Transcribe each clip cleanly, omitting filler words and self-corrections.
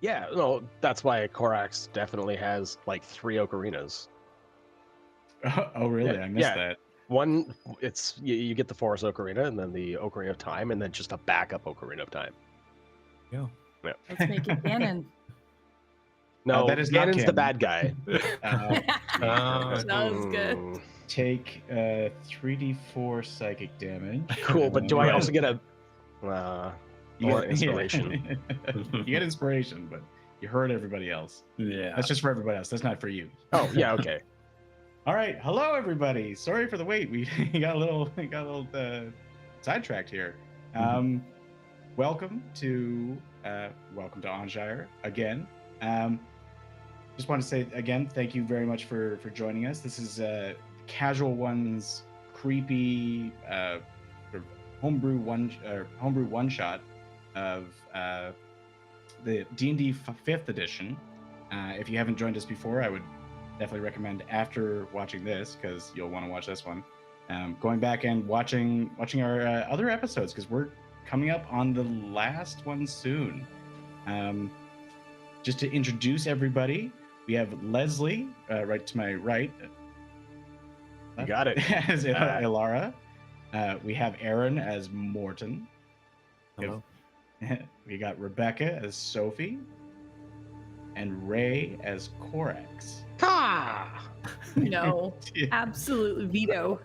Yeah, no, that's why Corax definitely has like 3 ocarinas. Oh, really? I missed that. One, it's you get the Forest Ocarina, and then the Ocarina of Time, and then just a backup Ocarina of Time. Yeah. Let's make it canon. No, that is not Ganon's the canon. bad guy. Sounds good. Take 3d4 psychic damage. Cool, but do I also get a You get inspiration? You get inspiration, but you hurt everybody else. Yeah. That's just for everybody else. That's not for you. Oh, yeah, okay. All right, hello everybody. Sorry for the wait. We got a little sidetracked here. Welcome to Onshire again. Just want to say again, thank you very much for joining us. This is Casual One's creepy sort of homebrew one shot of the D&D 5th edition. If you haven't joined us before, I would definitely recommend after watching this, because you'll want to watch this one, going back and watching our other episodes, because we're coming up on the last one soon. Just to introduce everybody, we have Lesley right to my right. You got it. As Yllara. We have Aaron as Morten. Hello. We got Rebekah as Sophie. And Ray as Corax. No, absolute veto.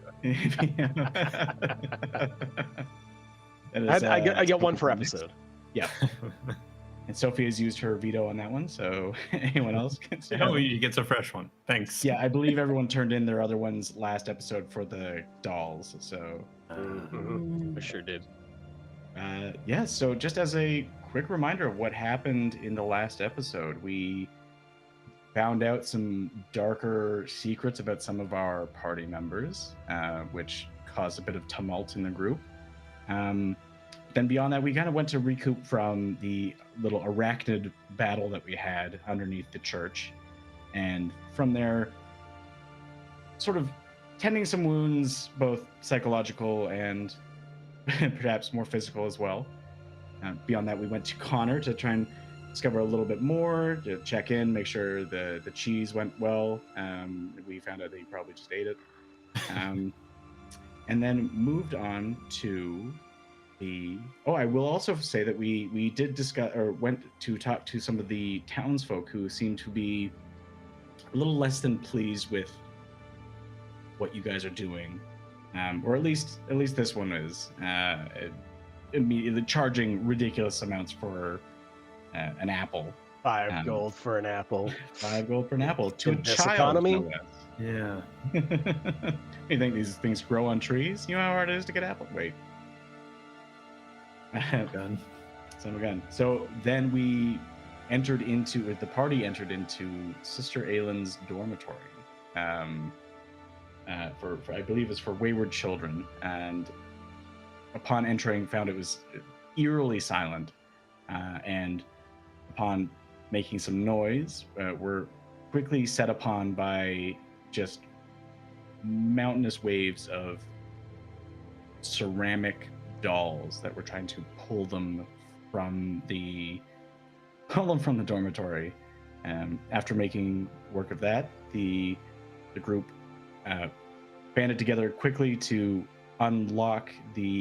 I get one per episode. Yeah. And Sophie has used her veto on that one, so anyone else can say. Oh, he gets a fresh one. Thanks. Yeah, I believe everyone turned in their other ones last episode for the dolls, so. I sure did. Yeah, so just as a quick reminder of what happened in the last episode, we found out some darker secrets about some of our party members, which caused a bit of tumult in the group. Then beyond that, we kind of went to recoup from the little arachnid battle that we had underneath the church. And from there, sort of tending some wounds, both psychological and perhaps more physical as well. Beyond that, we went to Connor to try and discover a little bit more, to check in, make sure the cheese went well. We found out that he probably just ate it. And then moved on to I will also say that we did discuss, or went to talk to some of the townsfolk who seemed to be a little less than pleased with what you guys are doing, or at least this one is immediately charging ridiculous amounts for an apple. 5 gold for an apple. 5 gold for an apple to In a this child. economy? No less. Yeah. You think these things grow on trees? You know how hard it is to get apple? Wait. Gun. Son of a gun. So then the party entered into Sister Aylin's dormitory. For I believe it's for wayward children. And upon entering, found it was eerily silent. And upon making some noise, were quickly set upon by just mountainous waves of ceramic dolls that were trying to pull them from the dormitory. After making work of that, the group banded together quickly to unlock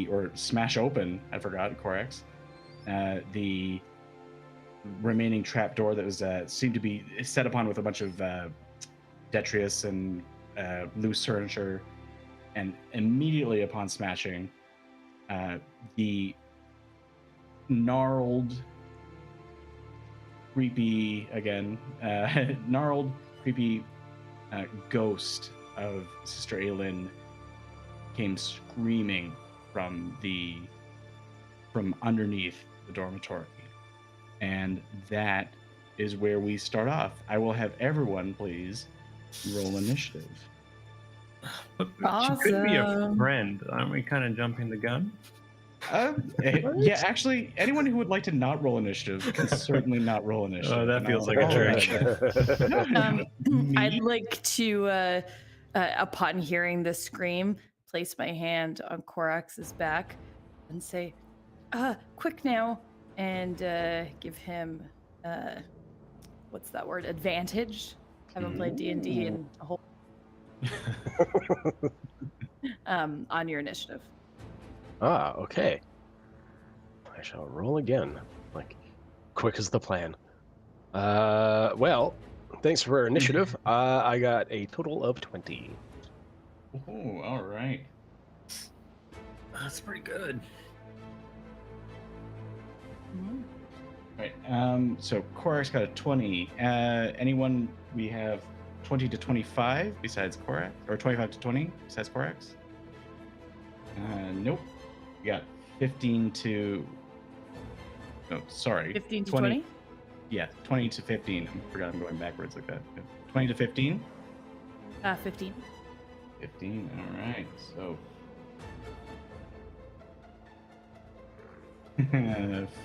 or smash open, I forgot, Corax, the remaining trap door that was seemed to be set upon with a bunch of detritus and loose furniture. And immediately upon smashing, the gnarled, creepy ghost of Sister Aylin came screaming from underneath the dormitory. And that is where we start off. I will have everyone please roll initiative. But she could be a friend. Aren't we kind of jumping the gun? Yeah, actually, anyone who would like to not roll initiative can certainly not roll initiative. Oh, that feels like a church. I'd like to, upon hearing the scream, place my hand on Corax's back and say, quick now, and give him what's that word? Advantage. Haven't played D&D in a whole on your initiative. Ah, okay. I shall roll again. Like, quick as the plan. Well, thanks for initiative. I got a total of 20. Oh, all right. That's pretty good. Right. So Corax got a 20. Anyone we have 20 to 25 besides Corax, or 25 to 20 besides Corax? Nope. We got 15 to. Oh, sorry. 15 to 20? Yeah, 20 to 15. I forgot I'm going backwards like that. 20 to 15? 15. 15. All right. So.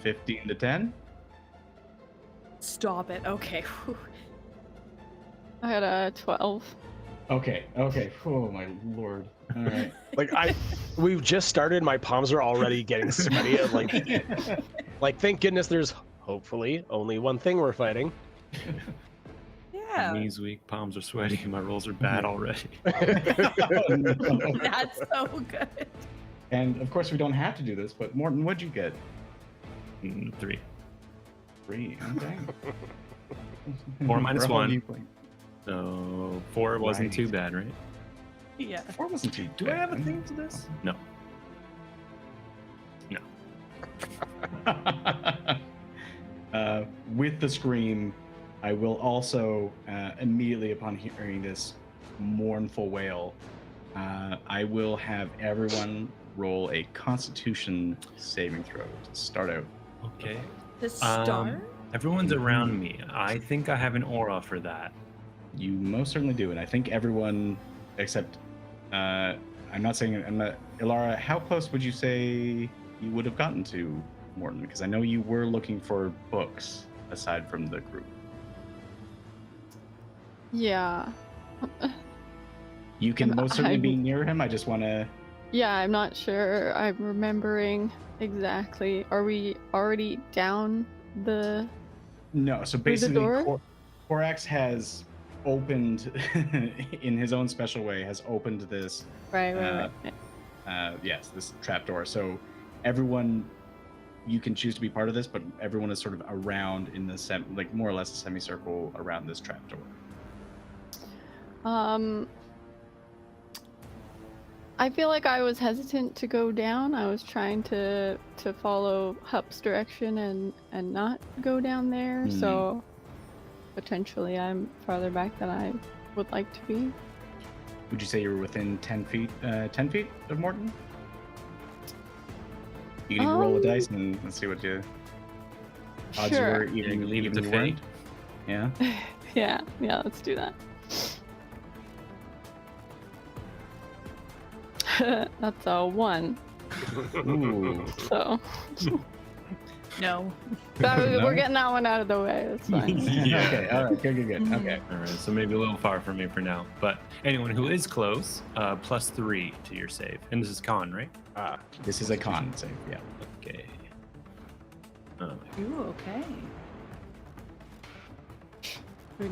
15 to 10? Stop it. Okay. Whew. I had a 12. Okay. Oh my lord. All right. We've just started. My palms are already getting sweaty. Like, thank goodness there's hopefully only one thing we're fighting. Yeah. Knees weak, palms are sweaty, my rolls are bad already. Oh, no. That's so good. And of course, we don't have to do this, but Morten, what'd you get? 3. 3. Okay. 4 minus How 1. do you play? So 4 wasn't too bad, right? Yeah. 4 wasn't too Do I have a thing to this? No. With the scream, I will also, immediately upon hearing this mournful wail, I will have everyone roll a Constitution saving throw to start out. Okay. The star? Everyone's around me. I think I have an aura for that. You most certainly do, and I think everyone except I'm not. Yllara, how close would you say you would have gotten to Morten? Because I know you were looking for books aside from the group. Yeah. You can And most certainly be I'm- near him. I just want to. Yeah, I'm not sure. I'm remembering exactly. Are we already down the... No, so the basically, door? Corax has opened, in his own special way, has opened this. Right. Yes, this trapdoor. So everyone, you can choose to be part of this, but everyone is sort of around in the more or less a semicircle around this trapdoor. I feel like I was hesitant to go down. I was trying to follow Hup's direction and not go down there. So potentially I'm farther back than I would like to be. Would you say you were within 10 feet? 10 feet of Morten? You can even roll a dice and let's see what you. Odds you Sure. were even you leave it even to you weren't? fate? Yeah. Yeah, let's do that. That's a 1. Ooh. So No. we're getting that one out of the way. That's fine. Yeah. Okay. All right. Good. Okay. All right, so maybe a little far for me for now. But anyone who is close, +3 to your save. And this is con, right? This is a con save. Yeah. Okay. Ooh, okay.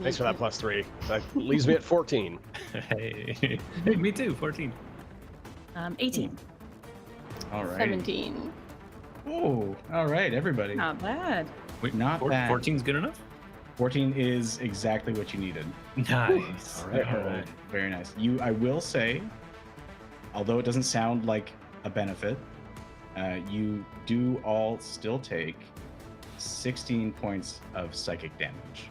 Thanks for that +3. That leaves me at 14. Hey, hey, me too. 14. 18. All right. 17. Oh, all right, everybody. Not bad. Wait, Not bad. 14's good enough. 14 is exactly what you needed. Nice. All right. Very nice. I will say, although it doesn't sound like a benefit, you do all still take 16 points of psychic damage.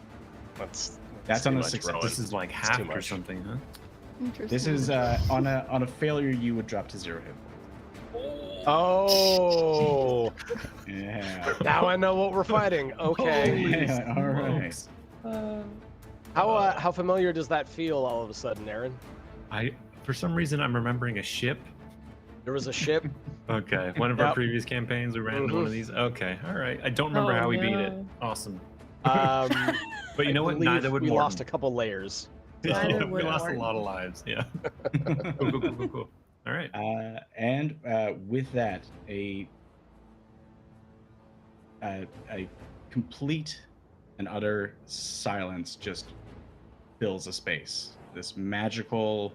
That's on too a much, success. Rowan. This is like too half or much. something, huh? Interesting. This is on a failure you would drop to 0 hit. Oh, Yeah. now I know what we're fighting. Okay. Yeah, all right. How familiar does that feel all of a sudden, Aaron? For some reason, I'm remembering a ship. There was a ship. Okay, one of our Yep. previous campaigns, we ran into one of these. Okay, all right. I don't remember Oh, how we beat it. no. Awesome. But But you know what? Neither would we Morten. lost a couple layers. Neither we would lost Morten. a lot of lives. Yeah. Cool. All right. And with that, a complete and utter silence just fills a space. This magical,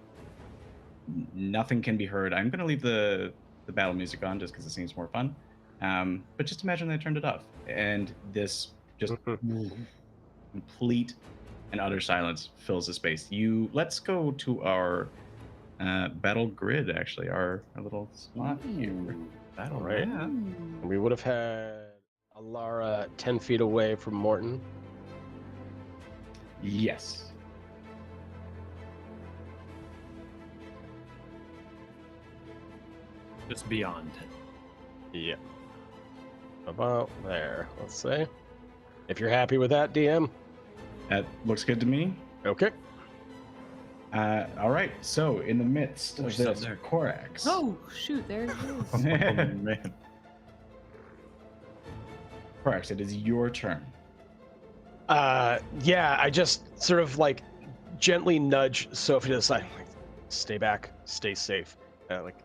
nothing can be heard. I'm going to leave the battle music on just because it seems more fun. But just imagine they turned it off, and this just complete and utter silence fills the space. Let's go to our battle grid, actually, our little slot here. Battle Right. map. We would have had Yllara 10 feet away from Morten. Yes. Just beyond. Yeah. About there, let's say. If you're happy with that, DM. That looks good to me. Okay. All right. So, in the midst of She's up this, there. Corax. Oh shoot! There it is. Oh, man. Corax, it is your turn. Yeah, I just sort of like gently nudge Sophie to the side. Like, stay back, stay safe. Like,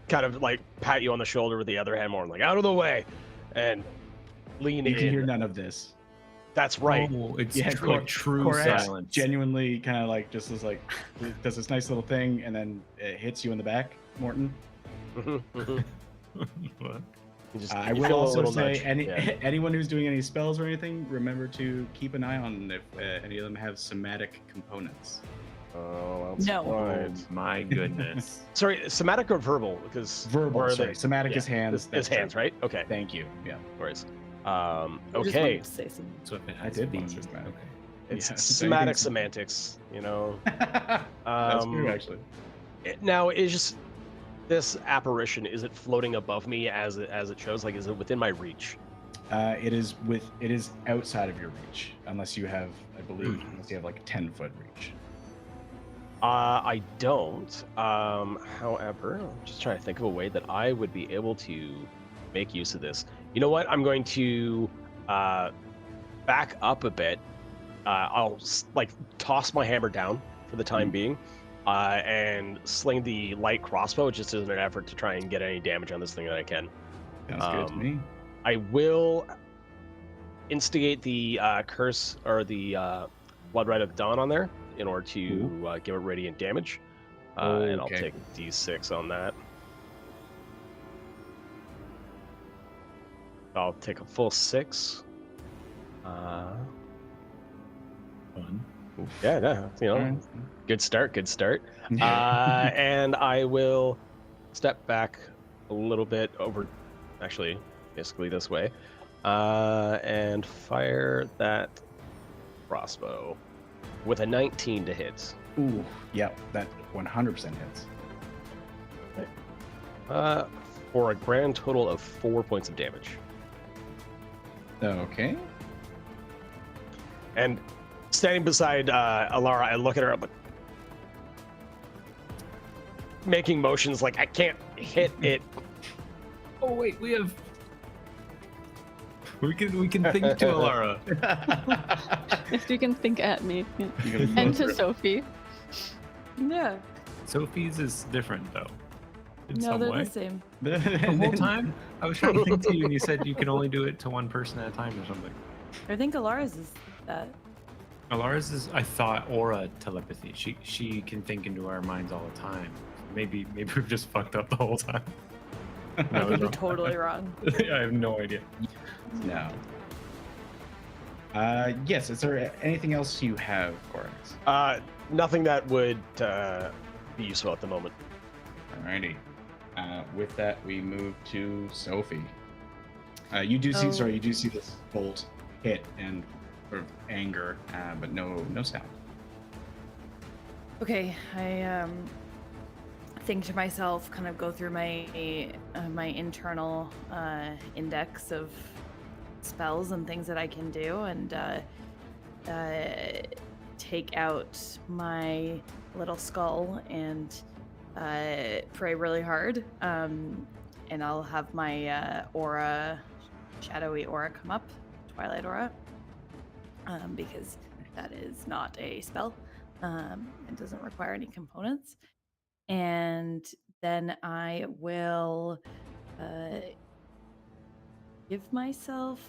kind of like pat you on the shoulder with the other hand, more like out of the way, and lean You in. can hear none of this. That's right. Oh, it's Yeah, like true Corax silence. genuinely kind of like just is like does this nice little thing and then it hits you in the back, Morten. Mhm, mhm. What? You just- I you will feel a also little say nudge. Yeah. anyone who's doing any spells or anything, remember to keep an eye on if any of them have somatic components. Oh, that's No. right. Oh my goodness. Sorry, somatic or verbal? Because Verbal, or are sorry. they- Somatic yeah, is hands. Is that's hands, right? Okay. Thank you. Yeah. No worries. I just Okay. wanted to say something. So if it I has did B, want to say somatic. okay. It's Yeah, somatic anything's- semantics, you know. That's true, actually. Now, is just this apparition? Is it floating above me as it shows? Like, is it within my reach? It is outside of your reach, unless you have, I believe, unless you have like a 10-foot reach. I don't. However, I'm just trying to think of a way that I would be able to make use of this. You know what? I'm going to back up a bit. I'll like toss my hammer down for the time being, and sling the light crossbow just as an effort to try and get any damage on this thing that I can. Sounds good to me. I will instigate the curse or the blood red of dawn on there in order to give it radiant damage, and I'll Okay. take d6 on that. I'll take a full 6. Fun. Yeah, no, you know, Alright. good start. And I will step back a little bit over, actually, basically this way, and fire that crossbow with a 19 to hit. Ooh, yep, that 100% hits. For a grand total of 4 points of damage. Okay. And standing beside Yllara, I look at her, I'm like, making motions like I can't hit it. Oh wait, we can think to Yllara. If you can think at me. Yeah. You gotta And go to through. Sophie. Yeah. Sophie's is different though. In No, some they're way. the same. The whole time I was trying to think to you and you said you can only do it to one person at a time or something. I think Ylara's is that. Ylara's is, I thought, aura telepathy. She can think into our minds all the time. Maybe we've just fucked up the whole time. I could be totally wrong. I have no idea. No. Yes, is there anything else you have, Corax? Nothing that would be useful at the moment. Alrighty. With that, we move to Sophie. You do see, Oh. sorry, you do see this bolt hit and sort of anger, but no sound. Okay, I think to myself, kind of go through my my internal index of spells and things that I can do, and take out my little skull and pray really hard. And I'll have my aura, shadowy aura, come up, twilight aura, because that is not a spell. It doesn't require any components. And then I will give myself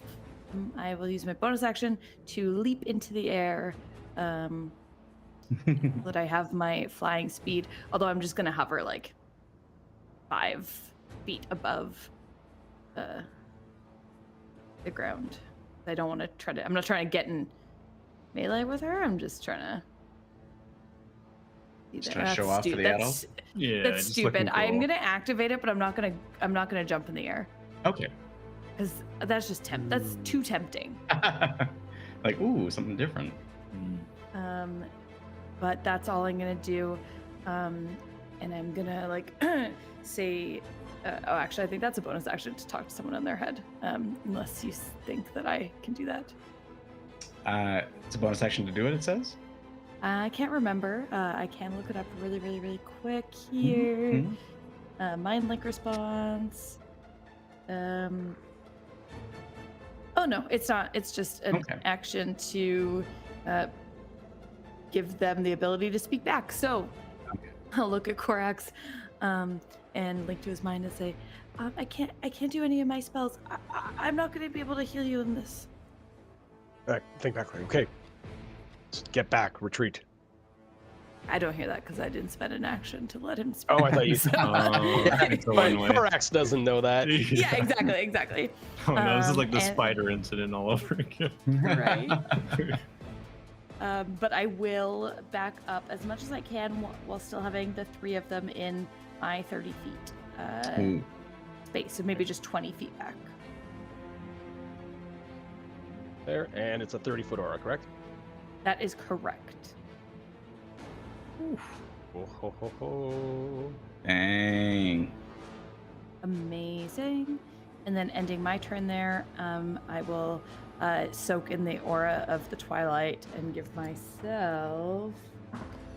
I will use my bonus action to leap into the air. That I have my flying speed, although I'm just gonna hover like 5 feet above the ground. I don't want to try to. I'm not trying to get in melee with her. I'm just trying to. Just trying to show off for the adults. Yeah, That's just stupid. looking I'm cool. gonna activate it, but I'm not gonna jump in the air Okay. because that's just that's too tempting. Like, ooh, something different. But that's all I'm gonna do, and I'm gonna like say. Actually, I think that's a bonus action to talk to someone in their head, unless you think that I can do that. It's a bonus action to do it, it says? I can't remember. I can look it up really, really, really quick here. Mind link response. Oh no, it's not. It's just an action to give them the ability to speak back. So I'll look at Corax and link to his mind and say, I can't do any of my spells. I'm not going to be able to heal you in this. Think back. Okay. Just get back. Retreat. I don't hear that because I didn't spend an action to let him speak. Oh, I thought you said. It's a But one-way. Corax doesn't know that. Yeah, exactly. Oh no, this is like the and- spider incident all over again. Right. But I will back up as much as I can while still having the 3 of them in my 30 feet space. So maybe just 20 feet back. There, and it's a 30-foot aura, correct? That is correct. Oh, ho, ho, ho. Dang. Amazing. And then ending my turn there, I will soak in the aura of the twilight and give myself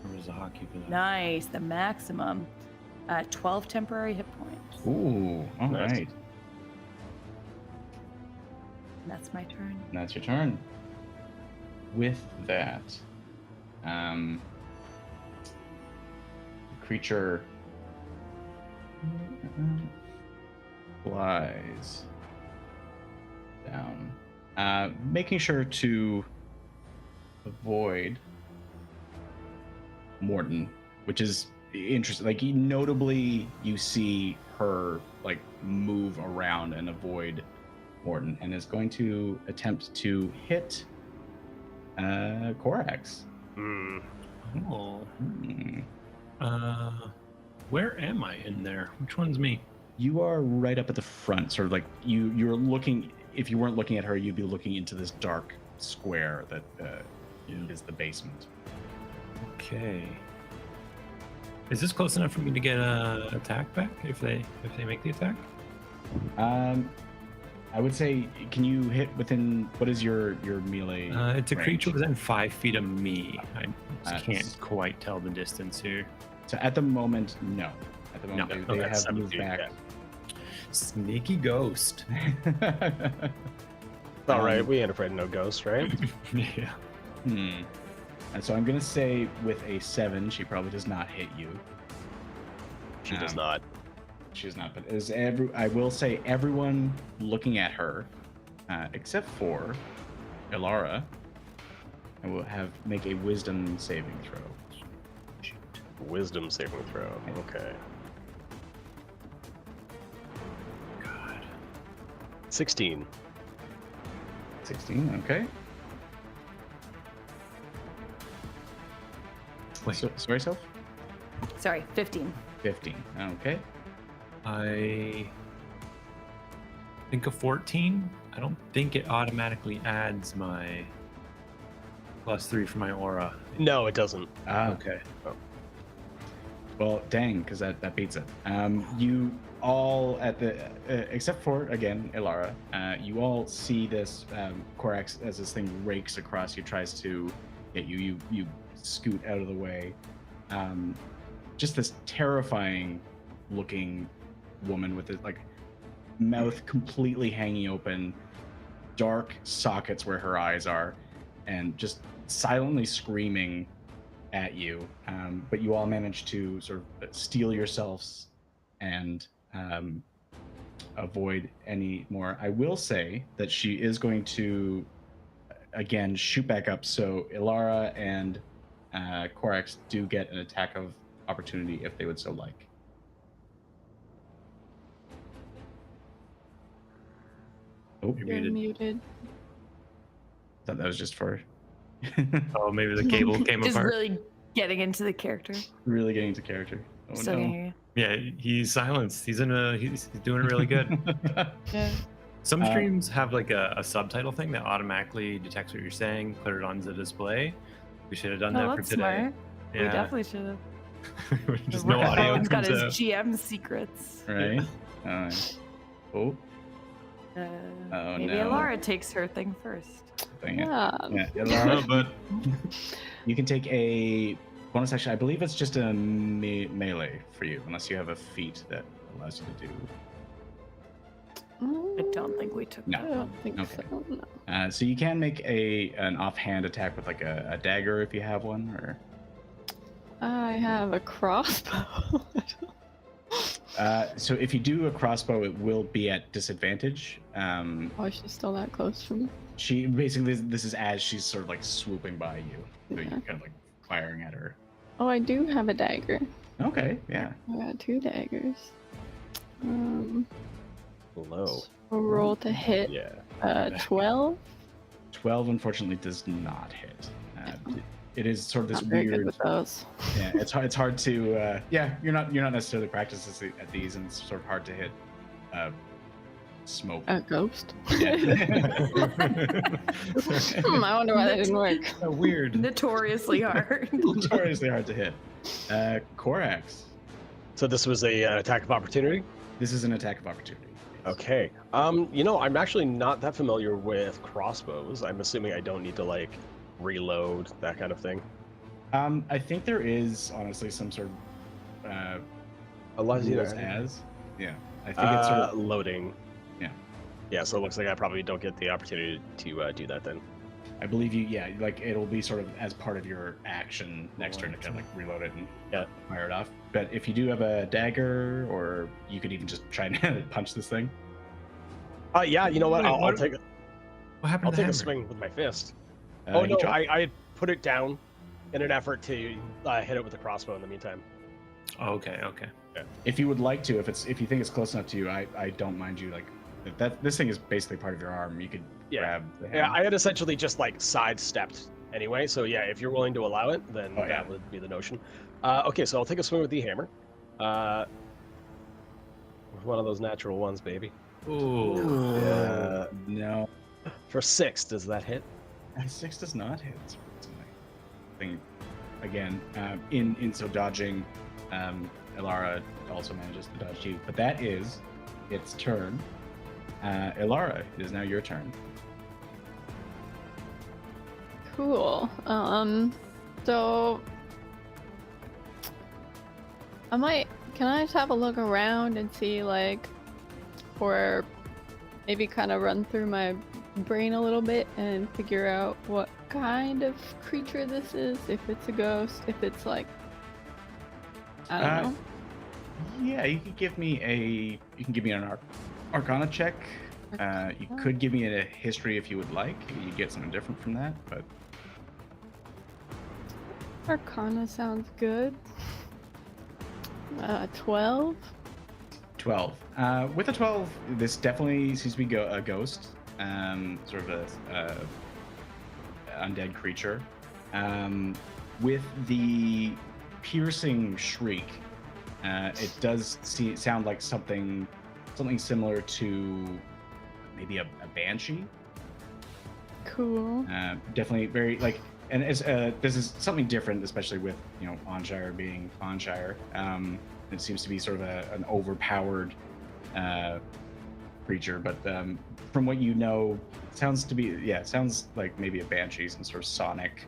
Where's the hockey for that? nice the maximum 12 temporary hit points. Ooh, all Nice. right. And that's my turn. And that's your turn. With that, the creature flies down, making sure to avoid Morten, which is interesting. Like, notably, you see her like move around and avoid Morten, and is going to attempt to hit Corax. Oh. Hmm. Where am I in there? Which one's me? You are right up at the front, sort of like you're looking. If you weren't looking at her, you'd be looking into this dark square that is the basement. Okay. Is this close enough for me to get a attack back if they make the attack? I would say, can you hit within? What is your melee? It's a range? creature within 5 feet of me. I just That's- can't quite tell the distance here. So at the moment, no. At the moment, No. they Okay, have 7 moved feet, back. Sneaky ghost. All right, we ain't afraid of no ghosts, right? Yeah. And so I'm gonna say with a 7, she probably does not hit you. She does Um, not. She does not, but I will say everyone looking at her, except for Yllara, I will make a wisdom saving throw. Wisdom saving throw. Okay. God. 16. 16, okay. Wait. Sorry, Soph? Sorry, 15. 15, okay. I think a 14. I don't think it automatically adds my +3 for my aura. No, it doesn't. Okay. Well, dang, because that beats it. You all at the, except for, again, Yllara, you all see this Corax as this thing rakes across you, tries to hit you. You scoot out of the way. Just this terrifying looking woman with it, like, mouth completely hanging open, dark sockets where her eyes are, and just silently screaming at you. But you all manage to sort of steel yourselves and avoid any more. I will say that she is going to again shoot back up. So Yllara and Corax do get an attack of opportunity if they would so like. Oh, You're You're muted. muted. thought that was just for Oh, maybe the cable came Just apart. really getting into the character. really getting to character. Oh Still no. can hear you. Yeah, he's silenced. He's doing really good. Yeah. Some Uh, streams have like a subtitle thing that automatically detects what you're saying, put it on the display. We should have done Oh, that for that's today. smart. We Yeah. definitely should have. Just no Rowan's audio Rowan's got comes his out. GM secrets. Right. Oh, Oh, Maybe no. Yllara takes her thing first. dang it. Yeah. Yeah, No, Yllara, but you can take a bonus action. I believe it's just a melee for you, unless you have a feat that allows you to do. I don't think we took No. I that. don't think Okay. so. No. So you can make an offhand attack with like a dagger if you have one, or I have a crossbow. so if you do a crossbow, it will be at disadvantage. Oh, she's still that close from me. She basically this is as she's sort of like swooping by you, so Yeah. you're kind of like firing at her. Oh, I do have a dagger. Okay, yeah. I got 2 daggers. Low. A roll to hit. Yeah. 12. 12 unfortunately does not hit. It is sort of this Not very good weird. with those. Yeah, it's hard. It's hard to. Yeah, you're not necessarily practiced at these, and it's sort of hard to hit. Smoke. A ghost. Yeah. I wonder why that didn't work. so weird. Notoriously hard. Notoriously hard to hit. Corax. So this was an attack of opportunity? This is an attack of opportunity. Okay. I'm actually not that familiar with crossbows. I'm assuming I don't need to like reload, that kind of thing. I think there is honestly some sort of Allows you rules to as. Yeah, I think it's sort of. loading. Yeah. Yeah, so it looks like I probably don't get the opportunity to do that then. I believe you. Yeah, like it'll be sort of as part of your action next turn to kind of like reload it and fire it off. But if you do have a dagger, or you could even just try and punch this thing. Yeah, you know what? Wait, I'll what- take What happened I'll to take the a hammer? swing with my fist. You no, try- I put it down in an effort to hit it with a crossbow in the meantime. Oh, okay. If you would like to, if you think it's close enough to you, I don't mind you. Like this thing is basically part of your arm. You could grab the Yeah, hammer. I had essentially just like sidestepped anyway. So yeah, if you're willing to allow it, then Oh, yeah. that would be the notion. Okay, so I'll take a swing with the hammer. One of those natural ones, baby. Ooh. No, For 6, does that hit? 6 does not hit. Surprisingly. I think again, in so dodging, Yllara also manages to dodge you. But that is its turn. Yllara, it is now your turn. Cool. So can I just have a look around and see, like, or maybe kind of run through my brain a little bit and figure out what kind of creature this is? If it's a ghost, if it's like, I don't know. Yeah, you can give me an Arcana check. You could give me a history if you would like. You get something different from that, but Arcana sounds good. 12. 12. With a 12, this definitely seems to be a ghost, sort of a undead creature. With the piercing shriek, it does sound like something similar to maybe a banshee. Cool. Definitely very like, and it's this is something different, especially with Onshire being Onshire. It seems to be sort of an overpowered creature, but from what you know, sounds like maybe a banshee, some sort of sonic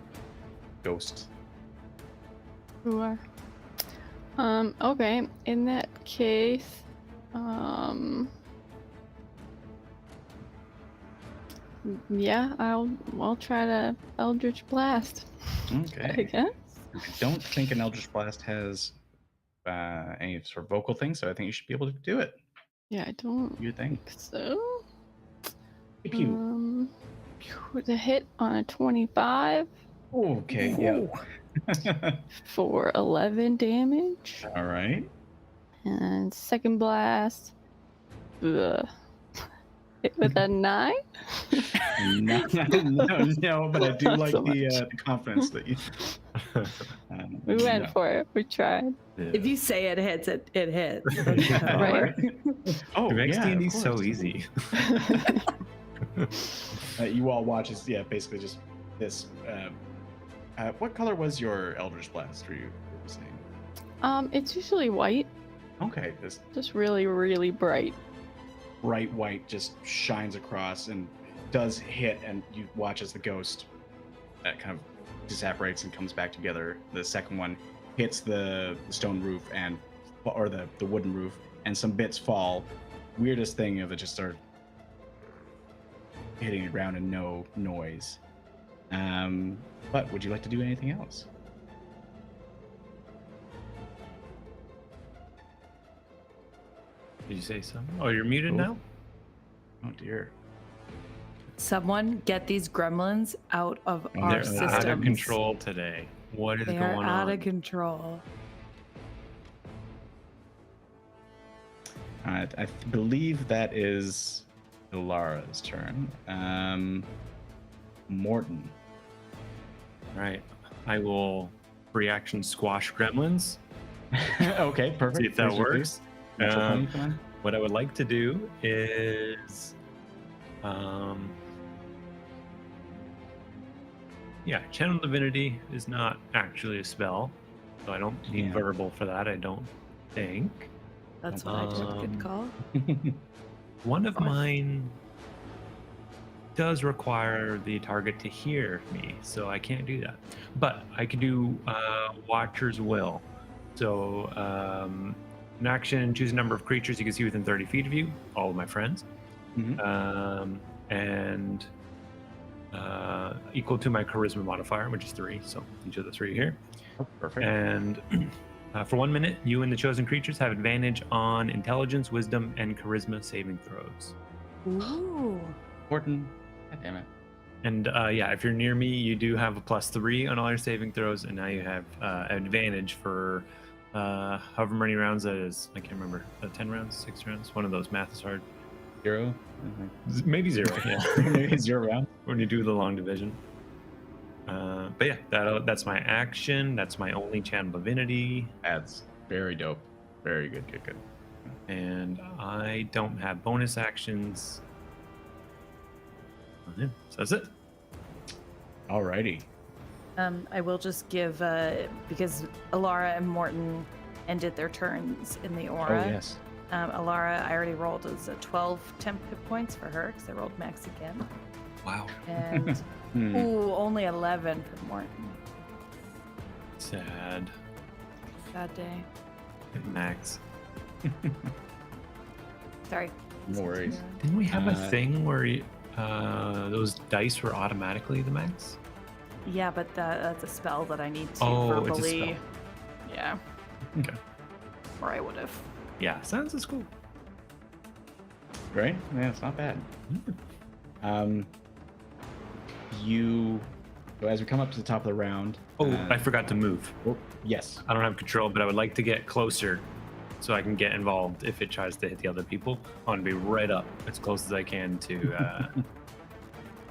ghost. Sure. Okay. In that case, yeah, I'll try to Eldritch Blast. I Okay. guess. I don't think an Eldritch Blast has any sort of vocal thing, so I think you should be able to do it. Yeah, I don't You think? think so. Pew. With a hit on a 25 Okay, yeah. for 11 damage. All right. And second blast. Hit with a 9. No, but I do Not like so the confidence that you. We went no. for it. We tried. If you say it hits, it hits. Right. Oh, It makes yeah, D&D of so course. easy. You all watch as basically just this. What color was your Eldritch Blast? Were you saying? It's usually white, Okay, this just really, really bright. bright white just shines across and does hit, and you watch as the ghost kind of disapparates and comes back together. The second one hits the stone roof or the wooden roof, and some bits fall. Weirdest thing of it just started hitting the ground and no noise. But would you like to do anything else? Did you say something? Oh, you're muted Oh. now? Oh dear. Someone get these gremlins out of our They're systems. out of control today. What is They going are out on? of control. I believe that is Ylara's turn. Morten. Right. I will reaction squash gremlins. Okay, perfect. See if that Please do, please. works. Natural Um, 20, come on. What I would like to do is, Channel Divinity is not actually a spell, so I don't need Yeah. verbal for that. I don't think. That's what I did. Good Um, call. One of mine does require the target to hear me, so I can't do that. But I can do Watcher's Will. So, an action, choose a number of creatures you can see within 30 feet of you, all of my friends, Mhm. and equal to my charisma modifier, which is 3. So each of the 3 here. Oh, perfect. And for 1 minute, you and the chosen creatures have advantage on intelligence, wisdom, and charisma saving throws. Ooh. Morten. God damn it. And if you're near me, you do have a +3 on all your saving throws, and now you have advantage for however many rounds that is. I can't remember. 10 rounds, 6 rounds. One of those. Math is hard. 0. Maybe 0. Yeah. Maybe 0 round. When you do the long division. But yeah, that's my action. That's my only channel divinity, That's very dope. Very good. Good. and I don't have bonus actions. Yeah, so that's it. Alrighty. I will just give because Yllara and Morten ended their turns in the aura. Oh yes. Yllara, I already rolled as a 12 temp hit points for her because I rolled max again, Wow. and ooh, only 11 for Morten. Sad. Bad day. Max. Sorry. No worries. Didn't we have a Uh, thing where those dice were automatically the max? Yeah, but that's a spell that I need to Oh, it's a verbally. spell. Yeah. Okay. Or I would have. Yeah, sounds is cool. Right? Yeah, it's not bad. Hmm. So as we come up to the top of the round. Oh, I forgot to move. Oh, yes. I don't have control, but I would like to get closer so I can get involved if it tries to hit the other people. I want to be right up as close as I can to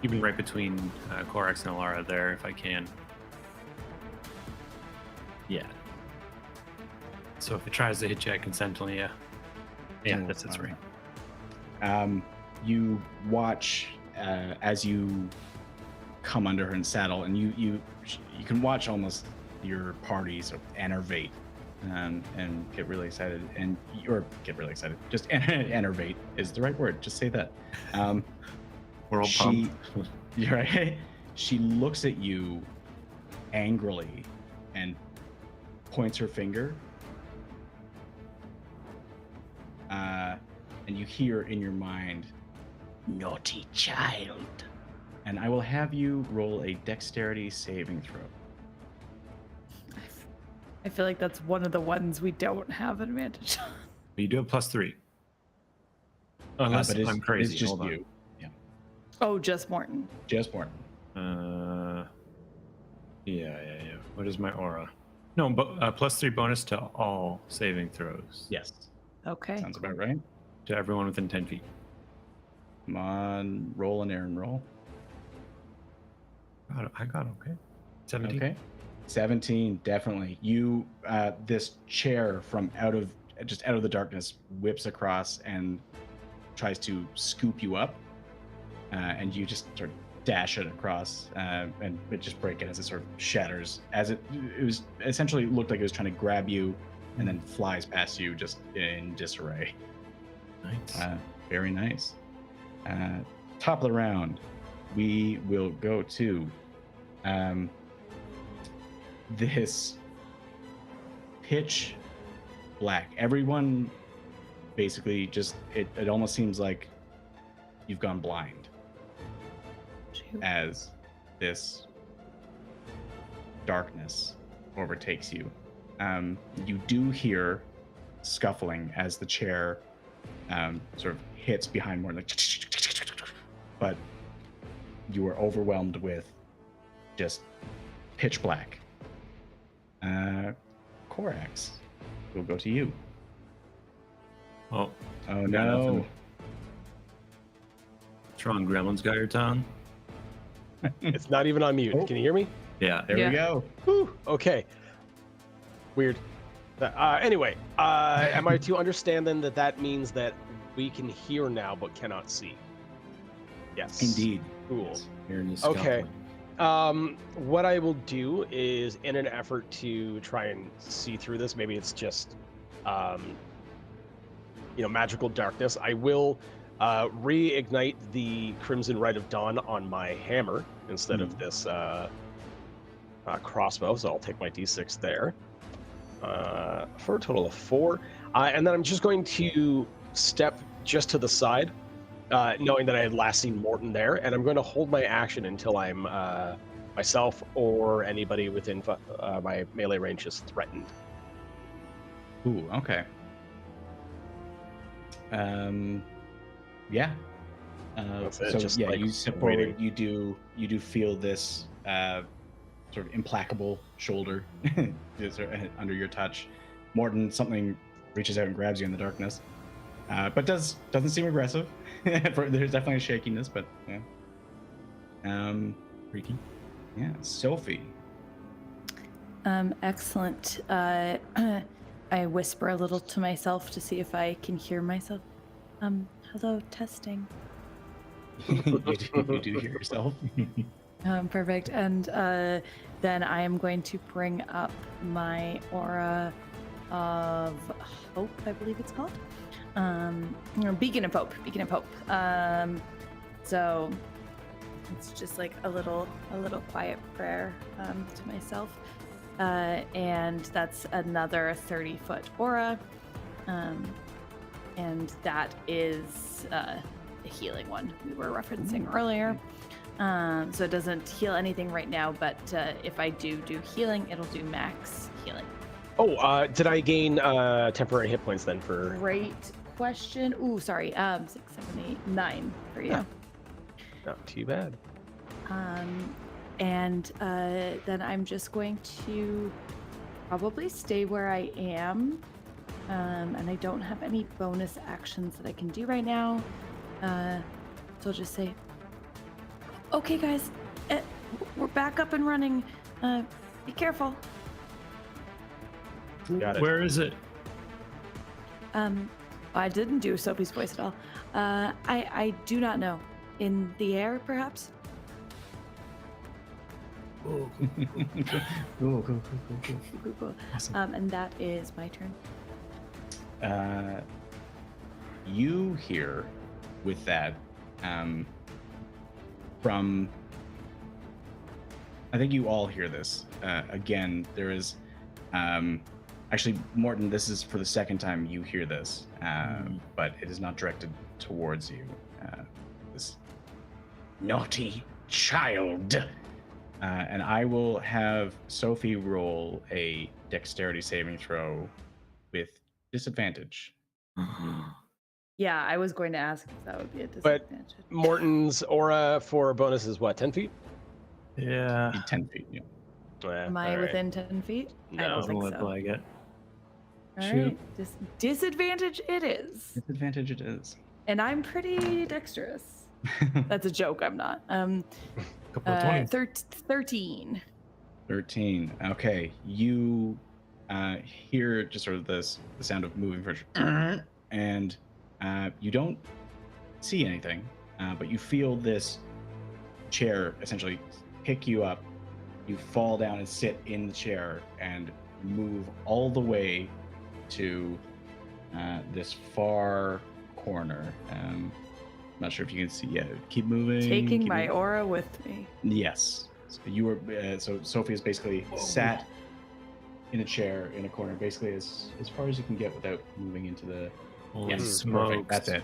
even right between Corax and Yllara there if I can. Yeah. So if it tries to hit you accidentally, yeah. Yeah, Oh, that's right. You watch as you come under her and saddle, and you can watch almost your party sort of enervate and get really excited, Just enervate is the right word. Just say that. We're all pumped. You're right. She looks at you angrily and points her finger. And you hear in your mind, "Naughty child." And I will have you roll a dexterity saving throw. I feel like that's one of the ones we don't have advantage on. You do have +3. Unless but I'm crazy. It's just Hold on. you. Oh, just Morten. Just Morten. Yeah. What is my aura? No, but +3 bonus to all saving throws. Yes. Okay. Sounds about right. To everyone within 10 feet. Come on, roll an Aaron roll. I got it, okay. 17. Okay. 17, definitely. You, this chair from out of the darkness whips across and tries to scoop you up, and you just sort of dash it across, and it just breaks it as it sort of shatters. As it was essentially looked like it was trying to grab you, and then flies past you just in disarray. Nice. Very nice. Top of the round, we will go to this pitch black. Everyone basically just it almost seems like you've gone blind as this darkness overtakes you. You do hear scuffling as the chair sort of hits behind more, like, but you are overwhelmed with just pitch black. Corax, we'll go to you. Oh no. nothing. Strong gremlins got your tongue. It's not even on mute. Oh. Can you hear me? Yeah. There we go. Whew, okay. Weird. Anyway, am I to understand then that means that we can hear now but cannot see? Yes. Indeed. Cool. Hearing you Okay. scuffling. What I will do is, in an effort to try and see through this, maybe it's just, magical darkness, I will reignite the Crimson Rite of Dawn on my hammer instead of this crossbow. So I'll take my d6 there for a total of 4. And then I'm just going to step just to the side, knowing that I had last seen Morten there, and I'm going to hold my action until I'm myself or anybody within my melee range is threatened. Ooh, okay. Yeah. That's it, So just, yeah, like, you step waiting. forward. You do feel this sort of implacable shoulder under your touch. Morten, something reaches out and grabs you in the darkness, but doesn't seem aggressive. There's definitely a shakiness, but yeah. Freaky. Yeah, Sophie. Excellent. I whisper a little to myself to see if I can hear myself. Hello, testing. You do hear yourself. Perfect. And then I am going to bring up my aura of hope, I believe it's called. Beacon of hope. Beacon of hope. So it's just like a little quiet prayer to myself. And that's another 30-foot aura. And that is the healing one we were referencing earlier. So it doesn't heal anything right now, but if I do healing, it'll do max healing. Oh, did I gain temporary hit points then for... Great question. Ooh, sorry. 6, 7, 8, 9 for you. Not too bad. And then I'm just going to probably stay where I am. And I don't have any bonus actions that I can do right now. So I'll just say, okay, guys, we're back up and running. Be careful. Got it. Where is it? I didn't do Sophie's voice at all. I do not know. In the air, perhaps? Cool. Cool. Awesome. And that is my turn. You hear with that from, I think you all hear this. Again, there is actually, Morten, this is for the second time you hear this, but it is not directed towards you. This naughty child. And I will have Sophie roll a dexterity saving throw with disadvantage. Yeah, I was going to ask if that would be a But- disadvantage. Morton's aura for bonus is what, 10 feet? Yeah. 10 feet. Yeah. Am I within 10 feet? I No. don't Doesn't think look so. like it. All Shoot. right. Disadvantage it is. Disadvantage it is. And I'm pretty dexterous. That's a joke. I'm not. Couple of 20s. 13. 13. Okay. You hear just sort of the sound of moving furniture, and you don't see anything, but you feel this chair essentially pick you up. You fall down and sit in the chair and move all the way to this far corner. Not sure if you can see. Yeah, keep moving. Taking keep my moving. aura with me. Yes. So you were. So Sophie is basically sat in a chair in a corner, basically as far as you can get without moving into the. Holy Yes, smokes. perfect. That's it.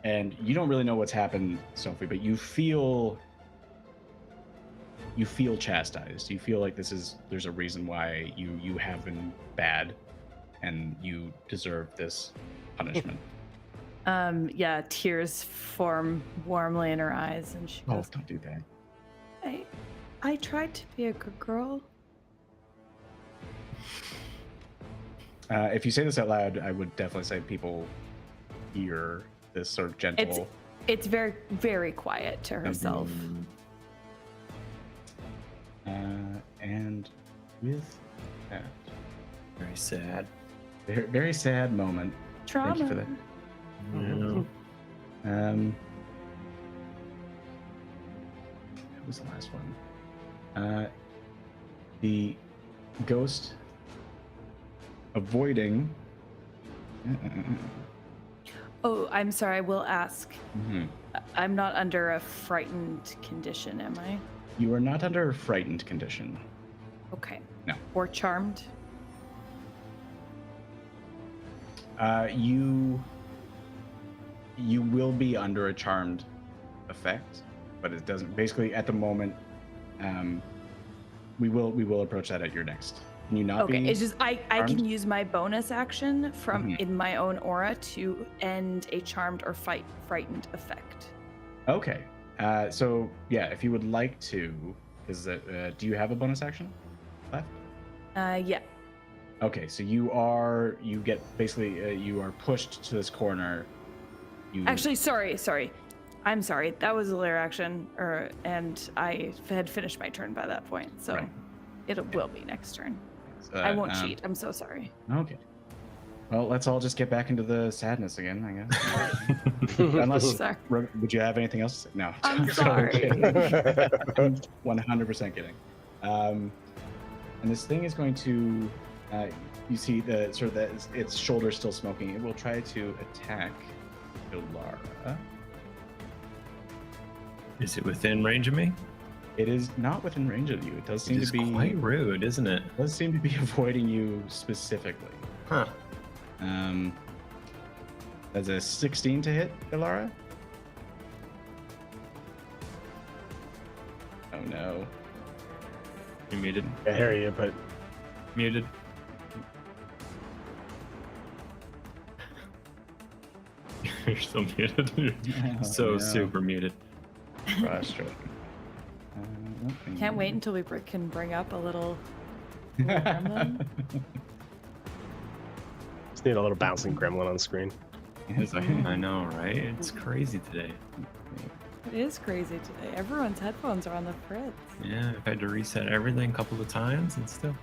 And you don't really know what's happened, Sophie, but you feel chastised. You feel like there's a reason why you have been bad, and you deserve this punishment. Yeah, tears form warmly in her eyes, and she Oh, goes, don't do that. I tried to be a good girl. If you say this out loud, I would definitely say people hear this sort of gentle. It's very, very quiet to herself. And with that, Very sad. very, very sad moment. Trauma. Thank you for that. Yeah. What was the last one? The ghost avoiding. Oh, I'm sorry. I will ask. Mhm. I'm not under a frightened condition, am I? You are not under a frightened condition. Okay. No. Or charmed? You will be under a charmed effect, but it doesn't. Basically, at the moment, we will approach that at your next. Can you not Okay, be? it's just I can charmed? use my bonus action from Mhm. in my own aura to end a charmed or frightened effect. Okay. So yeah, if you would like to, because do you have a bonus action left? Yeah. Okay, so you get basically you are pushed to this corner. You Actually, sorry. I'm sorry. That was a layer action, and I had finished my turn by that point, so Right. will be next turn. I won't cheat. I'm so sorry. Okay. Well, let's all just get back into the sadness again, I guess. Unless, Sorry. would you have anything else to say? No. I'm sorry. I'm 100% kidding. And this thing is going to, you see the sort of its shoulder still smoking. It will try to attack Yllara. Is it within range of me? It is not within range of you. It does seem It is to be quite rude, isn't it? does seem to be avoiding you specifically. Huh. That's a 16 to hit, Yllara. Oh no. You muted. I hear you, but Muted. You're still muted. You're so no. super muted. Frustrating. Can't wait until we can bring up a little gremlin. just need a little bouncing gremlin on screen. I know, right? It's crazy today. It is crazy today. Everyone's headphones are on the fritz. Yeah, I've had to reset everything a couple of times and still.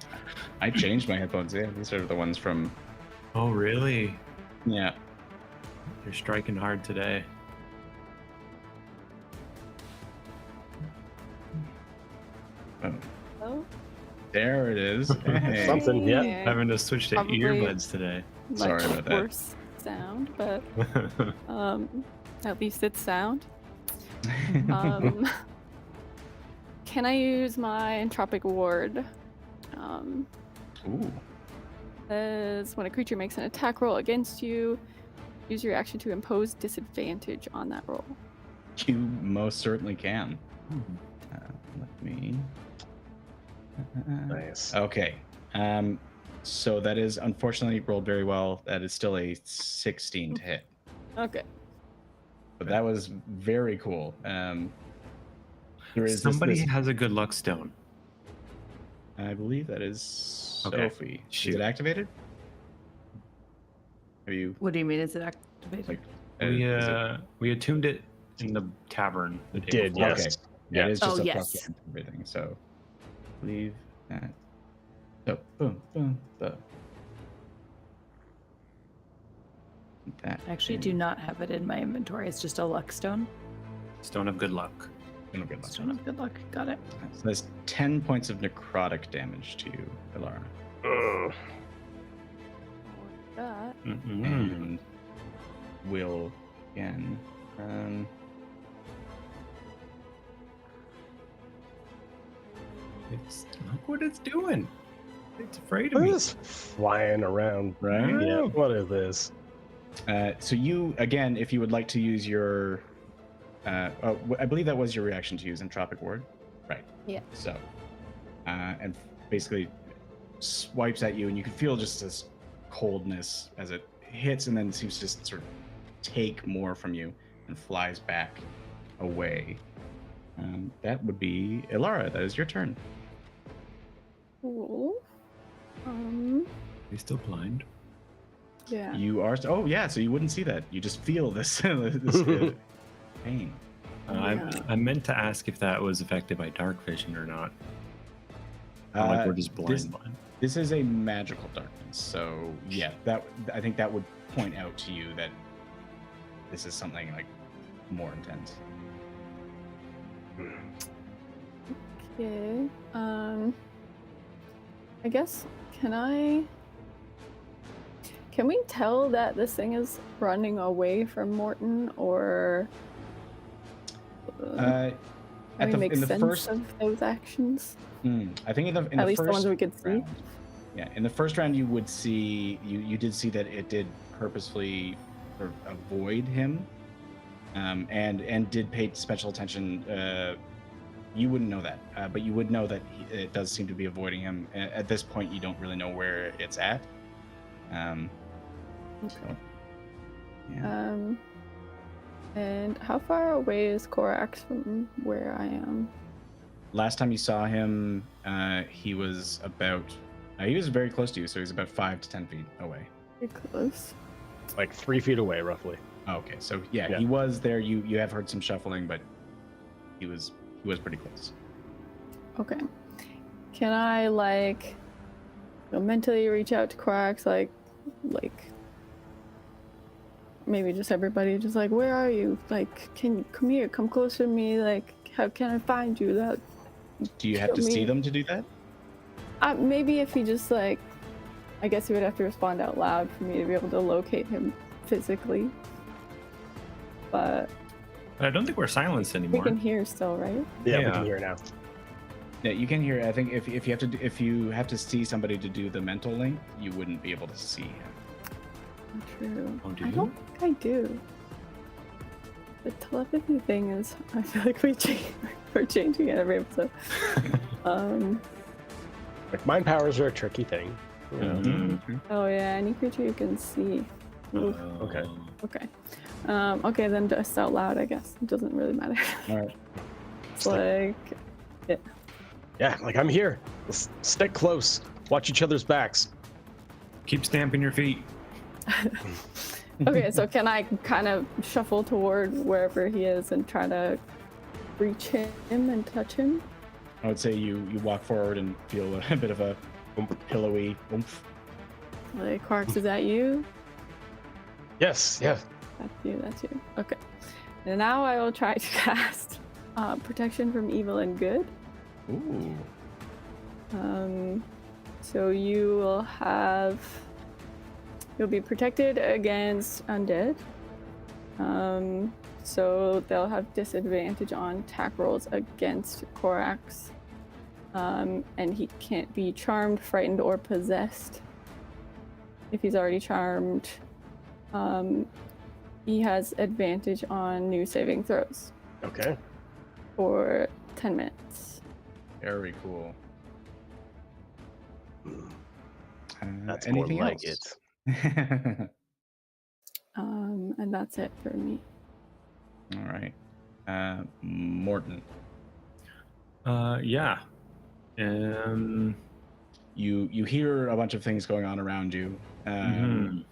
I changed my headphones. Yeah, these are the ones from. Oh, really? Yeah. You're striking hard today. Oh, There it is. Hey. Something, yeah. Having to switch to Probably- earbuds today. Sorry much about that. worse sound, but at least it's sound. Can I use my entropic ward? Ooh. Says when a creature makes an attack roll against you, use your action to impose disadvantage on that roll. You most certainly can. Let me. Nice. Okay. So that is unfortunately rolled very well. That is still a 16 to hit. Okay. But that was very cool. There is Somebody this, has a good luck stone. I believe that is Okay. Sophie. Shoot. Is it activated? Are you What do you mean? Is it activated? like? We attuned it in the tavern. The It day did, before. yes. Okay. Yeah. It is just Oh, a yes. plus one to everything. So leave that. So boom, boom, boom. That I actually do not have it in my inventory. It's just a luck stone. Stone of good luck. It'll get luck. Stone of good luck. Got it. So that's 10 points of necrotic damage to you, Yllara. Ugh. That. And will again. It's look what it's doing. It's afraid of What me. is flying around? Right? Yeah. What is this? So you again, if you would like to use your, I believe that was your reaction to use Entropic Ward, right? Yeah. So, and basically swipes at you, and you can feel just this coldness as it hits, and then seems to just sort of take more from you and flies back away. That would be Yllara. That is your turn. Cool. He's still blind. Yeah. You are. Oh yeah. So you wouldn't see that. You just feel this this pain. I meant to ask if that was affected by dark vision or not. Not like we're just blind. This is a magical darkness, so yeah, that I think that would point out to you that this is something like more intense. Okay. I guess can we tell that this thing is running away from Morten, or At can we make in the sense first, of those actions? I think in the At least first the ones we could see. round, yeah, in the first round you would see you did see that it did purposefully sort of avoid him, and did pay special attention. You wouldn't know that, but you would know that it does seem to be avoiding him. At this point, you don't really know where it's at. So, yeah. And how far away is Corax from where I am? Last time you saw him, he was he was very close to you, so he's about 5 to 10 feet away. Pretty close. Like 3 feet away, roughly. Oh, okay, so yeah, Yeah. he was there. You have heard some shuffling, but he was pretty close. Okay. Can I mentally reach out to Corax, like maybe just everybody, just like, where are you? Like, can you come here? Come closer to me. Like, how can I find you? That. Do you have to see them to do that? Maybe if he just I guess he would have to respond out loud for me to be able to locate him physically. But I don't think we're silenced we anymore. can hear still, right? Yeah, we Yeah. can hear it now. Yeah, you can hear. I think if you have to see somebody to do the mental link, you wouldn't be able to see him. True. Oh, do I you? don't think I do. The telepathy thing is, I feel like we're changing it every episode. Like mind powers are a tricky thing. You know? Mhm. Oh yeah, any creature you can see. Oof. Okay. Okay. Okay, then just out loud, I guess. It doesn't really matter. All right. It's like, Yeah, like I'm here. Let's stick close. Watch each other's backs. Keep stamping your feet. okay, so can I kind of shuffle toward wherever he is and try to reach him and touch him? I would say you walk forward and feel a bit of a pillowy oomph. Like, Corax, is that you? Yes, yeah. That's you. Okay. And now I will try to cast Protection from Evil and Good. Ooh. So you'll be protected against undead. So they'll have disadvantage on attack rolls against Corax. And he can't be charmed, frightened, or possessed. If he's already charmed, he has advantage on new saving throws Okay. for 10 minutes. Very cool. That's anything more like else? it. And that's it for me. All right. Morten, Yeah. you hear a bunch of things going on around you. Mhm.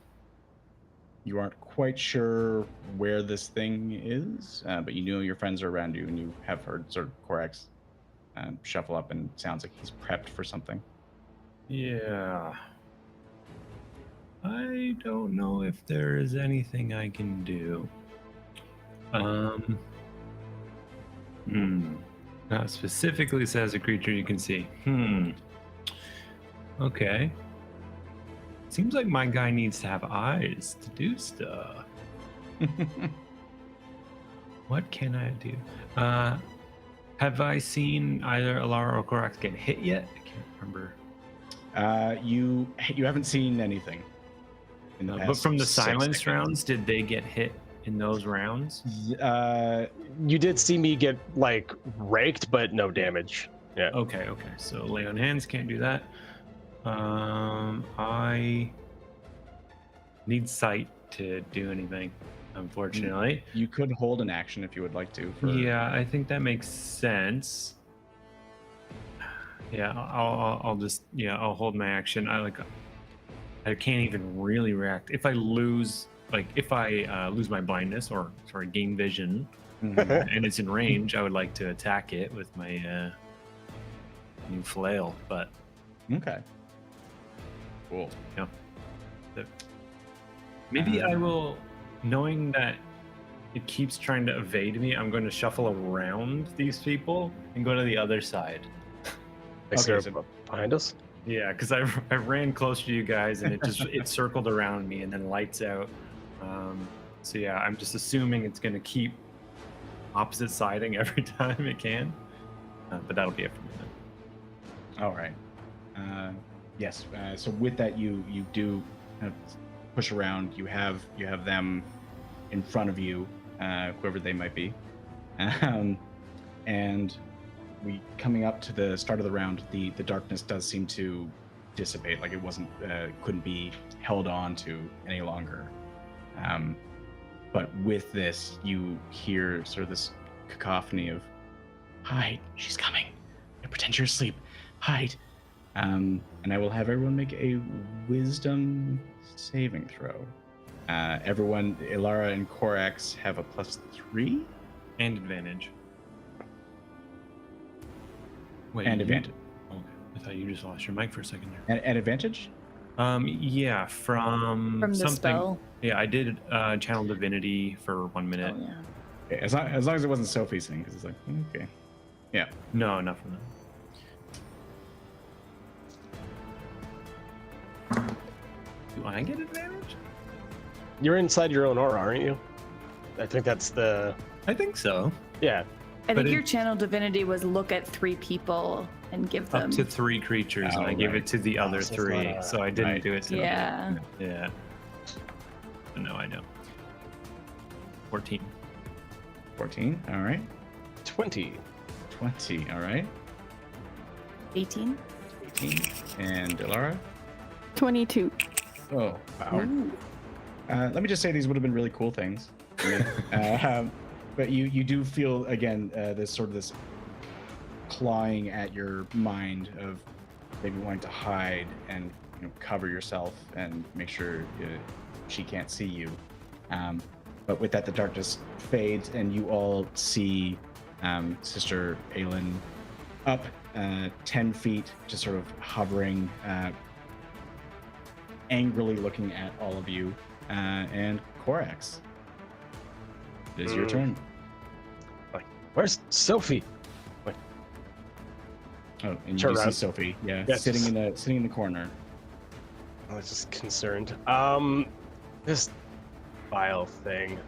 You aren't quite sure where this thing is, but you know your friends are around you, and you have heard sort of Corax shuffle up, and sounds like he's prepped for something. Yeah. I don't know if there is anything I can do. Specifically says a creature you can see. Okay. Seems like my guy needs to have eyes to do stuff. What can I do? Have I seen either Yllara or Corax get hit yet? I can't remember. You haven't seen anything. In the But past from the 6 silence seconds. rounds, did they get hit in those rounds? You did see me get like raked, but no damage. Yeah. Okay. So lay on hands, can't do that. I need sight to do anything, unfortunately. You could hold an action if you would like to. Yeah, I think that makes sense. Yeah, I'll just I'll hold my action. I can't even really react if I lose lose my blindness or gain vision and it's in range. I would like to attack it with my new flail, but Okay. Cool. maybe I will, knowing that it keeps trying to evade me, I'm going to shuffle around these people and go to the other side. Okay, so- behind us. Yeah, because I ran close to you guys and it circled around me and then lights out. So yeah, I'm just assuming it's going to keep opposite siding every time it can. But that'll be it for me then. All right. Yes. So with that, you do kind of push around. You have them in front of you, whoever they might be, and we coming up to the start of the round. The darkness does seem to dissipate. Like it couldn't be held on to any longer. But with this, you hear sort of this cacophony of, "Hide! She's coming! Pretend you're asleep. Hide!" And I will have everyone make a wisdom saving throw. Everyone, Yllara and Corax have a +3 And advantage. Wait, and you- advantage. Okay. I thought you just lost your mic for a second there. And advantage? Yeah, from From the something. spell. Yeah, I did channel divinity for 1 minute. Oh, yeah. Okay, as long as it wasn't Sophie's thing, because it's like, okay. Yeah. No, not from that. Do I get advantage? You're inside your own aura, aren't you? I think that's the. I think so. Yeah. I But think it- your channel divinity was look at 3 people and give them. Up to 3 creatures, and Oh, I gave right. it to the other so it's 3, not a- so I didn't right. do it to Yeah. Yeah. No, I don't. 14. 14. All right. 20. 20. All right. 18. 18. And Yllara? 22. Oh, wow. Ooh. Let me just say these would have been really cool things. But you do feel, again, this clawing at your mind of maybe wanting to hide and cover yourself and make sure she can't see you. But with that, the darkness fades and you all see Sister Aelin up 10 feet, just sort of hovering, angrily looking at all of you. And Corax, it is your turn. Where's Sophie? Oh, and Turn you see around. Sophie, yeah, Yes. sitting in the corner. I was just concerned. This vile thing.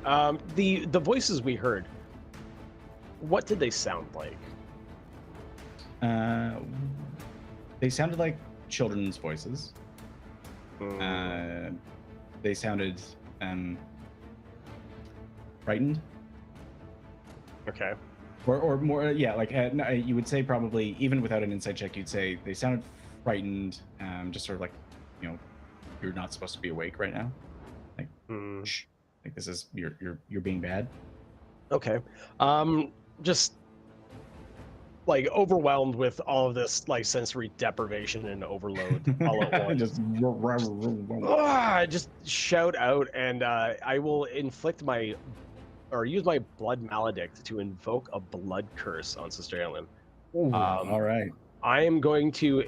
The voices we heard. What did they sound like? They sounded like children's voices. Mm, They sounded frightened, okay. or more, yeah. Like no, you would say probably even without an insight check, you'd say they sounded frightened, just sort of like you're not supposed to be awake right now. Like, Hmm. shh. Like this is you're being bad. Okay. Just like overwhelmed with all of this like sensory deprivation and overload all at once. Just shout out, and I will inflict use my blood maledict to invoke a blood curse on Sister Aelin. All right. I am going to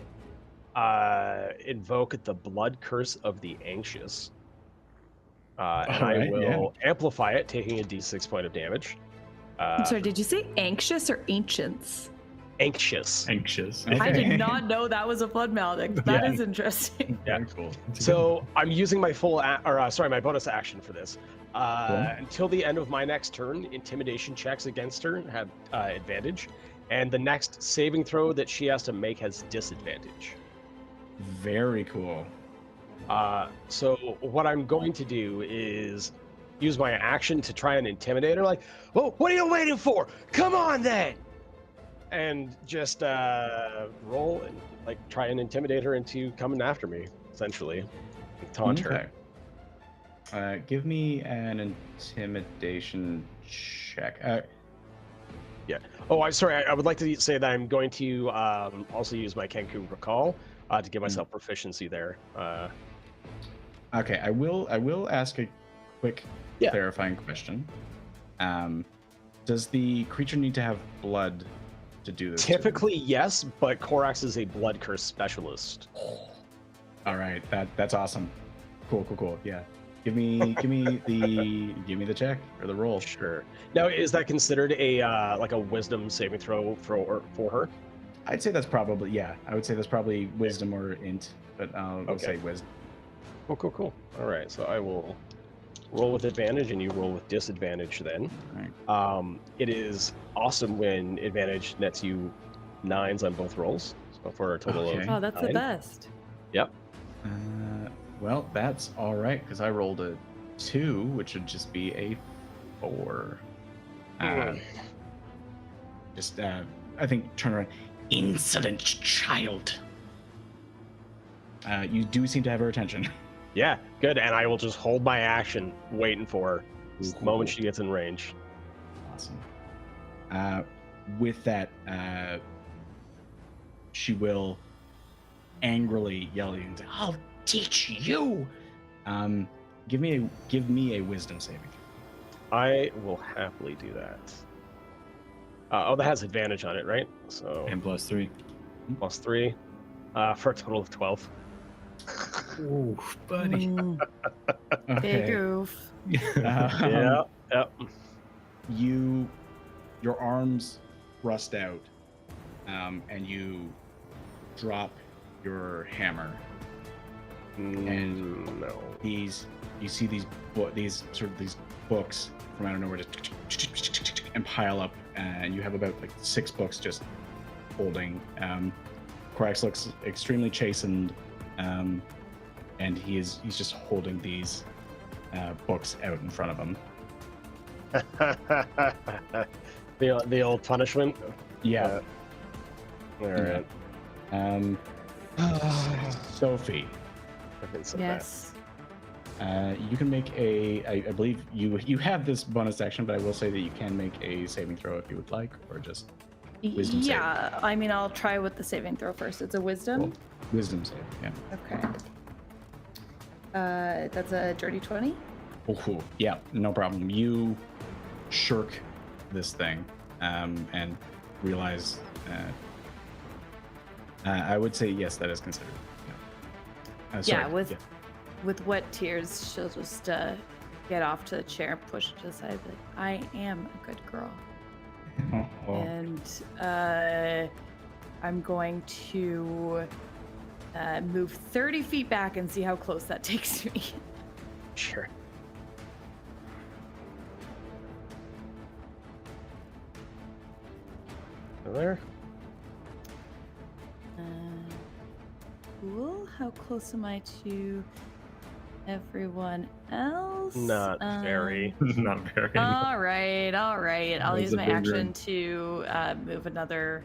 invoke the blood curse of the anxious, and I will amplify it, taking a d6 point of damage. I'm sorry, did you say anxious or ancients? Anxious. Okay. I did not know that was a blood maledict. That is interesting. Yeah. Very cool. So I'm using my my bonus action for this. Until the end of my next turn, intimidation checks against her have advantage, and the next saving throw that she has to make has disadvantage. Very cool. So what I'm going to do is use my action to try and intimidate her. Like, oh, what are you waiting for? Come on then! And just roll and like try and intimidate her into coming after me, essentially. Taunt her. Give me an intimidation check. Yeah. Oh, I'm sorry. I would like to say that I'm going to also use my Kenku Recall to give myself proficiency there. Okay, I will ask a quick clarifying question. Does the creature need to have blood to do this? Typically, yes, but Corax is a blood curse specialist. All right, that's awesome. Cool. Yeah. Give me the check or the roll. Sure. Now, is that considered a like a wisdom saving throw for her? I'd say that's probably I would say that's probably wisdom or int, but I'll say wisdom. Cool. All right, so I will roll with advantage, and you roll with disadvantage. Then, All right. It is awesome when advantage nets you 9s on both rolls, so for a total of Oh, that's 9. the best. Yep. Well, that's all right because I rolled a 2, which would just be a 4. Just I think turn around. Insolent child. You do seem to have her attention. Yeah, good. And I will just hold my action, waiting for her the moment she gets in range. Awesome. With that, she will angrily yell at you and say, "I'll teach you." Give me a wisdom saving. I will happily do that. That has advantage on it, right? So And +3. +3 for a total of 12. Ooh, buddy. Big oof. Yeah. Your arms rust out, and you drop your hammer. And no. you see these books from out of nowhere just and pile up, and you have about like 6 books just holding. Corax looks extremely chastened, and he's just holding these books out in front of him. The old punishment. Yeah. All right. Sophie. Yes. You can make I believe you have this bonus action, but I will say that you can make a saving throw if you would like, or just wisdom save. Yeah, I mean, I'll try with the saving throw first. It's a wisdom. Cool. Wisdom save, yeah. Okay. That's a dirty 20. Oh, yeah, no problem. You shirk this thing, and realize. I would say yes, that is considered. Yeah. With wet tears, she'll just get off to the chair and push it to the side. Like, I am a good girl. And I'm going to move 30 feet back and see how close that takes me. Sure. There. Cool. How close am I to everyone else? Not very. Not very. All right. I'll That's use a my big action room. to move another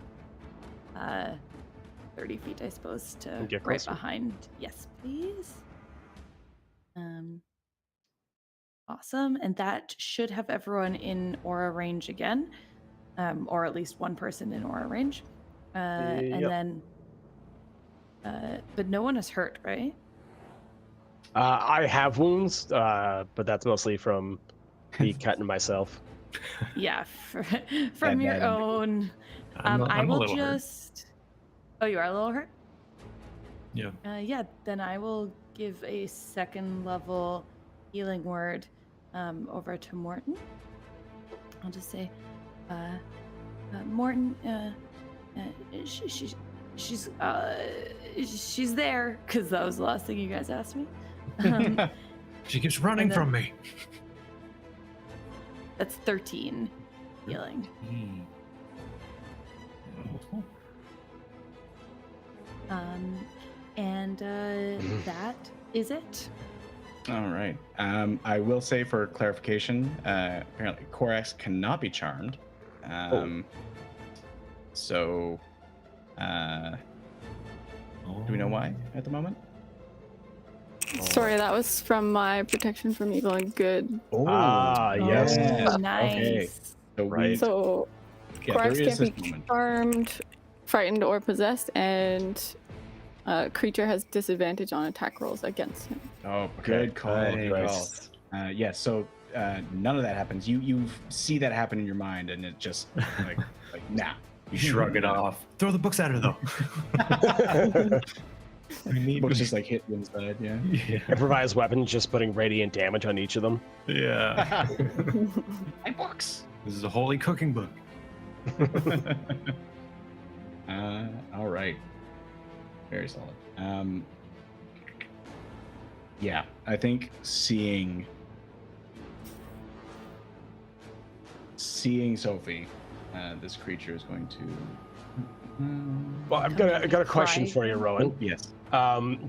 30 feet, I suppose, to And get right closer. behind. Yes, please. Awesome, and that should have everyone in aura range again, or at least one person in aura range. And Yep. then, but no one is hurt, right? I have wounds, but that's mostly from me cutting myself. Yeah, from your bad. own. I'm I a will little hurt. just. Oh, you are a little hurt. Yeah. Yeah, then I will give a second level healing word over to Morten. I'll just say, Morten, she's there, because that was the last thing you guys asked me. She keeps running then- from me. That's 13 healing. And that is it. All right. I will say for clarification, apparently Corax cannot be charmed. So, do we know why at the moment? Sorry, that was from my protection from evil and good. Yes. Oh, nice. Okay. So Right. So yeah, Corax there is can't this be moment. charmed, frightened, or possessed, and creature has disadvantage on attack rolls against him. Oh, good call. Good Nice. call. Yeah. So none of that happens. You see that happen in your mind, and it just like nah. You shrug it off. Throw the books at her, though. Books just like hit you inside. Yeah. Yeah. Improvised weapons, just putting radiant damage on each of them. Yeah. My books. This is a holy cooking book. All right. Very solid. Yeah, I think seeing Sophie, this creature is going to. Well, I got a question Cry. for you, Rowan. Yes.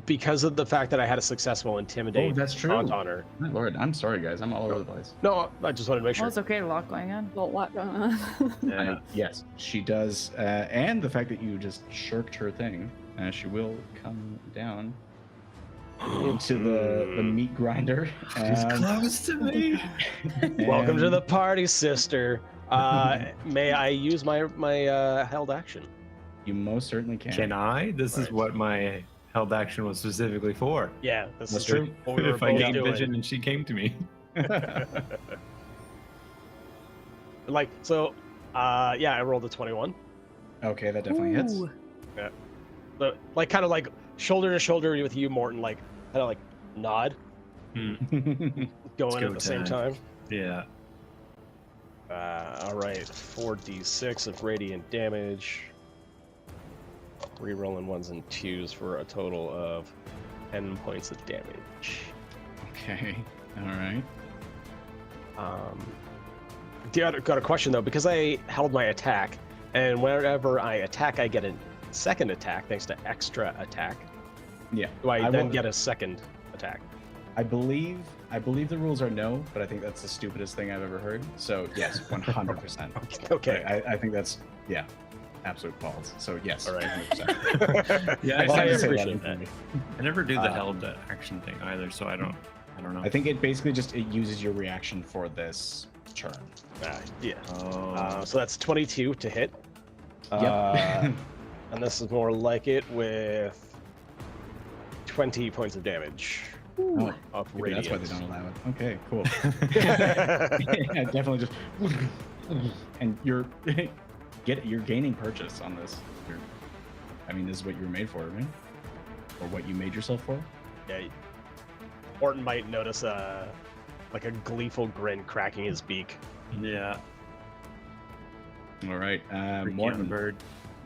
Because of the fact that I had a successful intimidate that's true. taunt on her. My lord, I'm sorry, guys. I'm all over the place. No, I just wanted to make Well, sure. it's okay, a lot going on. A lot going on. Yeah. Yes, she does. And the fact that you just shirked her thing, she will come down into the meat grinder. She's close to me. Welcome to and- the party, sister. May I use my held action? You most certainly can. Can I? This is Right. what my held action was specifically for. Yeah, this That's is true. what we were If I both gained doing. vision and she came to me. Like so, yeah, I rolled a 21. Okay, that definitely hits. Ooh. So, like, kind of like shoulder to shoulder with you, Morten. Like, kind of like nod, going go at the same time. time. Yeah. All right, 4d6 of radiant damage. Rerolling ones and twos for a total of 10 points of damage. Okay. All right. Got a question though, because I held my attack, and whenever I attack, I get a second attack thanks to extra attack. Yeah. Do I, I then will- get a second attack? I believe the rules are no, but I think that's the stupidest thing I've ever heard. So yes, 100%. Okay. I think that's absolute balls. So yes. All right. 100%. Yeah, Well, I had to say appreciate that. I never do the Uh, held action thing either, so I don't know. I think it basically just it uses your reaction for this turn. Yeah. Oh. So that's 22 to hit. Yep. And this is more like it with 20 points of damage Oh, of maybe that's why they radiant. don't allow it. Okay, cool. Yeah, definitely just. And you're gaining purchase on this. I mean, this is what you were made for, right? Or what you made yourself for? Yeah. Morten might notice like a gleeful grin cracking his beak. Yeah. All right, Freaky Morten, young bird.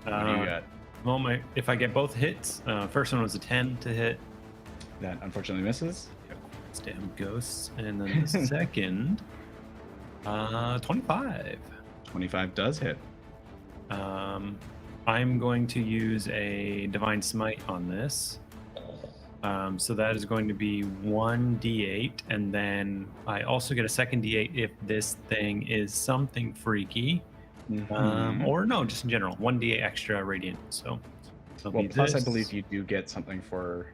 what do you got? Well, if I get both hits, first one was a 10 to hit. That unfortunately misses. It's damn ghosts, and then the second, 25. 25 does hit. I'm going to use a divine smite on this. So that is going to be 1d8, and then I also get a second d8 if this thing is something freaky. Mhm. Or no, just in general, 1d8 extra radiant. So Well, plus I believe you do get something for.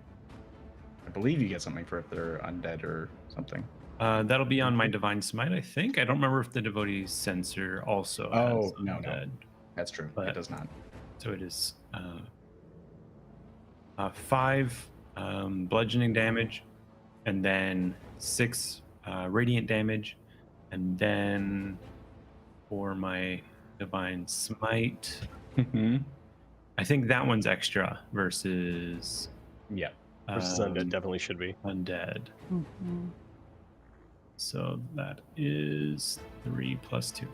I believe you get something for if they're undead or something. That'll be on my divine smite, I think. I don't remember if the devotee sensor also has no, undead. That's true. But it does not. So it is 5 bludgeoning damage, and then 6 radiant damage, and then for my divine smite, I think that one's extra versus versus undead definitely should be undead. Mm-hmm. So that is 3 plus 2,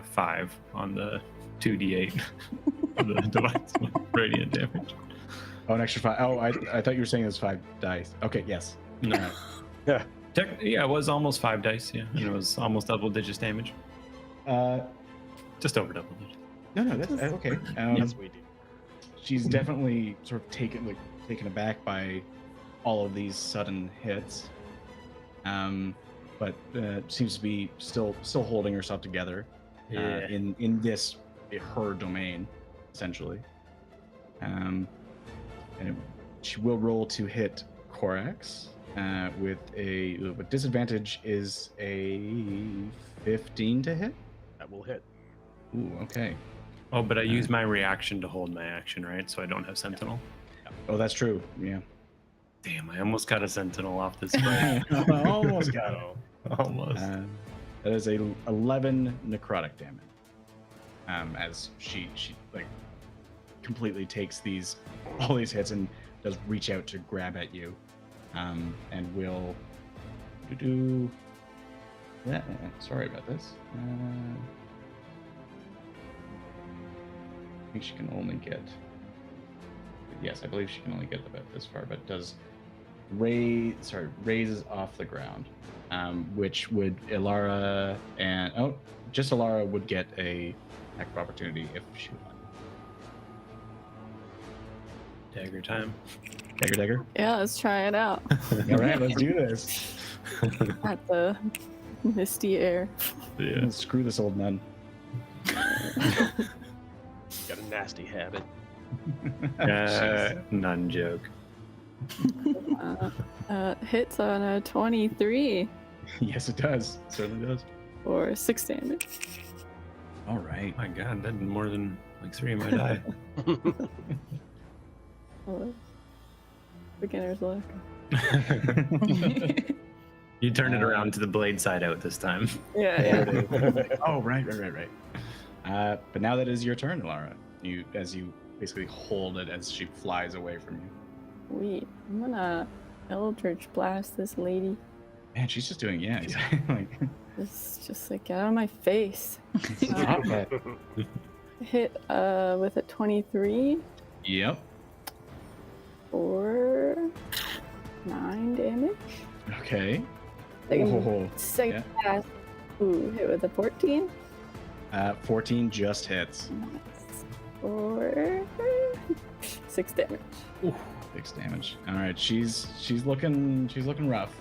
5 on the 2d8 of the divine smite radiant damage. Oh, an extra 5. Oh, I thought you were saying it was 5 dice. Okay, yes. No. Yeah. Yeah, it was almost 5 dice. Yeah, and it was almost double digits damage. Just over double digits. No, that's okay. Yes, we do. She's definitely sort of taken aback by all of these sudden hits, but seems to be still holding herself together in this her domain, essentially. She will roll to hit Corax with disadvantage is a 15 to hit. That will hit. Ooh, okay. Oh, but I use my reaction to hold my action, right? So I don't have Sentinel. Oh, that's true. Yeah. Damn, I almost got a Sentinel off this fight. Almost got it. Almost. That is a 11 necrotic damage. As she like completely takes all these hits and does reach out to grab at you, and will do. Yeah, sorry about this. I think she can only get. Yes, I believe she can only get about this far, but does raises off the ground, which would Yllara and just Yllara would get a attack of opportunity if she wanted. Dagger time. Dagger. Yeah, let's try it out. All right, let's do this. At the misty air. Yeah. Screw this old nun. Got a nasty habit. None joke. Hits on a 23 Yes, it does. It certainly does. for 6 damage. All right. My God, that did more than like 3 of my die. Oh, beginner's luck. You turned it around to the blade side out this time. Yeah. Oh, right. But now that is your turn, Yllara. As you basically hold it as she flies away from you. Sweet. I'm gonna Eldritch Blast this lady. Man, she's just doing exactly. Just like get out of my face. Hit with a 23 Yep. for 9 damage. Okay. Second pass. Ooh, hit with a 14. 14 just hits. Nice. For 6 damage. Ooh, 6 damage. All right, she's looking rough.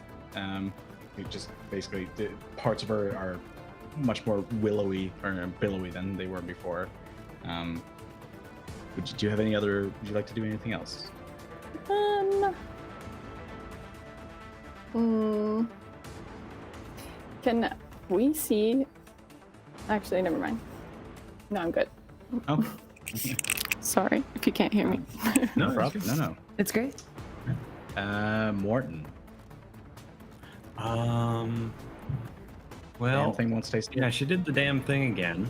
It just basically the parts of her are much more willowy or billowy than they were before. Would you like to do anything else? Can we see? Actually, never mind. No, I'm good. Oh. Sorry if you can't hear me. No problem. No. It's great. Morten. Well, Damn thing won't stay still. yeah, she did the damn thing again.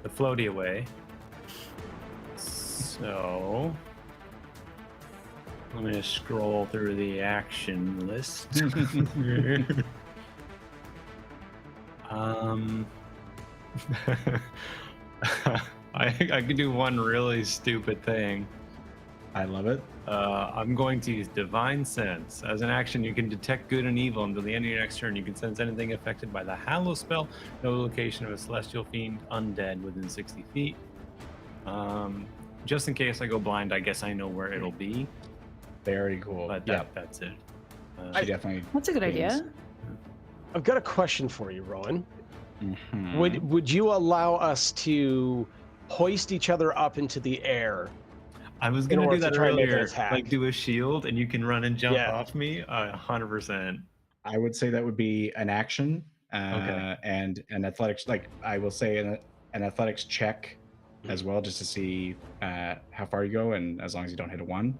The floaty away. So let me just scroll through the action list. I could do one really stupid thing. I love it. I'm going to use Divine Sense. As an action, you can detect good and evil until the end of your next turn. You can sense anything affected by the Hallow spell, no location of a celestial fiend, undead within 60 feet. Just in case I go blind, I guess I know where it'll be. Very cool. But that's it. She definitely. That's a good idea. I've got a question for you, Rowan. Mhm. Would you allow us to hoist each other up into the air I was in gonna do order that to try and make an earlier, attack. like do a shield, and you can run and jump Yeah. off me. 100%. I would say that would be an action Okay. and an athletics. Like I will say an athletics check as well, just to see how far you go, and as long as you don't hit a 1,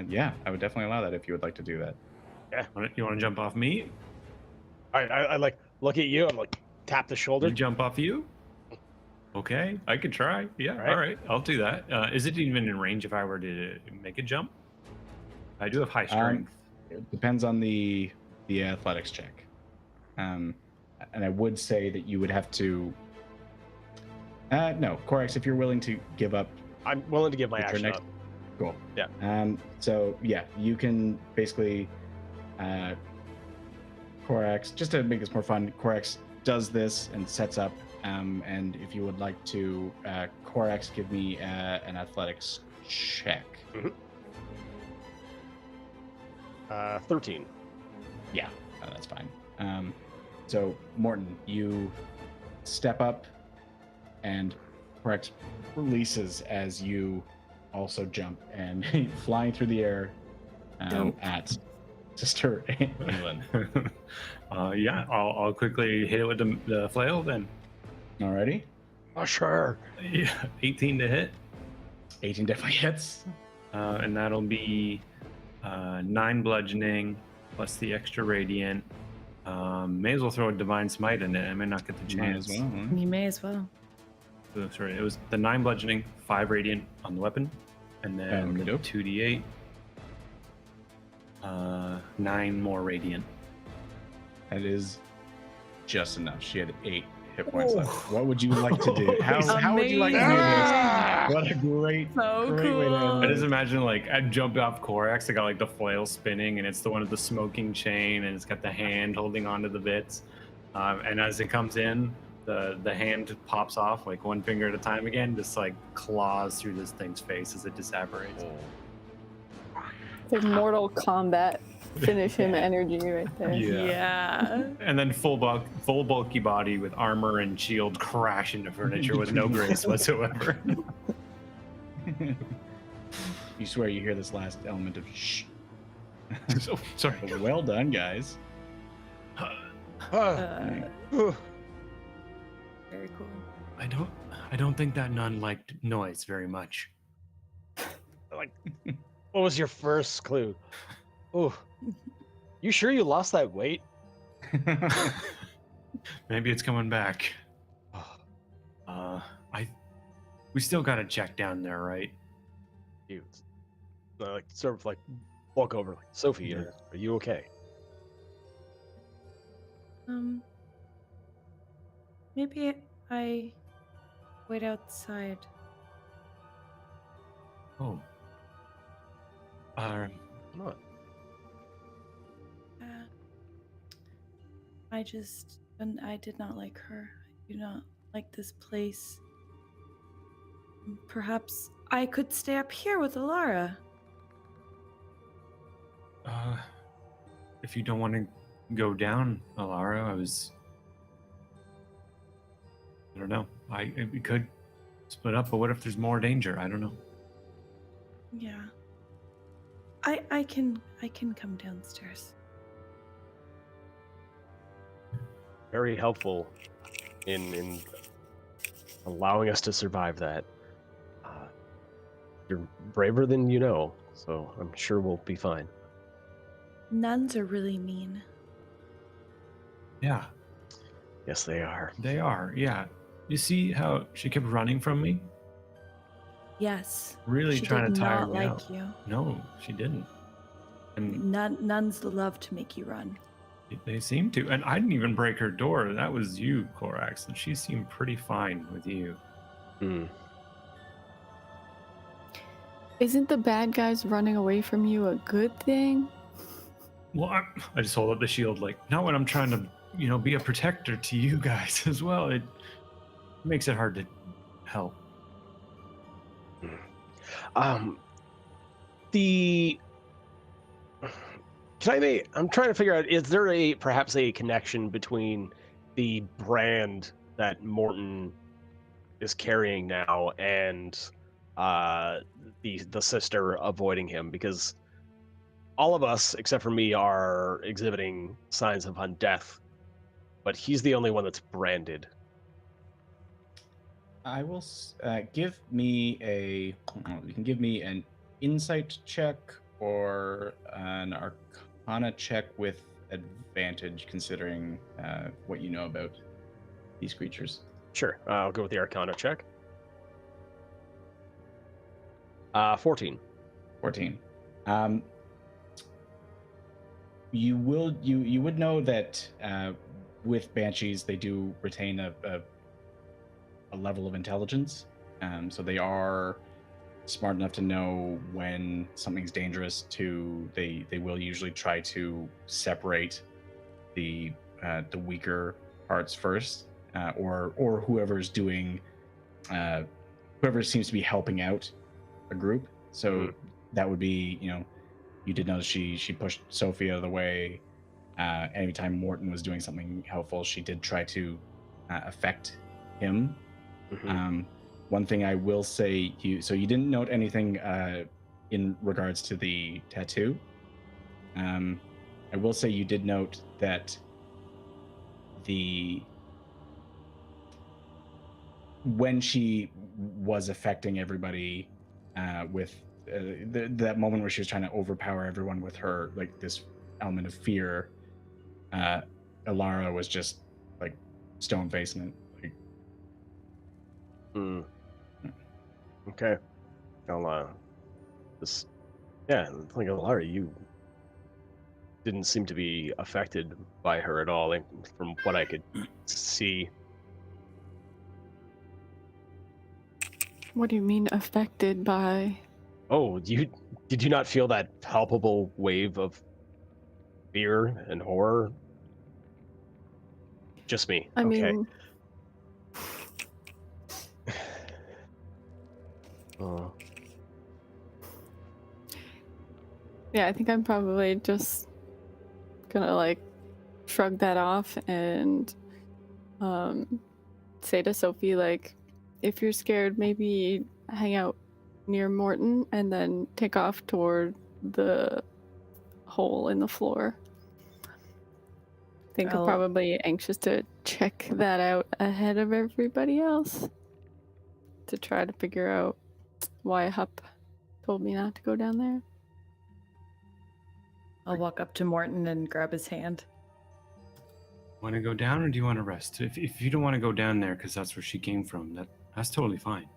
yeah, I would definitely allow that if you would like to do that. You want to jump off me? I like look at you. I'm like tap the shoulder. You jump off you? Okay, I could try. Yeah, all right, I'll do that. Is it even in range if I were to make a jump? I do have high strength. It depends on the athletics check, and I would say that you would have to. No, Corax, if you're willing to give up, I'm willing to give my your turn action up. Cool. Yeah. So yeah, you can basically, Corax, just to make this more fun, Corax does this and sets up. And if you would like to, Corax, give me an athletics check. 13. Yeah, that's fine. So Morten, you step up, and Corax releases as you also jump and flying through the air at Sister England. Yeah, I'll quickly hit it with the flail then. Alrighty. Oh sure. Yeah, 18 to hit. 18 definitely hits. And that'll be 9 bludgeoning plus the extra radiant. May as well throw a divine smite in it. I may not get the Might chance. as well, huh? You may as well. Oh, sorry, it was the 9 bludgeoning, 5 radiant on the weapon, and then the Nope. 2d8. 9 more radiant. That is just enough. She had 8 hit points left. What would you like to do? How would you like to do this? What a great, So great way to cool. end I this. just imagine like I jump off Corax. I got like the flail spinning, and it's the one with the smoking chain, and it's got the hand holding onto the bits. And as it comes in, the hand pops off like one finger at a time again, just like claws through this thing's face as it disapparates. It's like Mortal Kombat. Finish him energy right there. Yeah. And then full bulky body with armor and shield crash into furniture with no grace whatsoever. You swear you hear this last element of shh. So, sorry. Well done, guys. Very cool. I don't think that nun liked noise very much. Like, what was your first clue? Oh, you sure you lost that weight? Maybe it's coming back. We still got to check down there, right? You, like, sort of like walk over, like, Sophie, are you okay? Maybe I wait outside. Oh. Not. I did not like her. I do not like this place. Perhaps I could stay up here with Yllara. If you don't want to go down, Yllara, I don't know. We could split up, but what if there's more danger? I don't know. Yeah. I can come downstairs. Very helpful in allowing us to survive that. You're braver than you know, so I'm sure we'll be fine. Nuns are really mean. Yeah, Yes, they are. they are. Yeah. You see how she kept running from me? Yes. Really she trying did to tire not me like out. you. No, she didn't. And Nuns love to make you run. they seem to. And I didn't even break her door. That was you, Corax, and she seemed pretty fine with you. Hmm. Isn't the bad guys running away from you a good thing? Well, I just hold up the shield, like, not when I'm trying to, be a protector to you guys as well. It makes it hard to help. I'm trying to figure out, is there perhaps a connection between the brand that Morten is carrying now and the sister avoiding him, because all of us except for me are exhibiting signs of undeath, but he's the only one that's branded. I will give me a. You can give me an insight check or an arcana check with advantage, considering what you know about these creatures. Sure, I'll go with the arcana check. 14. 14. You would know that with banshees they do retain a level of intelligence, so they are smart enough to know when something's dangerous. They will usually try to separate the weaker parts first, or whoever's doing whoever seems to be helping out a group. So that would be, you did notice she pushed Sophie out of the way. Anytime Morten was doing something helpful, she did try to affect him. One thing I will say, you didn't note anything in regards to the tattoo. I will say you did note that when she was affecting everybody with that moment where she was trying to overpower everyone with her, like, this element of fear, Yllara was just like stone facing it. Okay. I'll just, yeah, like Yllara, you didn't seem to be affected by her at all, like, from what I could see. What do you mean affected by? Oh, did you not feel that palpable wave of fear and horror? Just me. I Okay. mean, Oh. yeah, I think I'm probably just gonna like shrug that off and say to Sophie, like, if you're scared, maybe hang out near Morten and then take off toward the hole in the floor. I think I'm probably anxious to check that out ahead of everybody else to try to figure out why Hup told me not to go down there. I'll walk up to Morten and grab his hand. Want to go down or do you want to rest? If you don't want to go down there because that's where she came from, that's totally fine.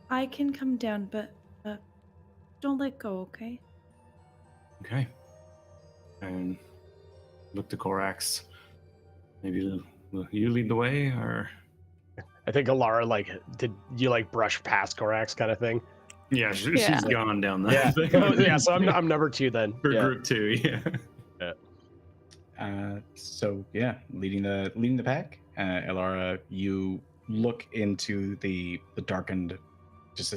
I can come down, but don't let go, okay? Okay. And look to Corax. Maybe you lead the way, or? I think Yllara, like, did you like brush past Corax kind of thing? Yeah, she's gone down there. Yeah. Oh, yeah. So I'm number 2 then. For group 2, yeah. So yeah, leading the pack, Yllara, you look into the darkened, just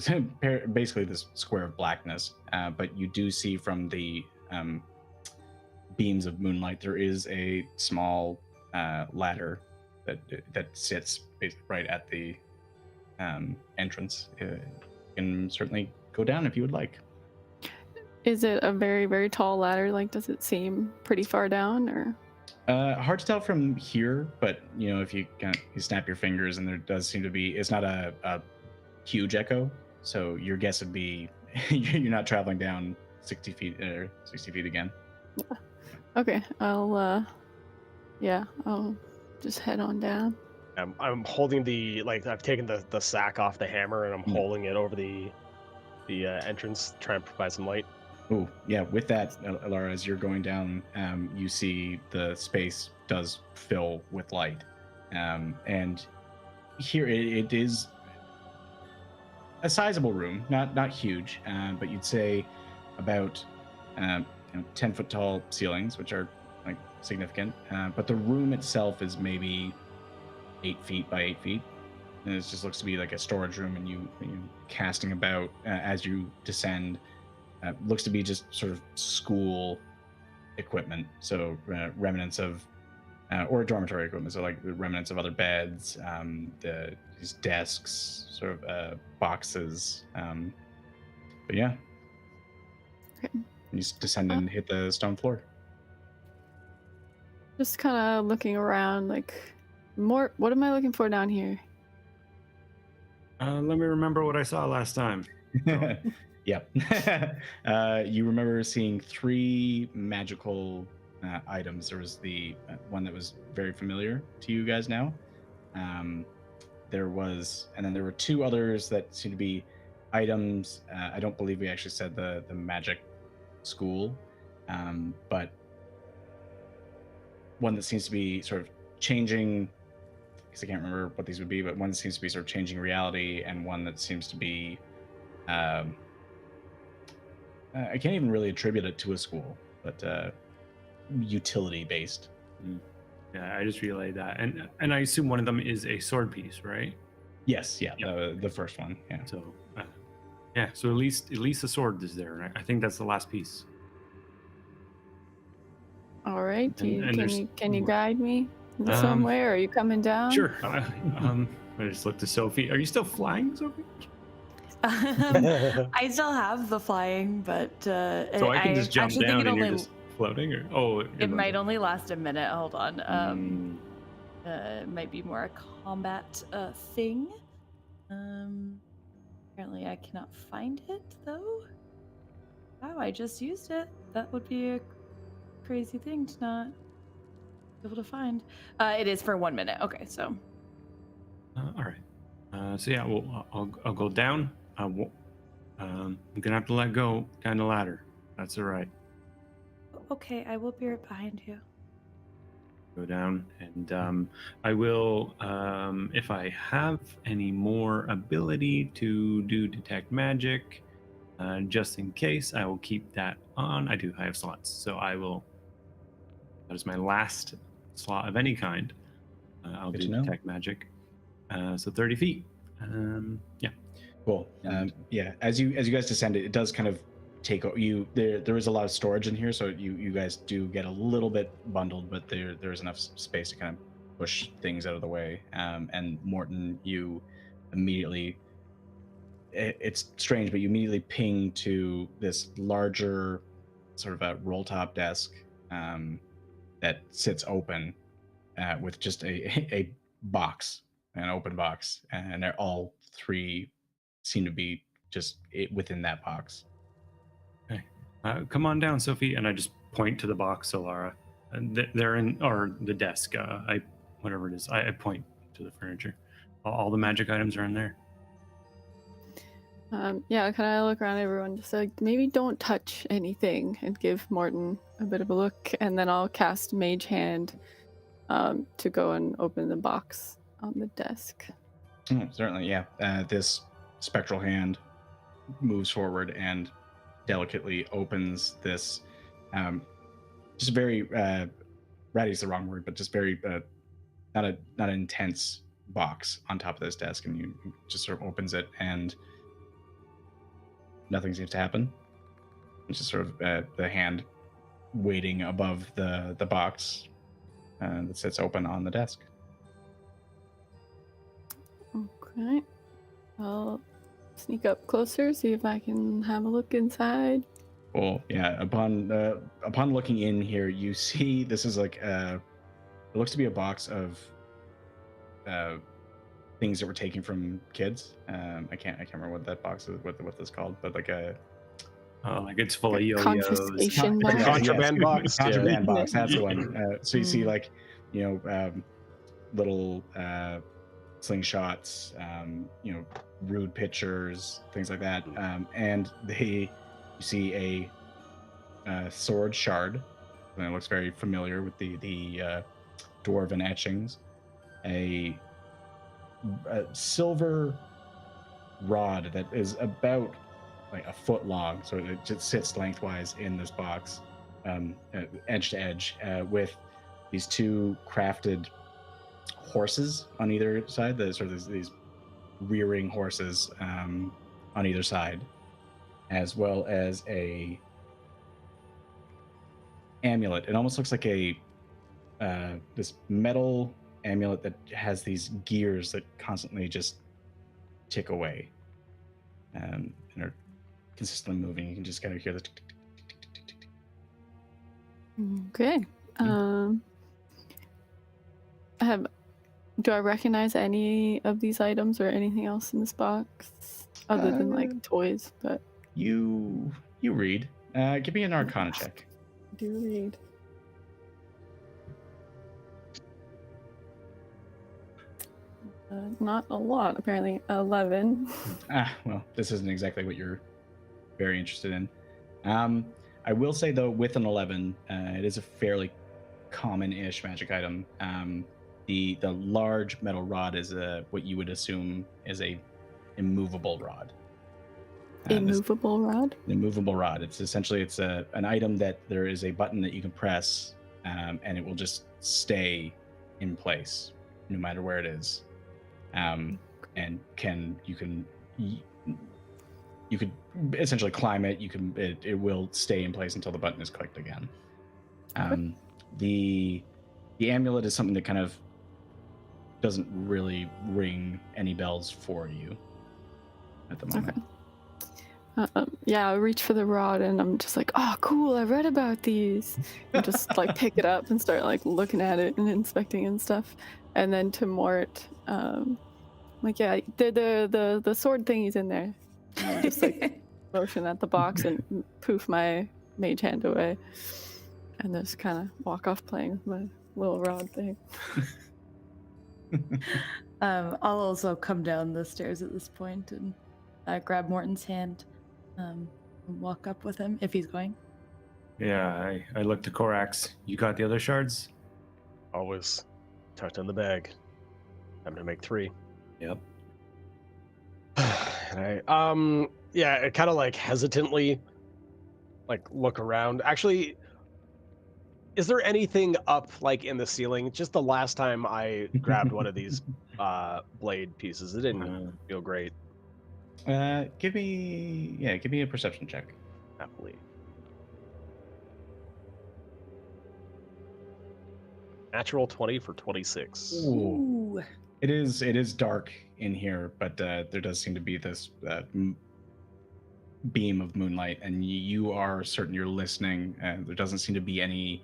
basically this square of blackness, but you do see from the beams of moonlight there is a small ladder that sits right at the entrance. You can certainly go down if you would like. Is it a very, very tall ladder? Like, does it seem pretty far down, or? Hard to tell from here, but if you snap your fingers, and there does seem to be, it's not a huge echo, so your guess would be you're not traveling down 60 feet or 60 feet again. Yeah. Okay, I'll just head on down. I'm holding I've taken the sack off the hammer and I'm holding it over the entrance, trying to provide some light. Oh, yeah. With that, Yllara, as you're going down, you see the space does fill with light. And here it is a sizable room, not huge, but you'd say about 10-foot tall ceilings, which are like significant. But the room itself is maybe 8 feet by 8 feet. And it just looks to be like a storage room, and you casting about as you descend. Looks to be just sort of school equipment, so remnants of or dormitory equipment. So like the remnants of other beds, these desks, sort of boxes. But yeah, Okay. you just descend and hit the stone floor. Just kind of looking around, like, more. What am I looking for down here? Let me remember what I saw last time. Yep. You remember seeing 3 magical items. There was the one that was very familiar to you guys now. And then there were 2 others that seemed to be items. I don't believe we actually said the magic school, but one that seems to be sort of changing, because I can't remember what these would be, but one that seems to be sort of changing reality, and one that seems to be I can't even really attribute it to a school, but utility based. Yeah, I just relayed that, and I assume one of them is a sword piece, right? Yes, yeah, the first one, yeah. So, so at least the sword is there, right? I think that's the last piece. All right. And Can you guide me in some way? Or are you coming down? Sure. I just looked to Sophie. Are you still flying, Sophie? I still have the flying, but So I can just jump down and you're just floating, or it might only last a minute. Hold on. It might be more a combat thing. Apparently I cannot find it though. Wow, I just used it. That would be a crazy thing to not be able to find. It is for 1 minute. Okay, so. All right. So yeah, well, I'll go down. I'm gonna have to let go down the ladder. That's all right. Okay, I will be right behind you. Go down, and I will, if I have any more ability to do detect magic, just in case, I will keep that on. I have slots, so I will. That is my last slot of any kind. I'll do detect magic. So 30 feet. Yeah. Cool. Yeah. As you guys descend, it does kind of take you. There is a lot of storage in here, so you guys do get a little bit bundled, but there is enough space to kind of push things out of the way. And Morten, you immediately. It's strange, but you immediately ping to this larger, sort of a roll top desk that sits open with just a box, an open box, and they're all 3 seem to be just within that box. Okay. Come on down, Sophie, and I just point to the box, Yllara. And they're in, or the desk. Whatever it is, I point to the furniture. All the magic items are in there. Yeah, can I look around everyone? Just like, maybe don't touch anything, and give Morten a bit of a look, and then I'll cast Mage Hand to go and open the box on the desk. Certainly, yeah. This spectral hand moves forward and delicately opens this, just very ratty is the wrong word, but just very not an intense box on top of this desk, and you just sort of opens it, and nothing seems to happen. It's just sort of the hand waiting above the box that sits open on the desk. Okay. I'll sneak up closer, see if I can have a look inside. Cool. Yeah. Upon looking in here, you see this is like it looks to be a box of things that were taken from kids. I can't remember what that box is, what that's called, but like a like it's full of yo-yos. Confiscation box. Contraband box. Contraband box. That's the one. So you see Mm. like little slingshots, rude pictures, things like that, and you see a sword shard, and it looks very familiar with the dwarven etchings. A silver rod that is about like a foot long, so it just sits lengthwise in this box, edge to edge, with these 2 crafted horses on either side. The sort of these rearing horses on either side, as well as a amulet. It almost looks like this metal amulet that has these gears that constantly just tick away, and are consistently moving. You can just kind of hear the tick, tick, tick, tick, tick, tick, tick, tick. Okay. Do I recognize any of these items or anything else in this box other than like toys? But You read. Give me an Arcana check. do read. Not a lot, apparently. 11. Well, this isn't exactly what you're very interested in. I will say though, with an 11, it is a fairly common-ish magic item. The large metal rod is what you would assume is a immovable rod. Immovable rod? Immovable rod. It's essentially an item that there is a button that you can press, and it will just stay in place no matter where it is. And you could essentially climb it. It will stay in place until the button is clicked again. The amulet is something that kind of doesn't really ring any bells for you at the moment. Okay. Yeah, I reach for the rod and I'm just like, oh, cool, I read about these. And just like pick it up and start like looking at it and inspecting and stuff. And then to Mort, like, yeah, the sword thingy's in there. And I just like motion at the box and poof my mage hand away. And just kind of walk off playing with my little rod thing. I'll also come down the stairs at this point and grab Morten's hand and walk up with him if he's going. Yeah, I look to Corax. You got the other shards? Always tucked in the bag. I'm gonna make 3. Yep. And I kind of like hesitantly like look around. Actually, is there anything up like in the ceiling? Just the last time I grabbed one of these blade pieces, it didn't feel great. Give me a perception check. Happily. Natural 20 for 26. Ooh. It is dark in here, but there does seem to be this beam of moonlight, and you are certain you're listening. And there doesn't seem to be anything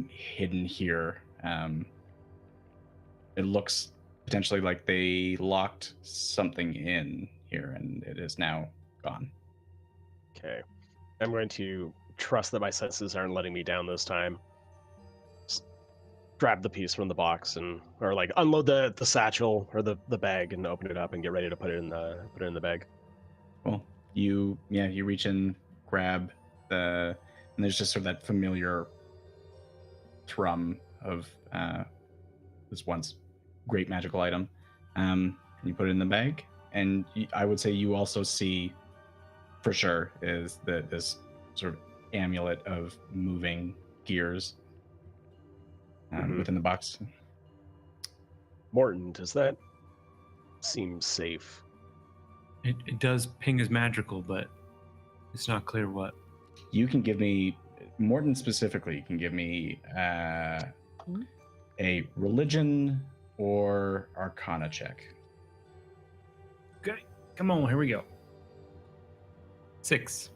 hidden here. It looks potentially like they locked something in here, and it is now gone. Okay, I'm going to trust that my senses aren't letting me down this time. Just grab the piece from the box or like unload the satchel or the bag and open it up and get ready to put it in the bag. Well, you reach in, grab and there's just sort of that familiar thrum of this once great magical item. And you put it in the bag, and I would say you also see for sure is this sort of amulet of moving gears within the box. Morten, does that seem safe? It does ping as magical, but it's not clear what. You can give me, Morten specifically, you can give me a religion or arcana check. Okay, come on, here we go. 6.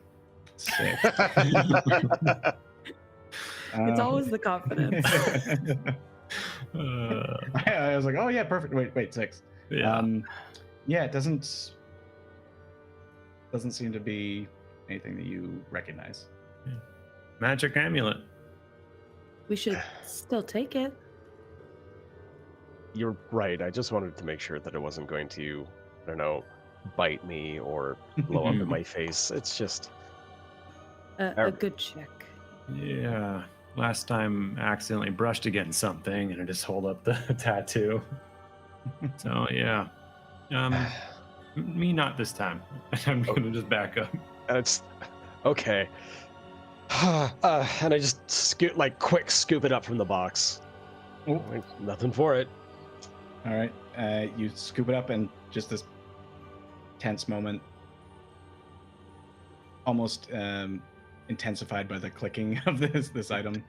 It's always the confidence. I was like, oh yeah, perfect. Wait, 6. Yeah. Yeah, it doesn't seem to be anything that you recognize. Yeah. Magic amulet. We should still take it. You're right. I just wanted to make sure that it wasn't going to, I don't know, bite me or blow up in my face. It's just A good check. Yeah. Last time I accidentally brushed against something and I just hold up the tattoo. So yeah. Me not this time. I'm gonna just back up. And it's okay. And I just quick scoop it up from the box. Oh. Nothing for it. All right. You scoop it up, and just this tense moment, almost intensified by the clicking of this item.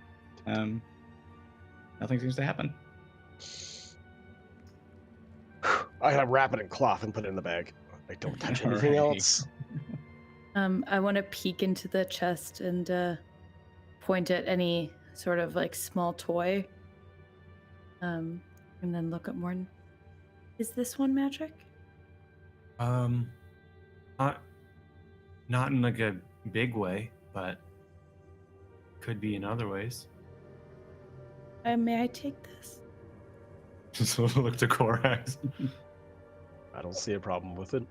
nothing seems to happen. I gotta wrap it in cloth and put it in the bag. I don't touch anything Alrighty. else. I want to peek into the chest and point at any sort of like small toy. And then look at Morten. Is this one magic? Not in like a big way, but could be in other ways. May I take this? So look to Corax. I don't see a problem with it.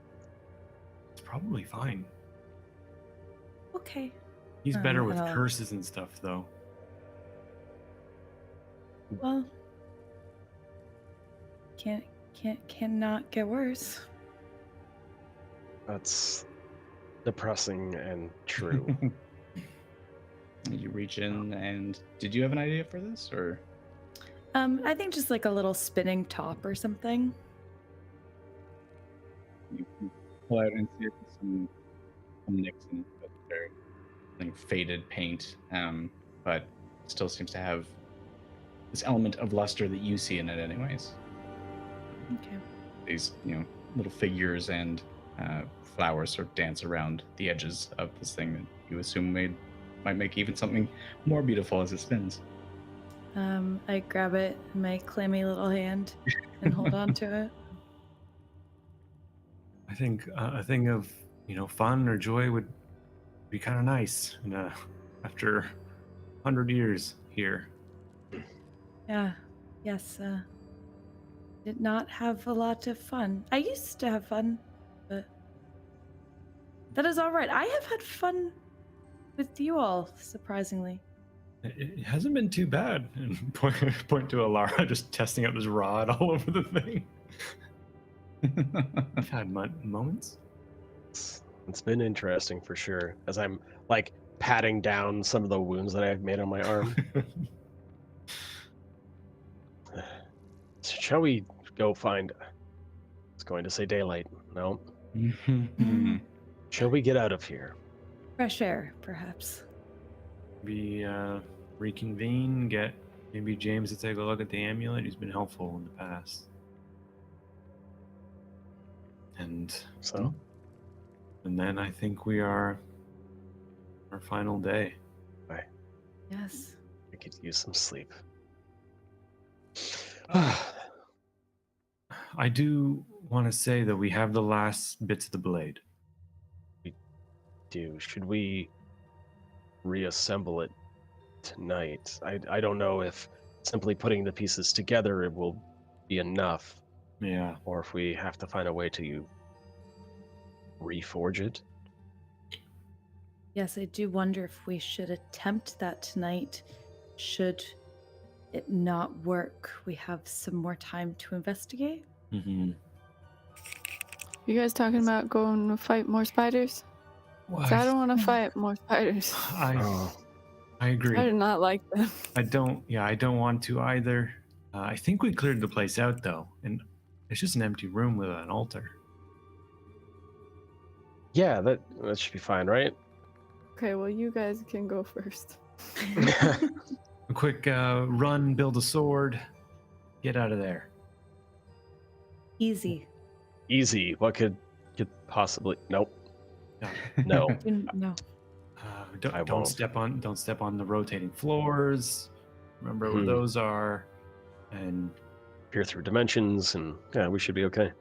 It's probably fine. Okay. He's better with I'll- curses and stuff, though. Well, cannot get worse. That's depressing and true. You reach in, and did you have an idea for this, or? I think just like a little spinning top or something. You pull out and see some nicks in it, but they're like faded paint, but still seems to have this element of luster that you see in it anyways. Okay. These, little figures and flowers sort of dance around the edges of this thing that you assume might make even something more beautiful as it spins. I grab it in my clammy little hand and hold on to it. I think a thing of fun or joy would be kind of nice, after 100 years here. Yeah. Yes. Did not have a lot of fun. I used to have fun, but that is all right. I have had fun with you all, surprisingly. It hasn't been too bad. And point to Yllara just testing out this rod all over the thing. I've had moments. It's been interesting for sure, as I'm like patting down some of the wounds that I've made on my arm. Shall we go find... It's going to say daylight. No. Shall we get out of here? Fresh air, perhaps. Be reconvene, get maybe James to take a look at the amulet. He's been helpful in the past. And then I think we are our final day. Yes. I could use some sleep. I do want to say that we have the last bits of the blade. Should we reassemble it tonight? I don't know if simply putting the pieces together it will be enough, Yeah. or if we have to find a way to reforge it. Yes, I do wonder if we should attempt that tonight. Should it not work, we have some more time to investigate. Mm-hmm. You guys talking about going to fight more spiders? 'Cause I don't want to fight more spiders. I agree. I do not like them. I don't want to either. I think we cleared the place out though, and it's just an empty room with an altar. Yeah, that should be fine, right? Okay, well, you guys can go first. A quick run, build a sword, get out of there. Easy. Easy. What could possibly? Nope. No. No. No. I Don't won't. step on the rotating floors. Remember where those are, and Peer through dimensions, and yeah, we should be okay.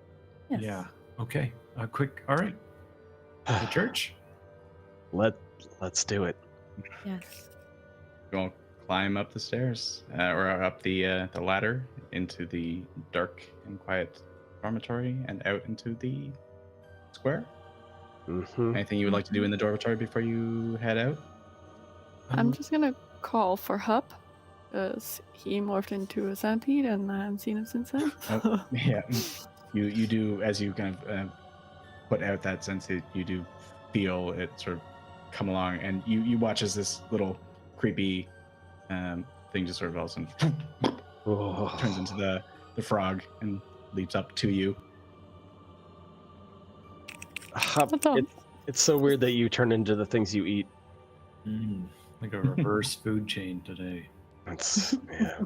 Yes. yeah. Okay. Quick. All right. The church. Let's do it. Yes. You all climb up the stairs, or up the ladder into the dark and quiet dormitory and out into the square. Mm-hmm. Anything you would like to do in the dormitory before you head out? I'm just gonna call for Hup, because he morphed into a centipede and I haven't seen him since then. Oh, yeah, you do, as you kind of put out that sense, you do feel it sort of come along, and you watch as this little creepy thing just sort of all of a sudden turns into the frog and leaps up to you. It's so weird that you turn into the things you eat. Like a reverse food chain today. That's yeah.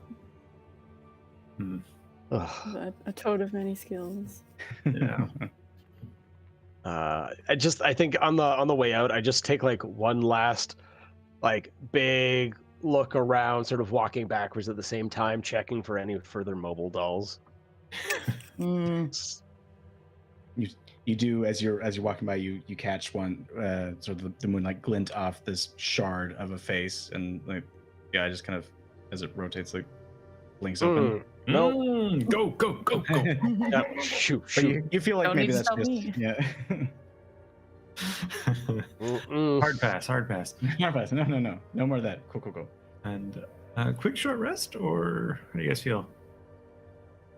Ugh. A toad of many skills. Yeah. I think on the way out, I just take like one last like big look around, sort of walking backwards at the same time, checking for any further mobile dolls. You do as you're walking by, you catch one sort of the moonlight glint off this shard of a face, and like just kind of as it rotates, like blinks open. No, Go. yeah, shoot. But you feel like Don't maybe need to that's tell just me. yeah. Hard pass. Hard pass. No more of that. Go. And quick short rest, or how do you guys feel?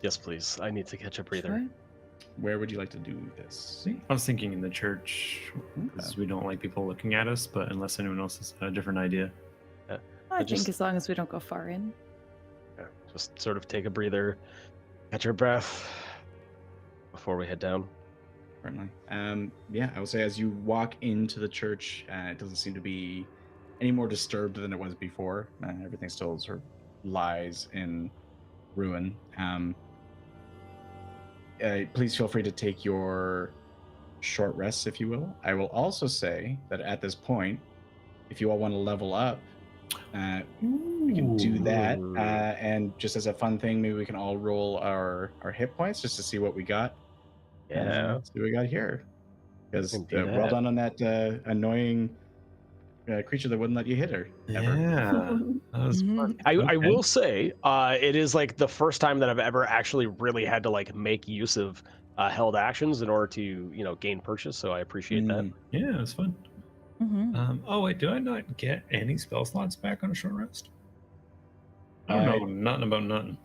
Yes, please. I need to catch a breather. Sure. Where would you like to do this? I was thinking in the church, because we don't like people looking at us, but unless anyone else has a different idea. I think as long as we don't go far in. Yeah, just sort of take a breather, catch your breath before we head down. Certainly. I would say as you walk into the church, it doesn't seem to be any more disturbed than it was before. Everything still sort of lies in ruin. Please feel free to take your short rests, if you will. I will also say that at this point, if you all want to level up, we can do that. And just as a fun thing, maybe we can all roll our hit points just to see what we got. Yeah. See what we got here. Because We can do well that. done on that annoying creature that wouldn't let you hit her. Ever. Yeah, that was fun. I Okay. will say, it is like the first time that I've ever actually really had to like make use of held actions in order to gain purchase. So I appreciate that. Yeah, it was fun. Mm-hmm. Oh wait, do I not get any spell slots back on a short rest? I don't know nothing about nothing.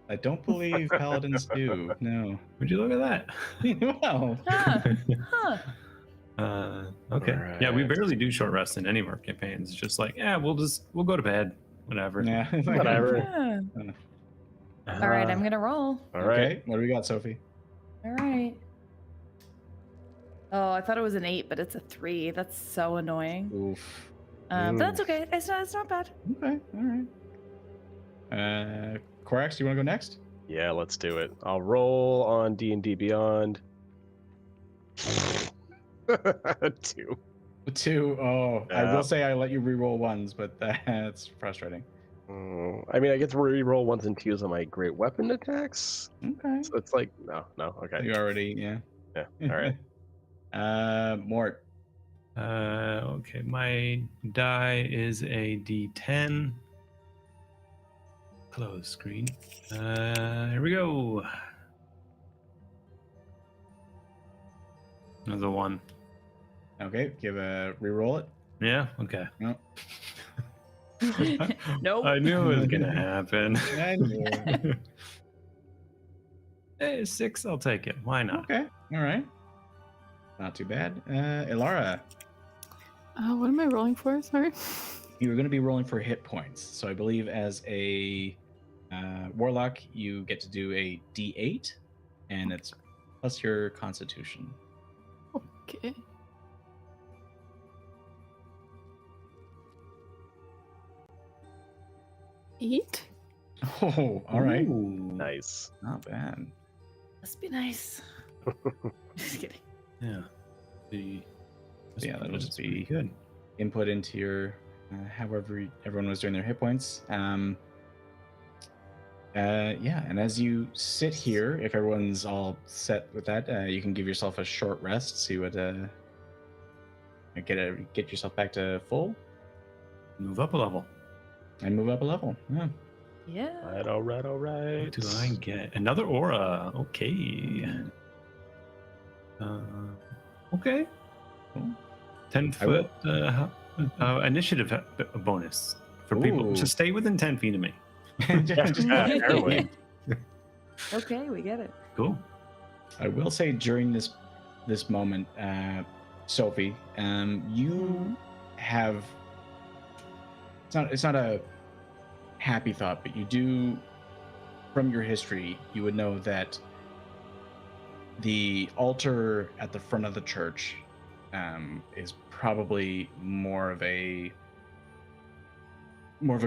I don't believe paladins do. No. Would you look at that? Well. Huh. Okay. Yeah, we Right. barely do short rests in any of our campaigns. It's just like, we'll go to bed, whatever. Yeah. Whatever. Yeah. All right, I'm gonna roll. All right. Okay. What do we got, Sophie? All right. Oh, I thought it was an 8, but it's a 3. That's so annoying. Oof. But that's okay. It's not bad. Okay. All right. Corax, do you want to go next? Yeah, let's do it. I'll roll on D&D Beyond. 2. 2. Oh, I Yeah. will say I let you re-roll ones, but that's frustrating. I mean, I get to re-roll 1s and 2s on my great weapon attacks. Okay. So it's like, no. Okay. You already, yeah. Yeah. All right. Mort. Okay, my die is a D10. Close screen. Here we go. Another 1. Okay, give a re-roll it. Yeah. Okay. No. Nope. I knew it was gonna happen. I knew. Hey, 6. I'll take it. Why not? Okay. All right. Not too bad. Yllara, What am I rolling for? Sorry. you were going to be rolling for hit points. So I believe as a warlock, you get to do a D8, and it's plus your constitution. Okay. Eight. Oh, all right. Ooh. Nice. Not bad. Must be nice. Just kidding. Yeah. That'll just pretty be good. input into your however everyone was doing their hit points. And as you sit here, if everyone's all set with that, you can give yourself a short rest. See what get yourself back to full Move up a level. and move up a level. Yeah. Yeah. All right. What do I get? Another aura. Okay. Okay. Cool. 10 I will- foot initiative bonus for people Ooh. to stay within 10 feet of me. Apparently. Okay, we get it. Cool. I will say during this moment, Sophie, you have it's not a happy thought, but you do, from your history, you would know that the altar at the front of the church is probably more of a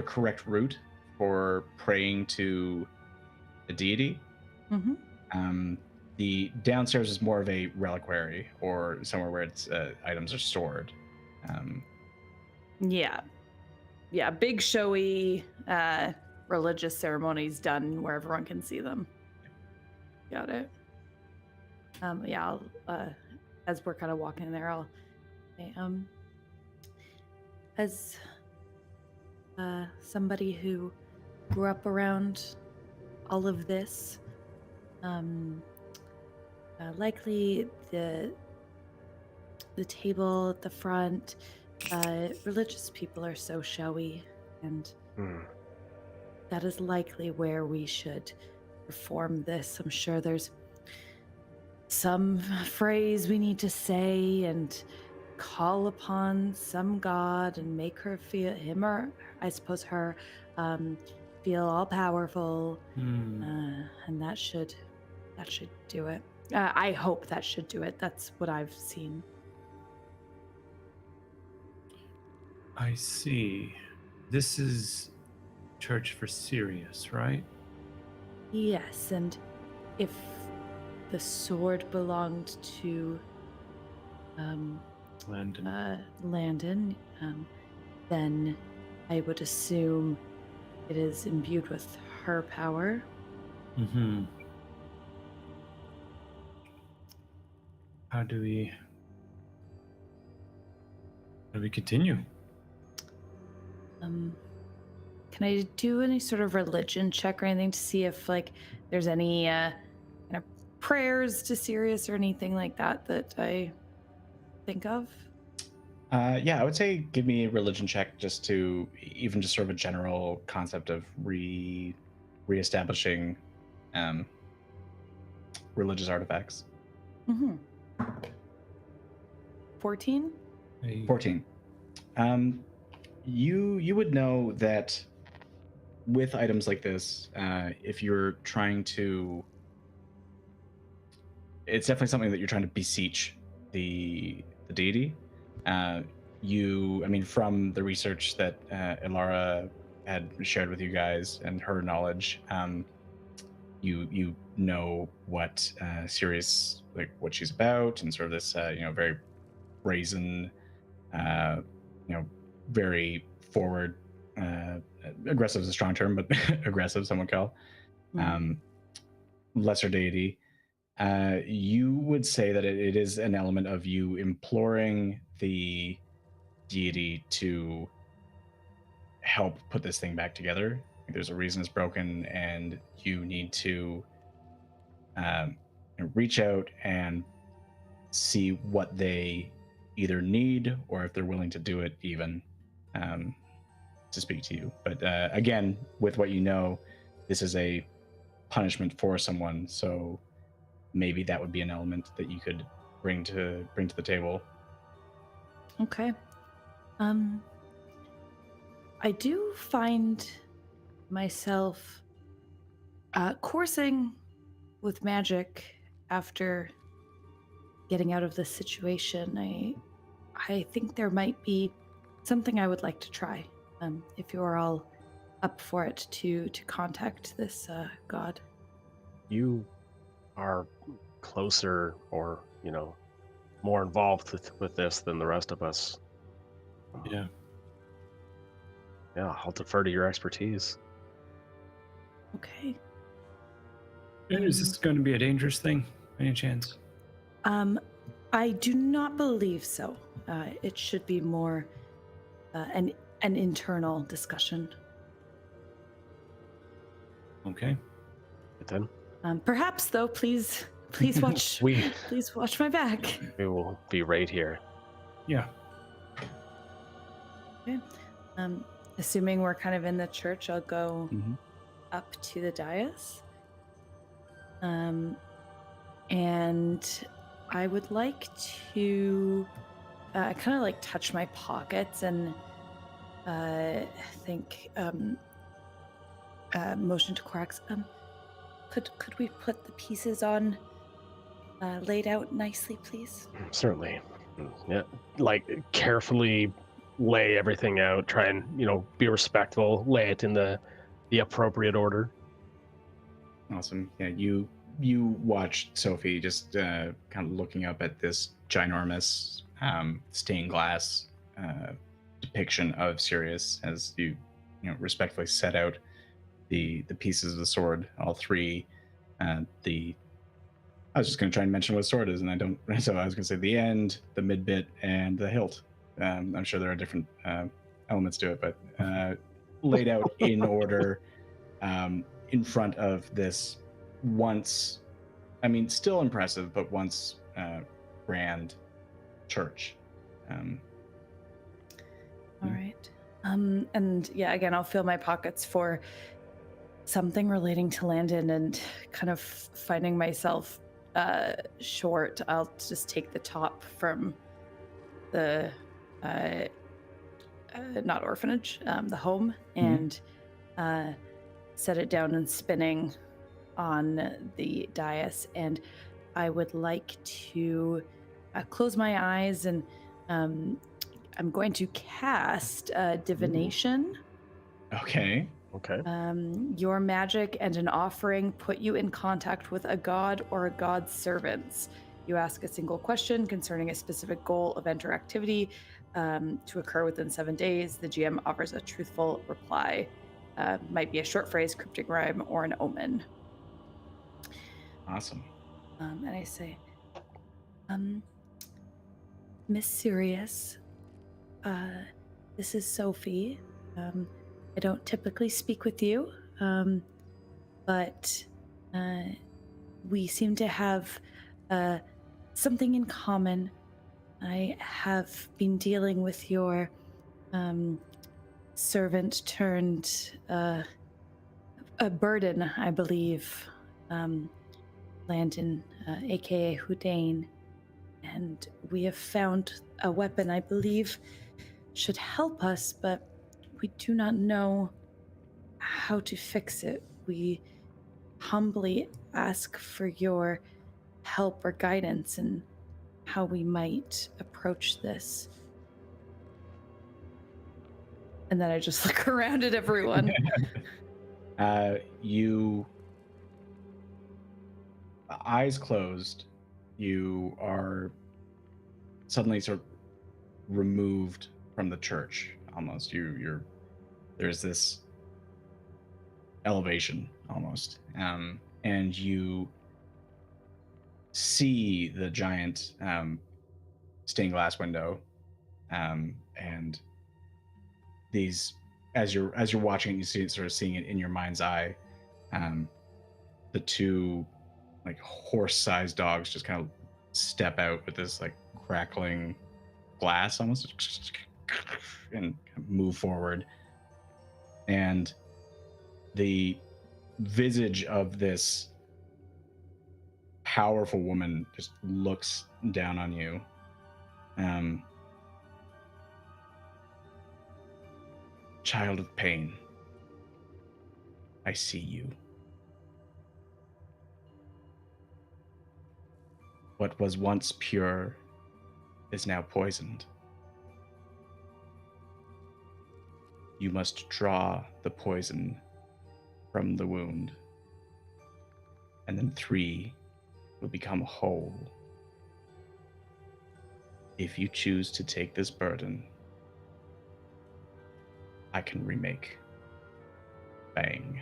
correct route for praying to a deity. The downstairs is more of a reliquary or somewhere where its items are stored. Yeah, big showy religious ceremonies done where everyone can see them. Got it. Yeah, I'll, as we're kind of walking there, I'll say, as somebody who grew up around all of this, likely the table at the front, religious people are so showy, and that is likely where we should perform this. I'm sure there's some phrase we need to say and call upon some god and make her feel, him or I suppose her, feel all powerful, and that should do it. I hope that should do it. That's what I've seen. I see. This is Church for Sirius, right? Yes, and if the sword belonged to Landon, then I would assume it is imbued with her power. How do we continue? Can I do any sort of religion check or anything to see if there's any kind of prayers to Sirius or anything like that that I think of? Yeah, I would say give me a religion check just to even just sort of a general concept of reestablishing religious artifacts. 14? 14. You would know that with items like this, if you're trying to, it's definitely something that you're trying to beseech the deity. From the research that Yllara had shared with you guys and her knowledge, you know what Sirius, what she's about, and sort of this very brazen, very forward, aggressive is a strong term, but aggressive, some would call, lesser deity. You would say that it is an element of you imploring the deity to help put this thing back together. There's a reason it's broken, and you need to reach out and see what they either need or if they're willing to do it even to speak to you. But again, with what you know, this is a punishment for someone, so maybe that would be an element that you could bring to the table. Okay. I do find myself coursing with magic after getting out of this situation. I think there might be something I would like to try. If you're all up for it, to contact this god. You are closer or, more involved with this than the rest of us. Yeah. Yeah, I'll defer to your expertise. Okay. Is this going to be a dangerous thing, any chance? I do not believe so. It should be more an internal discussion. Okay. But then Perhaps, though, please watch. Please watch my back. we will be right here. Yeah. Okay. Assuming we're kind of in the church, I'll go up to the dais. And I would like to kind of touch my pockets and motion to Corax. Could we put the pieces on laid out nicely, please? Certainly. Yeah, carefully lay everything out. Try and be respectful. Lay it in the appropriate order. Awesome. Yeah, you watch Sophie just kind of looking up at this ginormous stained glass depiction of Sirius as you respectfully set out the pieces of the sword, all three. I was just going to try and mention what a sword is, and I don't. So I was going to say the end, the mid bit, and the hilt. I'm sure there are different elements to it, but laid out in order in front of this once, still impressive, but once grand church. All right. And yeah, again, I'll fill my pockets for something relating to Landon, and kind of finding myself short. I'll just take the top from the not orphanage, the home, and set it down and spinning on the dais. And I would like to close my eyes, and I'm going to cast divination. Okay. Okay. Your magic and an offering put you in contact with a god or a god's servants. You ask a single question concerning a specific goal, event, or activity to occur within 7 days. The GM offers a truthful reply. Might be a short phrase, cryptic rhyme, or an omen. Awesome. And I say, Miss Sirius, this is Sophie. I don't typically speak with you, but we seem to have something in common. I have been dealing with your servant turned a burden, I believe, Landon, aka Houdain, and we have found a weapon I believe should help us, but we do not know how to fix it. We humbly ask for your help or guidance in how we might approach this. And then I just look around at everyone. You, eyes closed, you are suddenly sort of removed from the church. Almost, there's this elevation almost, and you see the giant stained glass window, and these, as you're watching, you see it, sort of seeing it in your mind's eye. The two like horse-sized dogs just kind of step out with this like crackling glass almost, and move forward. And the visage of this powerful woman just looks down on you. Child of pain, I see you. What was once pure is now poisoned. You must draw the poison from the wound, and then 3 will become whole. If you choose to take this burden, I can remake Fang.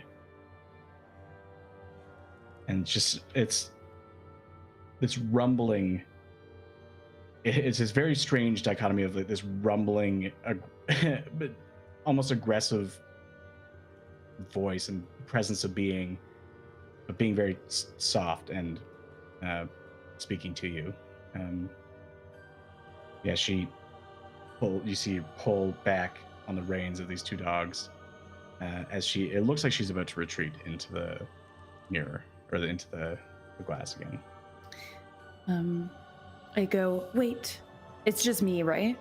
And just, it's this rumbling. It's this very strange dichotomy of like this rumbling, but almost aggressive voice and presence of being, but being very soft and speaking to you. Yeah, you see her pull back on the reins of these 2 dogs as it looks like she's about to retreat into the mirror, or into the glass again. I go, wait, it's just me, right?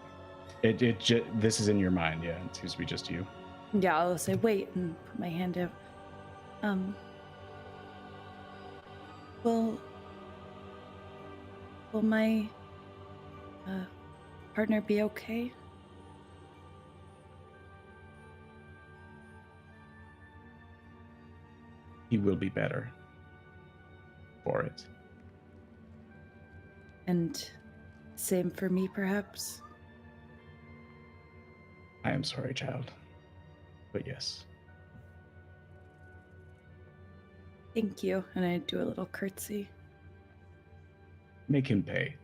This is in your mind, yeah. It seems to be just you. Yeah, I'll say, wait, and put my hand out. Will my partner be okay? He will be better. for it. And same for me, perhaps. I am sorry, child. But yes. Thank you. And I do a little curtsy. Make him pay.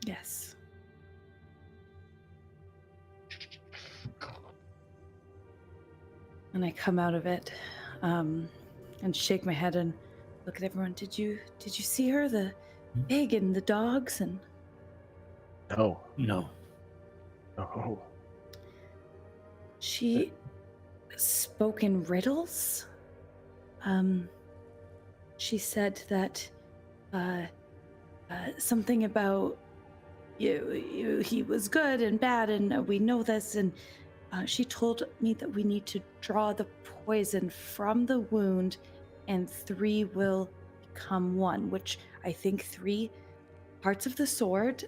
Yes. And I come out of it, and shake my head and look at everyone. Did you see her? The pig and the dogs and No. No. Oh. she spoke in riddles. She said that something about he was good and bad, and we know this. And she told me that we need to draw the poison from the wound, and 3 will become 1, which I think 3 parts of the sword.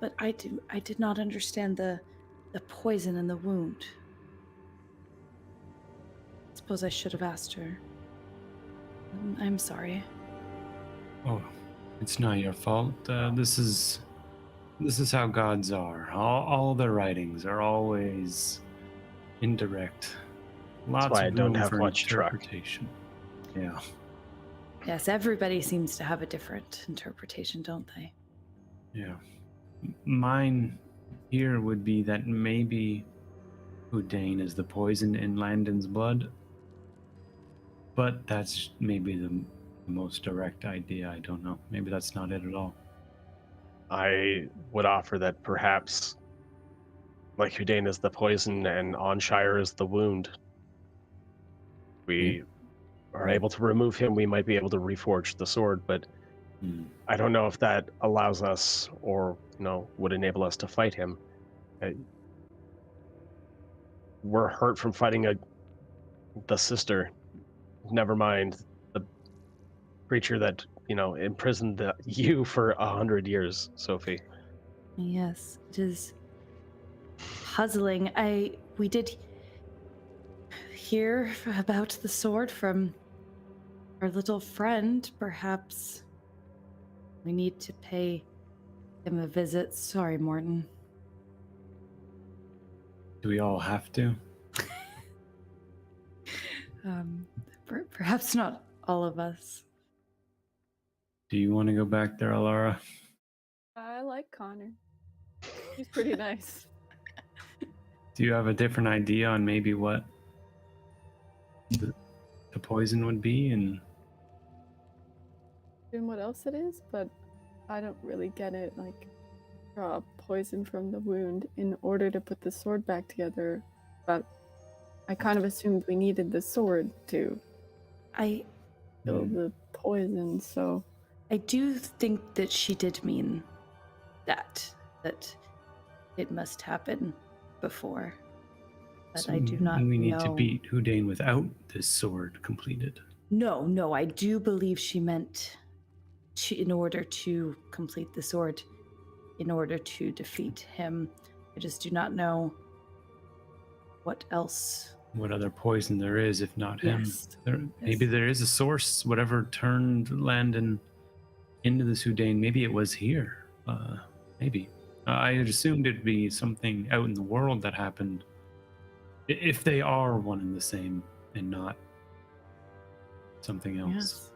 But I did not understand the poison in the wound. Suppose I should have asked her. I'm sorry. Oh, it's not your fault. This is how gods are. All their writings are always indirect. Lots why I of don't room have for much truck. interpretation. Yeah. Yes, everybody seems to have a different interpretation, don't they? Yeah. Mine here would be that maybe Houdain is the poison in Landon's blood. But that's maybe the most direct idea. I don't know. Maybe that's not it at all. I would offer that perhaps, like Houdain is the poison and Onshire is the wound. We are able to remove him, we might be able to reforge the sword, but I don't know if that allows us or, would enable us to fight him. We're hurt from fighting the sister. Never mind the creature that, imprisoned you for 100 years, Sophie. Yes, it is puzzling. We did hear about the sword from our little friend. Perhaps we need to pay him a visit. Sorry, Morten. Do we all have to? Perhaps not all of us. Do you want to go back there, Yllara? I like Connor. He's pretty nice. Do you have a different idea on maybe what the poison would be and what else it is, but I don't really get it. Like, draw poison from the wound in order to put the sword back together, but I kind of assumed we needed the sword to kill the poison, so I do think that she did mean that it must happen before. But so I do not we need know. to beat Houdain without this sword completed. No, I do believe she meant in order to complete the sword, in order to defeat him. I just do not know what else. What other poison there is, if not him. Yes. Maybe there is a source, whatever turned Landon into the Houdain. Maybe it was here. Maybe. I had assumed it'd be something out in the world that happened. If they are one and the same and not something else. Yes.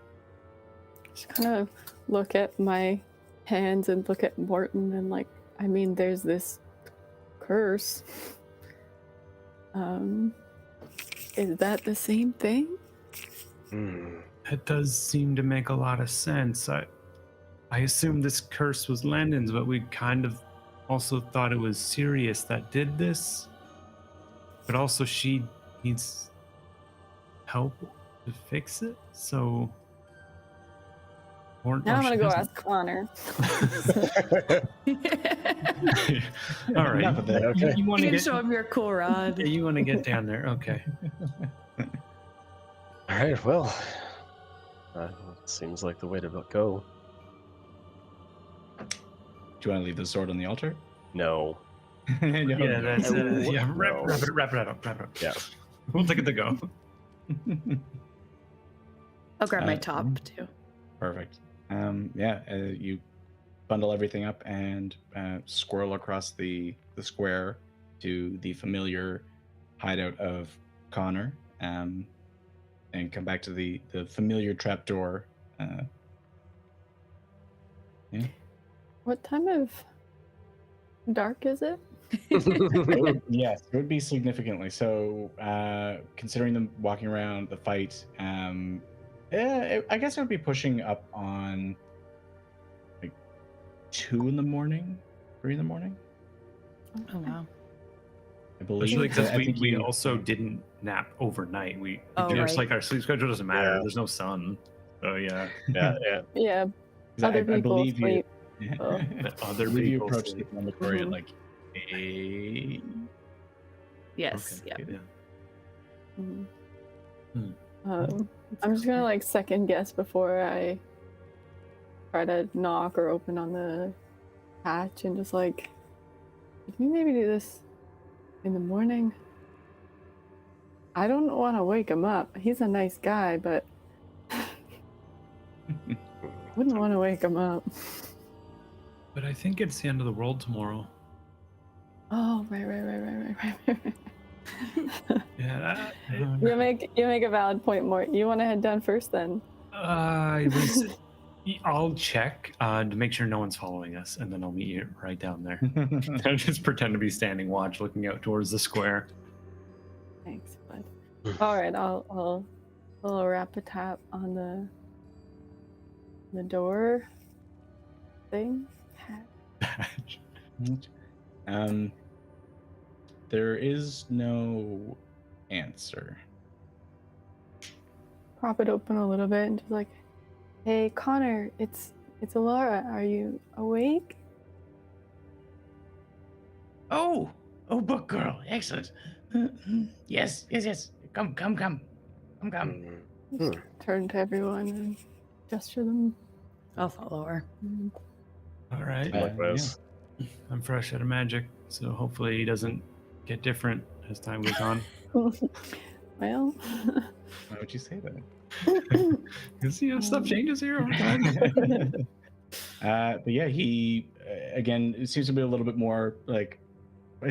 just kind of look at my hands and look at Morten and there's this curse. Is that the same thing? It does seem to make a lot of sense. I assumed this curse was Landon's, but we kind of also thought it was Sirius that did this. But also she needs help to fix it, so... Now I'm gonna go ask Connor. All right. Enough of that. Okay. You want You to can get... show him your cool rod. Yeah, you want to get down there. Okay. All right, well, seems like the way to go. Do you want to leave the sword on the altar? No. Yeah, that's No. yeah. Wrap No. it up. Yeah. We'll take it to go. I'll grab my Uh, top too. Perfect. You bundle everything up and squirrel across the square to the familiar hideout of Connor, and come back to the familiar trapdoor. Yeah. What time of dark is it? Yes, it would be significantly. So, considering them walking around the fight, I guess it would be pushing up on like 2 in the morning, 3 in the morning. Oh wow. I believe. Especially because I think we you- also didn't nap overnight. Oh, Just right. like our sleep schedule doesn't matter. Yeah. There's no sun. So yeah. Yeah. Yeah, 'cause other I people believe sleep. you. Oh. Other I believe you people approached sleep. the dormitory at Mhm. like 8. Yes. Okay, Yeah. yeah. Mhm. Hmm. I'm just gonna like second guess before I try to knock or open on the hatch and just like, can you maybe do this in the morning? I don't want to wake him up. He's a nice guy, but wouldn't want to wake him up. But I think it's the end of the world tomorrow. Oh, right. Yeah. You make a valid point, Mort. You want to head down first then? I'll check to make sure no one's following us, and then I'll meet you right down there. I'll just pretend to be standing watch, looking out towards the square. Thanks, bud. All right, I'll wrap a tap on the door thing. There is no answer. Prop it open a little bit and just like, hey Connor, it's Yllara. Are you awake? Oh, book girl, excellent. Yes. Come. Hmm. Turn to everyone and gesture them. I'll follow her. All right. Likewise. I'm fresh out of magic, so hopefully he doesn't get different as time goes on. Well, Why would you say that? Because stuff changes here over time. But yeah, he again, it seems to be a little bit more like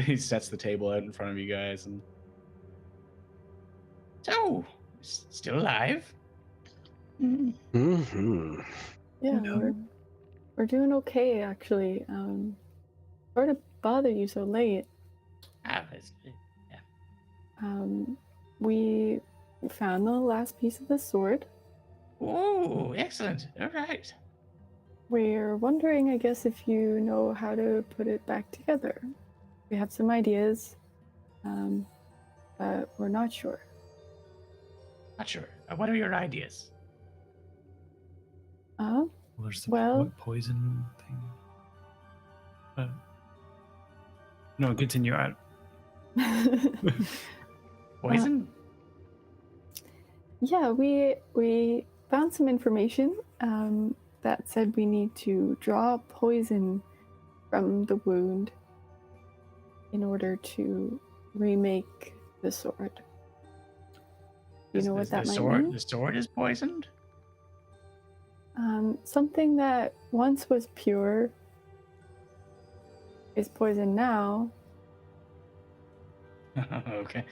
he sets the table out in front of you guys and So, still alive? Mm-hmm. yeah, we're doing okay actually. Sorry to bother you so late. We found the last piece of the sword. Oh, excellent. All right. We're wondering, I guess, if you know how to put it back together. We have some ideas, but we're not sure. Not sure. What are your ideas? There's the Well- poison thing. No, continue. Poison? Yeah, we found some information that said we need to draw poison from the wound in order to remake the sword. You know what that might mean? The sword is poisoned? Something that once was pure is poison now. Okay.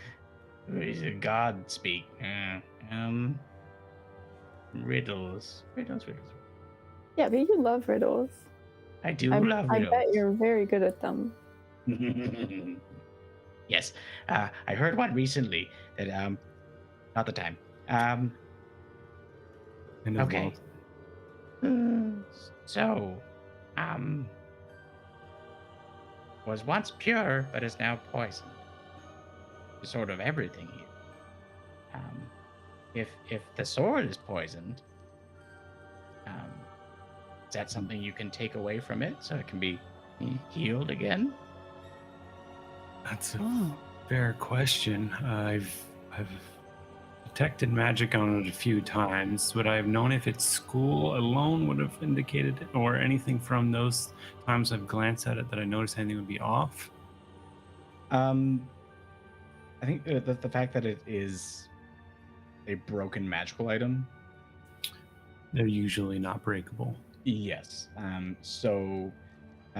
Is it God speak? Riddles. Yeah, but you love riddles. I do I love riddles. bet you're very good at them. Yes. I heard one recently that not the time. Okay. So, was once pure but is now poisoned. Sort of everything here. If the sword is poisoned, is that something you can take away from it so it can be healed again? That's a fair question. I've detected magic on it a few times. Would I have known if it's school alone would have indicated it, or anything from those times I've glanced at it that I noticed anything would be off? I think the fact that it is a broken magical item They're usually not breakable. Yes. So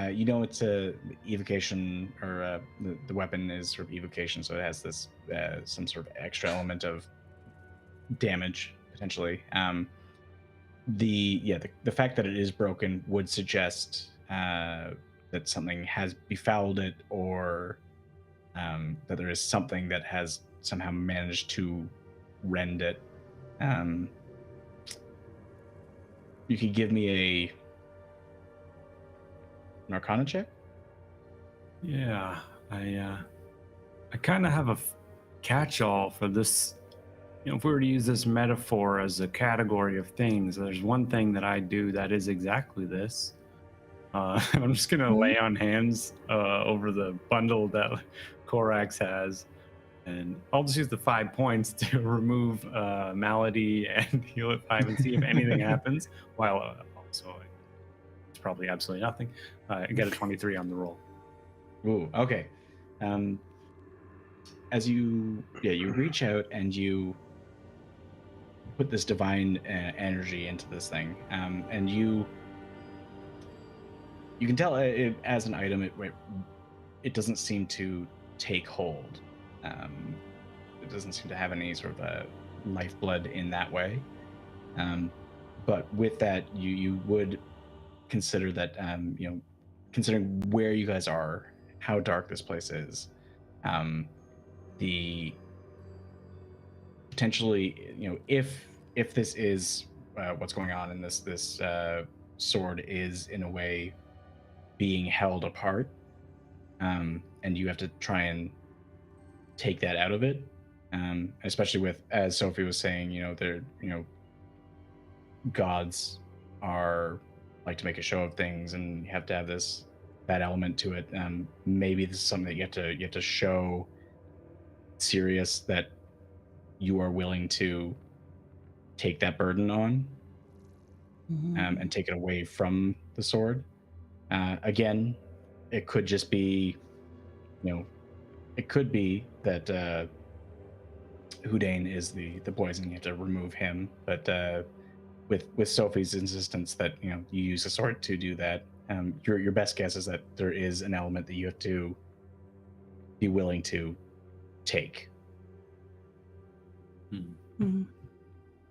you know it's a evocation, or the weapon is sort of evocation, so it has this some sort of extra element of damage potentially. The fact that it is broken would suggest that something has befouled it, or that there is something that has somehow managed to rend it. You could give me a Arcana check. Yeah, I kind of have a catch-all for this. You know, if we were to use this metaphor as a category of things, there's one thing that I do that is exactly this. I'm just gonna lay on hands over the bundle that Corax has, and I'll just use the 5 points to remove malady and heal at 5 and see if anything happens. While also, it's probably absolutely nothing. I get a 23 on the roll. Ooh, okay. As you reach out and you put this divine energy into this thing, and you can tell it as an item, it doesn't seem to take hold. It doesn't seem to have any sort of lifeblood in that way. But with that, you would consider that, considering where you guys are, how dark this place is, the potentially, if this is what's going on, and this sword is in a way being held apart, and you have to try and take that out of it, especially with, as Sophie was saying, gods are like to make a show of things, and you have to have that element to it. Maybe this is something that you have to show Sirius that you are willing to take that burden on, and take it away from the sword. Again, it could just be, it could be that Houdain is the poison. You have to remove him, but with Sophie's insistence that you use a sword to do that, your best guess is that there is an element that you have to be willing to take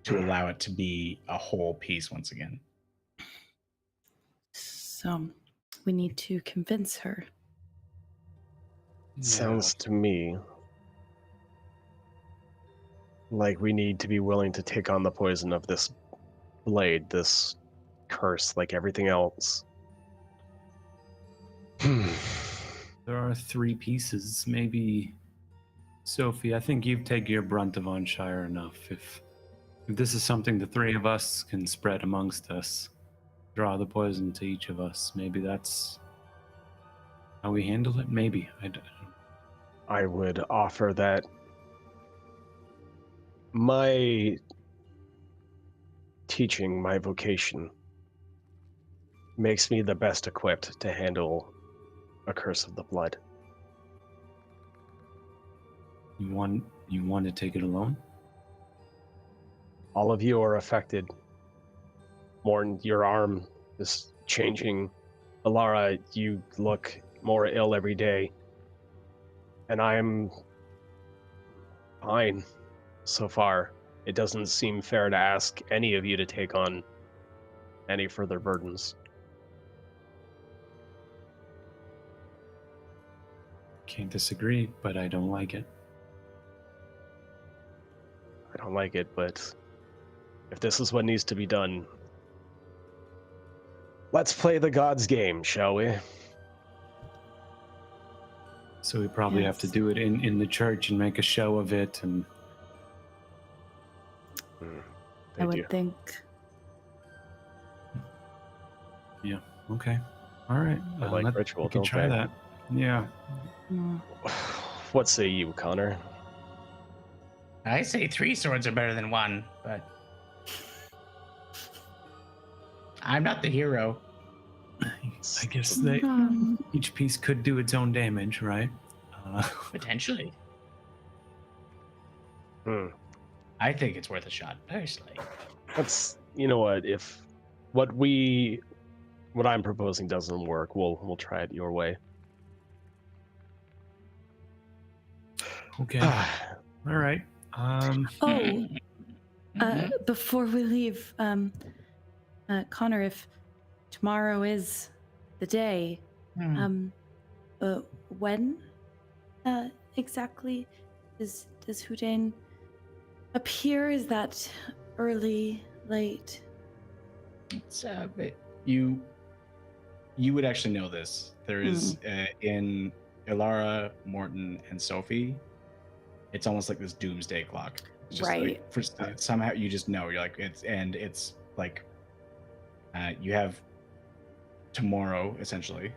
to allow it to be a whole piece once again. So we need to convince her. Sounds to me like we need to be willing to take on the poison of this blade, this curse, like everything else. There are 3 pieces. Maybe, Sophie, I think you've taken your brunt of Onshire enough. If this is something the 3 of us can spread amongst us, draw the poison to each of us, maybe that's how we handle it. Maybe. I would offer that my teaching, my vocation, makes me the best equipped to handle a curse of the blood. You want to take it alone? All of you are affected. Morten, your arm is changing. Yllara, you look more ill every day. And I'm fine so far. It doesn't seem fair to ask any of you to take on any further burdens. Can't disagree, but I don't like it. I don't like it, but if this is what needs to be done, let's play the gods' game, shall we? So we probably have to do it in the church and make a show of it, and I would think. Yeah. Okay. All right. I like ritual. We can try that. Yeah. What say you, Connor? I say 3 swords are better than 1, but I'm not the hero. I guess each piece could do its own damage, right? Potentially. Hmm. I think it's worth a shot, personally. you know what? If what I'm proposing doesn't work, we'll try it your way. Okay. All right. Oh, before we leave, Connor, if tomorrow is the day, when exactly does Houdain appear? Is that early, late? It's you would actually know this. There is in Yllara, Morten, and Sophie. It's almost like this doomsday clock. It's just Right. like, somehow you just know. You're like it's like you have tomorrow essentially,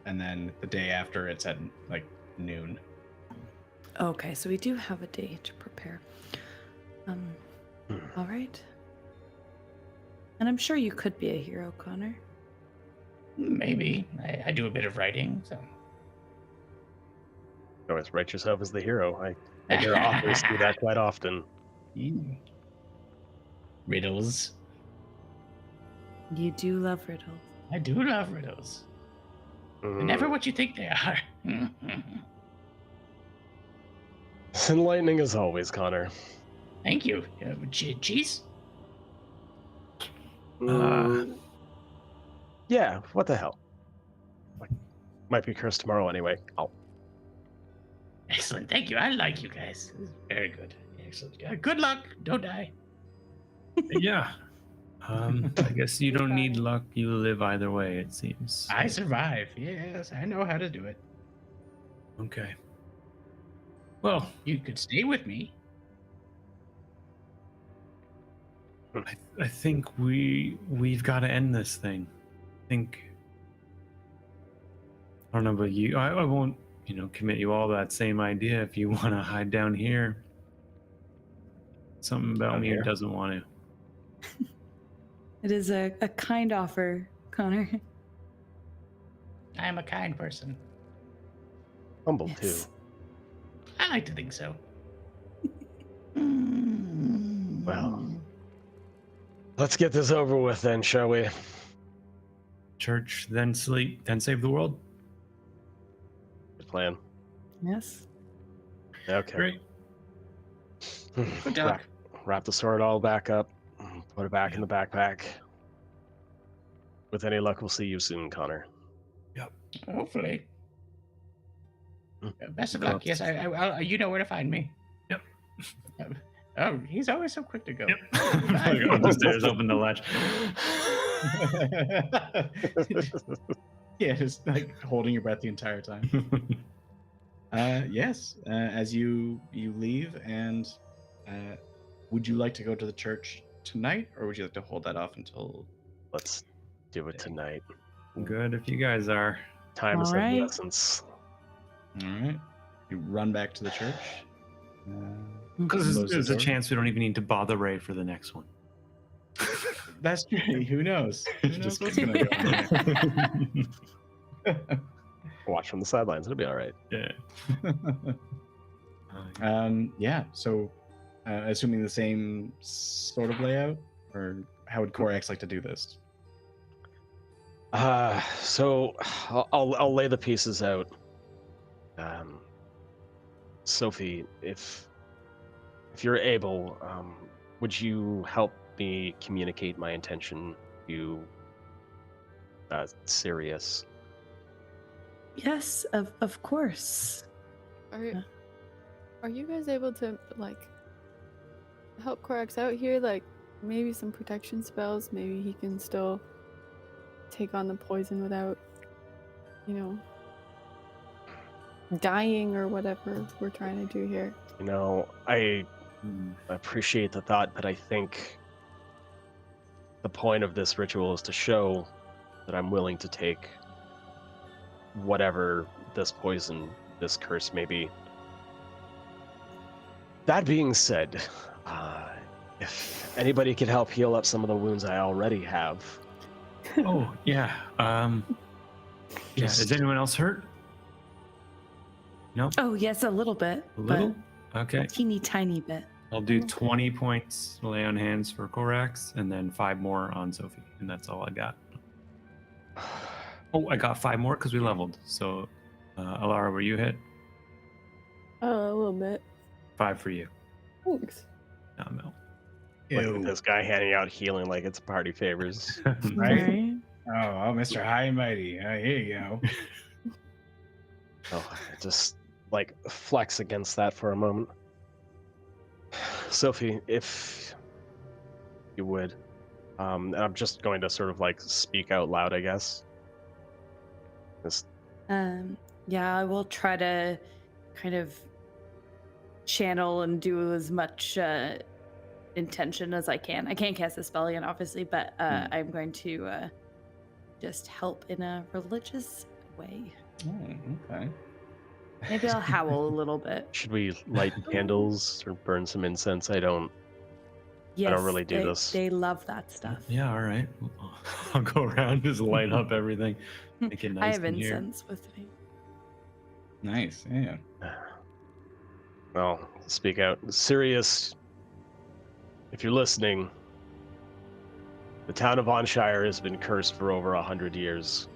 and then the day after it's at like noon. Okay, so we do have a day to prepare. All right. And I'm sure you could be a hero, Connor. Maybe. I do a bit of writing, so. You always write yourself as the hero. I hear authors do that quite often. Riddles. You do love riddles. I do love riddles. They're never what you think they are. It's enlightening as always, Connor. Thank you. Cheese? Yeah, what the hell? Might be cursed tomorrow anyway. Excellent. Thank you. I like you guys. This is very good. Excellent. Good luck. Don't die. Yeah. I guess you don't need luck. You live either way, it seems. I survive. Yes, I know how to do it. Okay. Well, You could stay with me. I think we've got to end this thing. I don't know about you. I won't, commit you all that same idea if you want to hide down here. Something about Down me here? doesn't want to. It is a kind offer, Connor. I am a kind person. Humble Yes. too. I like to think so. Well, let's get this over with then, shall we? Church, then sleep, then save the world. Good plan. Yes. Okay. Great. Good talk. Wrap the sword all back up. Put it back in the backpack. With any luck, we'll see you soon, Connor. Hopefully. Hmm. Best of luck. Yes, I you know where to find me. Yep. Oh, he's always so quick to go. Yep. I go up the stairs, open the latch. Yeah, just like holding your breath the entire time. Yes, as you leave, and would you like to go to the church tonight, or would you like to hold that off until? Let's do it tonight. Good if you guys are. Time is of Alright. the essence. All right, you run back to the church. Because Close the there's a door. chance we don't even need to bother Ray for the next one. That's true. Who knows? Who knows Just what's gonna go on there? Watch from the sidelines. It'll be all right. Yeah. Yeah. So, assuming the same sort of layout, or how would Corax like to do this? So I'll lay the pieces out. Sophie, if you're able, would you help me communicate my intention to Sirius? Yes, of course. Are you guys able to help Corax out here? Like maybe some protection spells. Maybe he can still take on the poison without, dying or whatever we're trying to do here. I appreciate the thought, but I think the point of this ritual is to show that I'm willing to take whatever this poison, this curse may be. That being said, if anybody could help heal up some of the wounds I already have. Oh, yeah. Is anyone else hurt? No? Oh, yes, a little bit. A little? But Okay. a teeny tiny bit. I'll do 20 points lay on hands for Corax, and then 5 more on Sophie, and that's all I got. Oh, I got 5 more because we leveled. So, Yllara, were you hit? A little bit. 5 for you. Thanks. No. Look at this guy handing out healing like it's party favors. Right? Oh, Mr. High and Mighty. Here you go. Oh, just like flex against that for a moment. Sophie, if you would, and I'm just going to sort of like speak out loud, I guess. Just Yeah, I will try to kind of channel and do as much intention as I can. I can't cast a spell yet, obviously, but I'm going to just help in a religious way. Oh, okay. Maybe I'll howl a little bit. should we light candles or burn some incense? I don't really do this. They love that stuff. Yeah, all right. I'll go around, just light up everything. Make it nice. I have in here. incense with me. Nice, yeah. Well, speak out. Sirius, if you're listening, the town of Onshire has been cursed for over 100 years.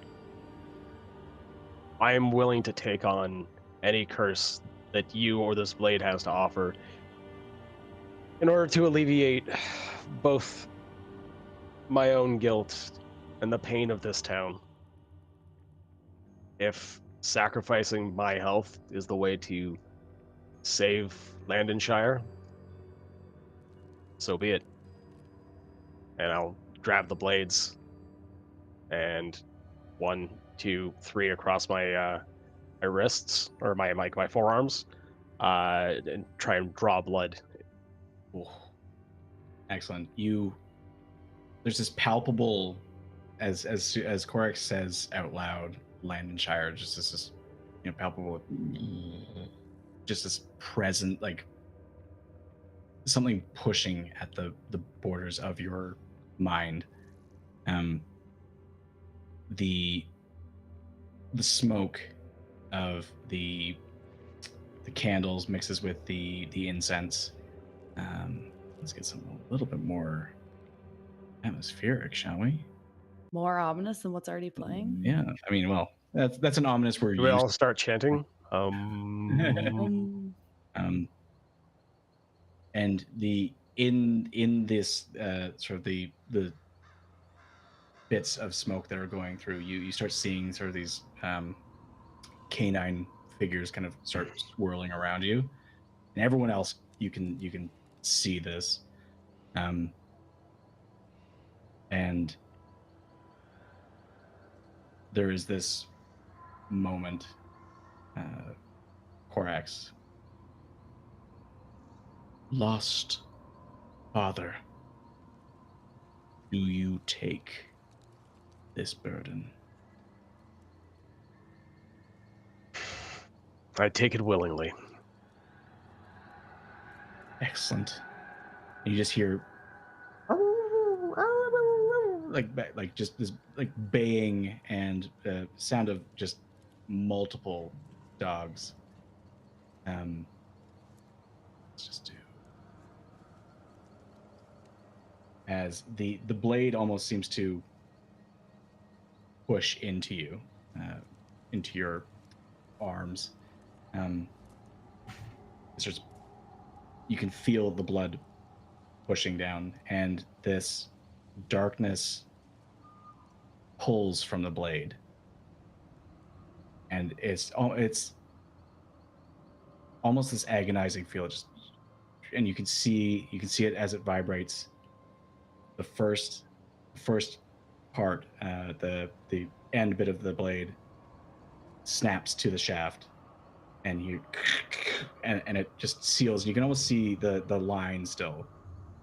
I am willing to take on any curse that you or this blade has to offer in order to alleviate both my own guilt and the pain of this town. If sacrificing my health is the way to save Landonshire, so be it. And I'll grab the blades and 1, 2, 3 across my my wrists or my forearms, and try and draw blood. Ooh. Excellent. There's this palpable, as Corax says out loud, Landonshire, just this palpable, just this present, like something pushing at the borders of your mind. The smoke of the candles mixes with the incense. Let's get something a little bit more atmospheric, shall we? More ominous than what's already playing. Yeah, I mean, well, that's an ominous word. Do we all start chanting? And in this sort of the bits of smoke that are going through, you start seeing sort of these canine figures kind of start swirling around you, and everyone else you can see this, and there is this moment, Corax. Lost father, do you take this burden? I take it willingly. Excellent. And you just hear like just this like baying and sound of just multiple dogs. Let's just do as the blade almost seems to push into you, into your arms. You can feel the blood pushing down, and this darkness pulls from the blade, and it's almost this agonizing feel. And you can see it as it vibrates. The first part, the end bit of the blade snaps to the shaft, and and it just seals. You can almost see the line still,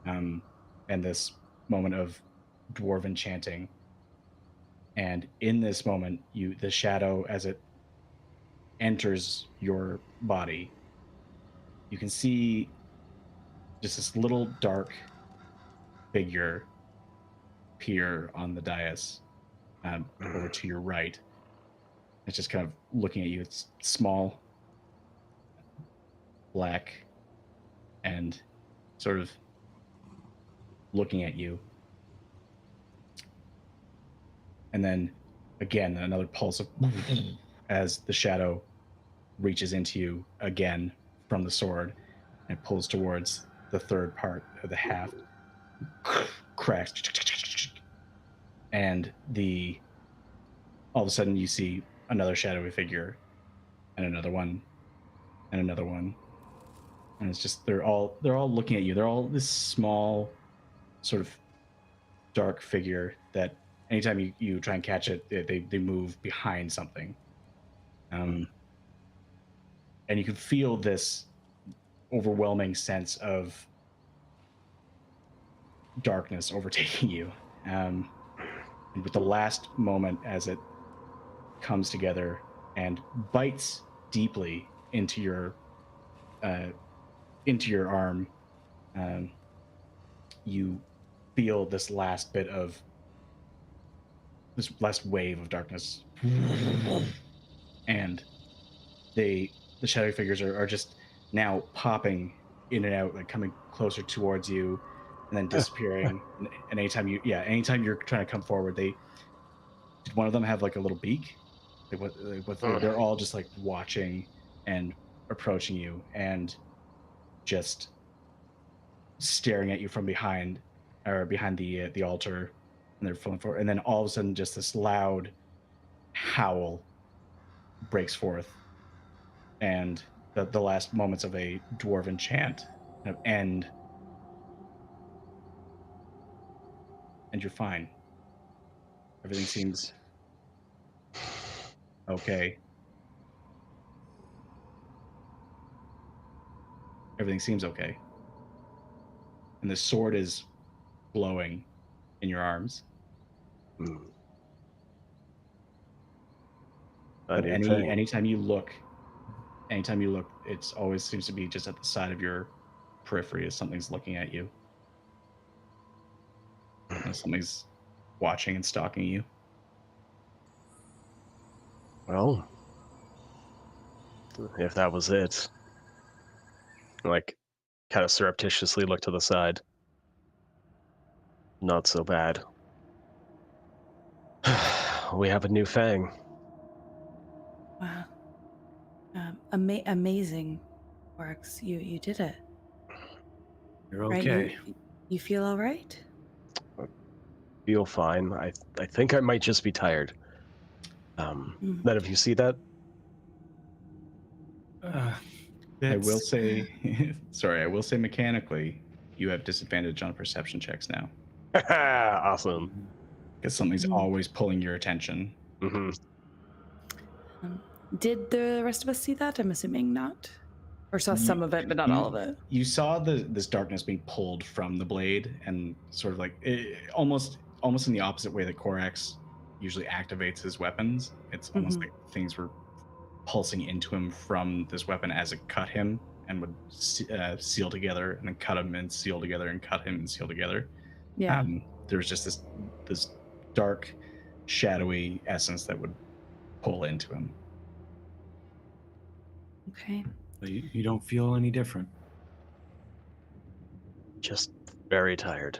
and this moment of dwarven chanting. And in this moment, the shadow, as it enters your body, you can see just this little dark figure appear on the dais, over to your right. It's just kind of looking at you. It's small, black, and sort of looking at you. And then again, another pulse of as the shadow reaches into you again from the sword and pulls towards the third part of the haft. Cracks. And all of a sudden you see another shadowy figure and another one and another one. And it's just they're all looking at you. They're all this small sort of dark figure that anytime you try and catch it, they move behind something. And you can feel this overwhelming sense of darkness overtaking you. And with the last moment as it comes together and bites deeply into your arm, you feel this last wave of darkness. And the shadowy figures are just now popping in and out, like coming closer towards you and then disappearing. And anytime you're trying to come forward, did one of them have like a little beak? They're all just like watching and approaching you and just staring at you from behind the altar, and they're falling forward. And then all of a sudden, just this loud howl breaks forth, and the last moments of a dwarven chant kind of end, and you're fine. Everything seems okay. Everything seems okay. And the sword is glowing in your arms. But anytime you look, it always seems to be just at the side of your periphery as something's looking at you. And something's watching and stalking you. Well, if that was it, like, kind of surreptitiously look to the side. Not so bad. We have a new Fang. Wow. Amazing, Corax. You did it. You're Right? okay. You feel all right? Feel fine. I think I might just be tired. None of you see that? I will say, sorry, I will say mechanically, you have disadvantage on perception checks now. Awesome. Because something's always pulling your attention. Mm-hmm. Did the rest of us see that? I'm assuming not. Or saw some of it, but not all of it. You saw this darkness being pulled from the blade, and sort of like almost in the opposite way that Corax usually activates his weapons. It's almost like things were pulsing into him from this weapon as it cut him and would seal together, and then cut him and seal together, and cut him and seal together. Yeah. There was just this dark, shadowy essence that would pull into him. Okay. You don't feel any different. Just very tired.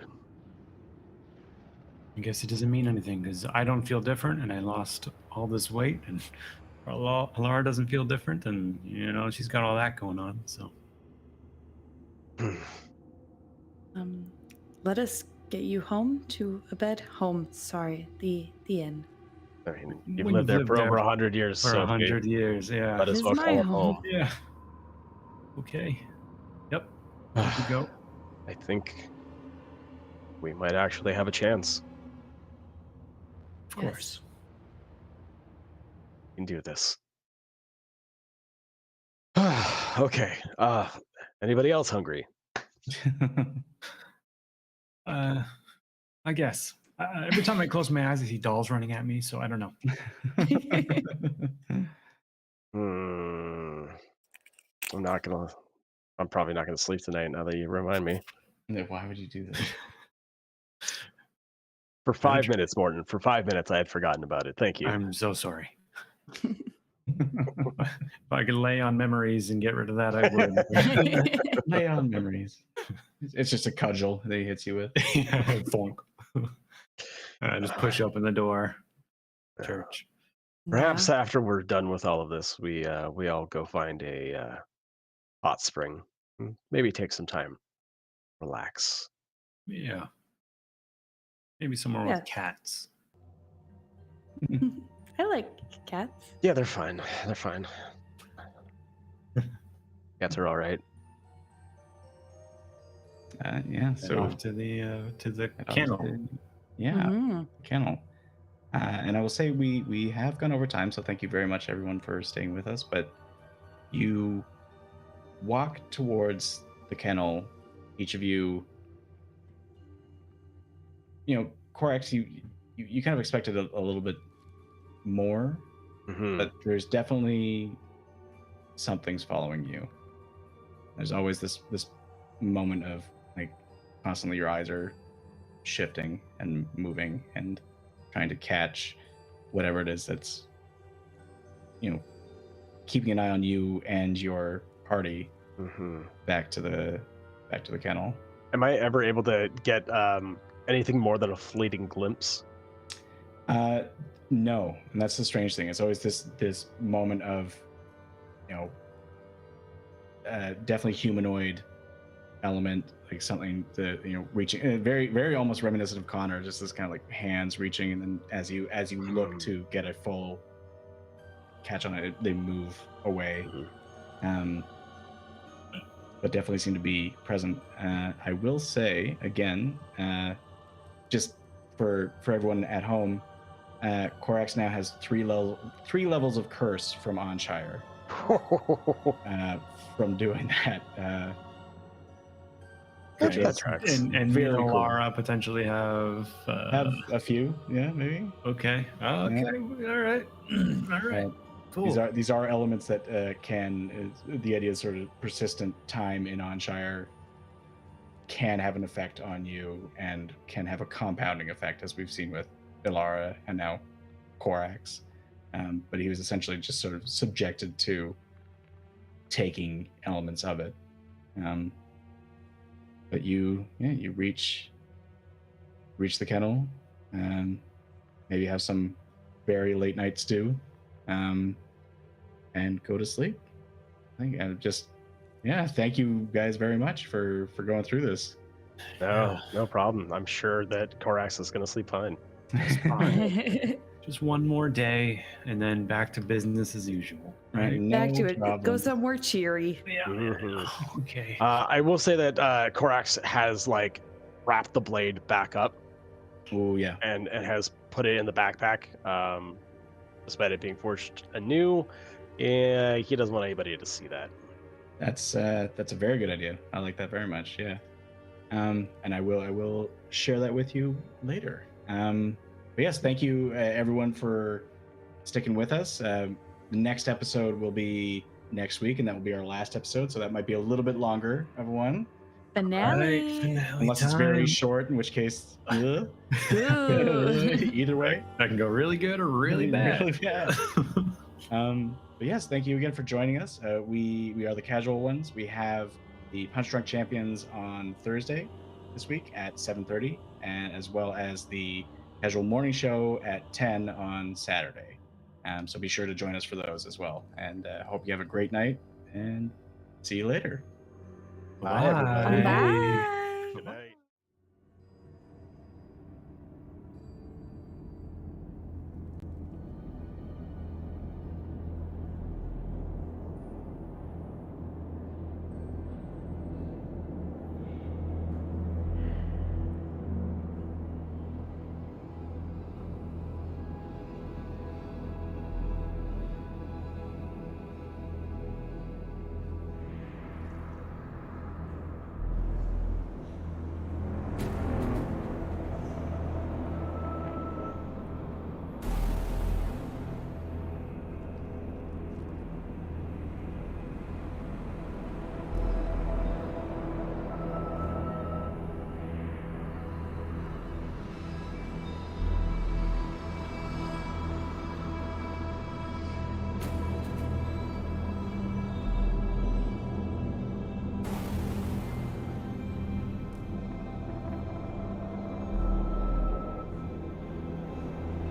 I guess it doesn't mean anything because I don't feel different, and I lost all this weight, and Yllara doesn't feel different, and she's got all that going on. So, let us get you home to a bed. Home, sorry, the inn. I mean, you've lived there for over 100 years. For 100 years, yeah. Might as well call it home. Yeah. Okay. Yep. There you go. I think we might actually have a chance. Of course. We can do this. Okay. Anybody else hungry? I guess. Every time I close my eyes, I see dolls running at me, so I don't know. I'm probably not gonna sleep tonight now that you remind me. Why would you do that? For 5 minutes, Morten. For 5 minutes, I had forgotten about it. Thank you. I'm so sorry. If I could lay on memories and get rid of that, I would. Lay on memories. It's just a cudgel that he hits you with. Thonk. I just push open the door. Church. Perhaps after we're done with all of this, we all go find a hot spring. Maybe take some time, relax. Yeah. Maybe somewhere Yeah. with cats. I like cats. Yeah, they're fine. They're fine. Cats are all right. Yeah. So So off to the head off to kennel. yeah, Mhm. kennel. And I will say we have gone over time, so thank you very much everyone for staying with us. But you walk towards the kennel, each of you. Corax, you kind of expected a little bit more, but there's definitely something's following you. There's always this moment of like constantly your eyes are shifting and moving and trying to catch whatever it is that's keeping an eye on you and your party back to the kennel. Am I ever able to get anything more than a fleeting glimpse? No, and that's the strange thing. It's always this moment of definitely humanoid element, like something that reaching, very very almost reminiscent of Connor, just this kind of like hands reaching, and then as you look to get a full catch on it, they move away. But definitely seem to be present. I will say again, just for everyone at home, Corax now has three levels of curse from Onshire from doing that. That tracks. And Very cool. Yllara potentially have a few, yeah, maybe. Okay. Oh, okay. Yeah. All right. All right. Cool. These are elements that the idea is sort of persistent time in Onshire can have an effect on you and can have a compounding effect, as we've seen with Yllara and now Corax. But he was essentially just sort of subjected to taking elements of it. But you reach the kennel, maybe have some very late night stew, and go to sleep. I think thank you guys very much for going through this. No problem. I'm sure that Corax is going to sleep fine. Just one more day, and then back to business as usual. Right? Back to it. problem. Go somewhere cheery. Yeah. Okay. I will say that Corax has like wrapped the blade back up. Oh yeah. And has put it in the backpack, despite it being forged anew. Yeah, he doesn't want anybody to see that. That's a very good idea. I like that very much. Yeah. And I will share that with you later. But yes, thank you everyone for sticking with us. The next episode will be next week, and that will be our last episode. So that might be a little bit longer of one. Finale. Unless it's very short, in which case, either way, that can go really good or really bad. Really bad. But yes, thank you again for joining us. We are the Casual Ones. We have the Punch Drunk Champions on Thursday this week at 7:30, and as well as the Casual Morning Show at 10 on Saturday. So be sure to join us for those as well. And hope you have a great night, and see you later. Bye, everybody. Bye. Good night.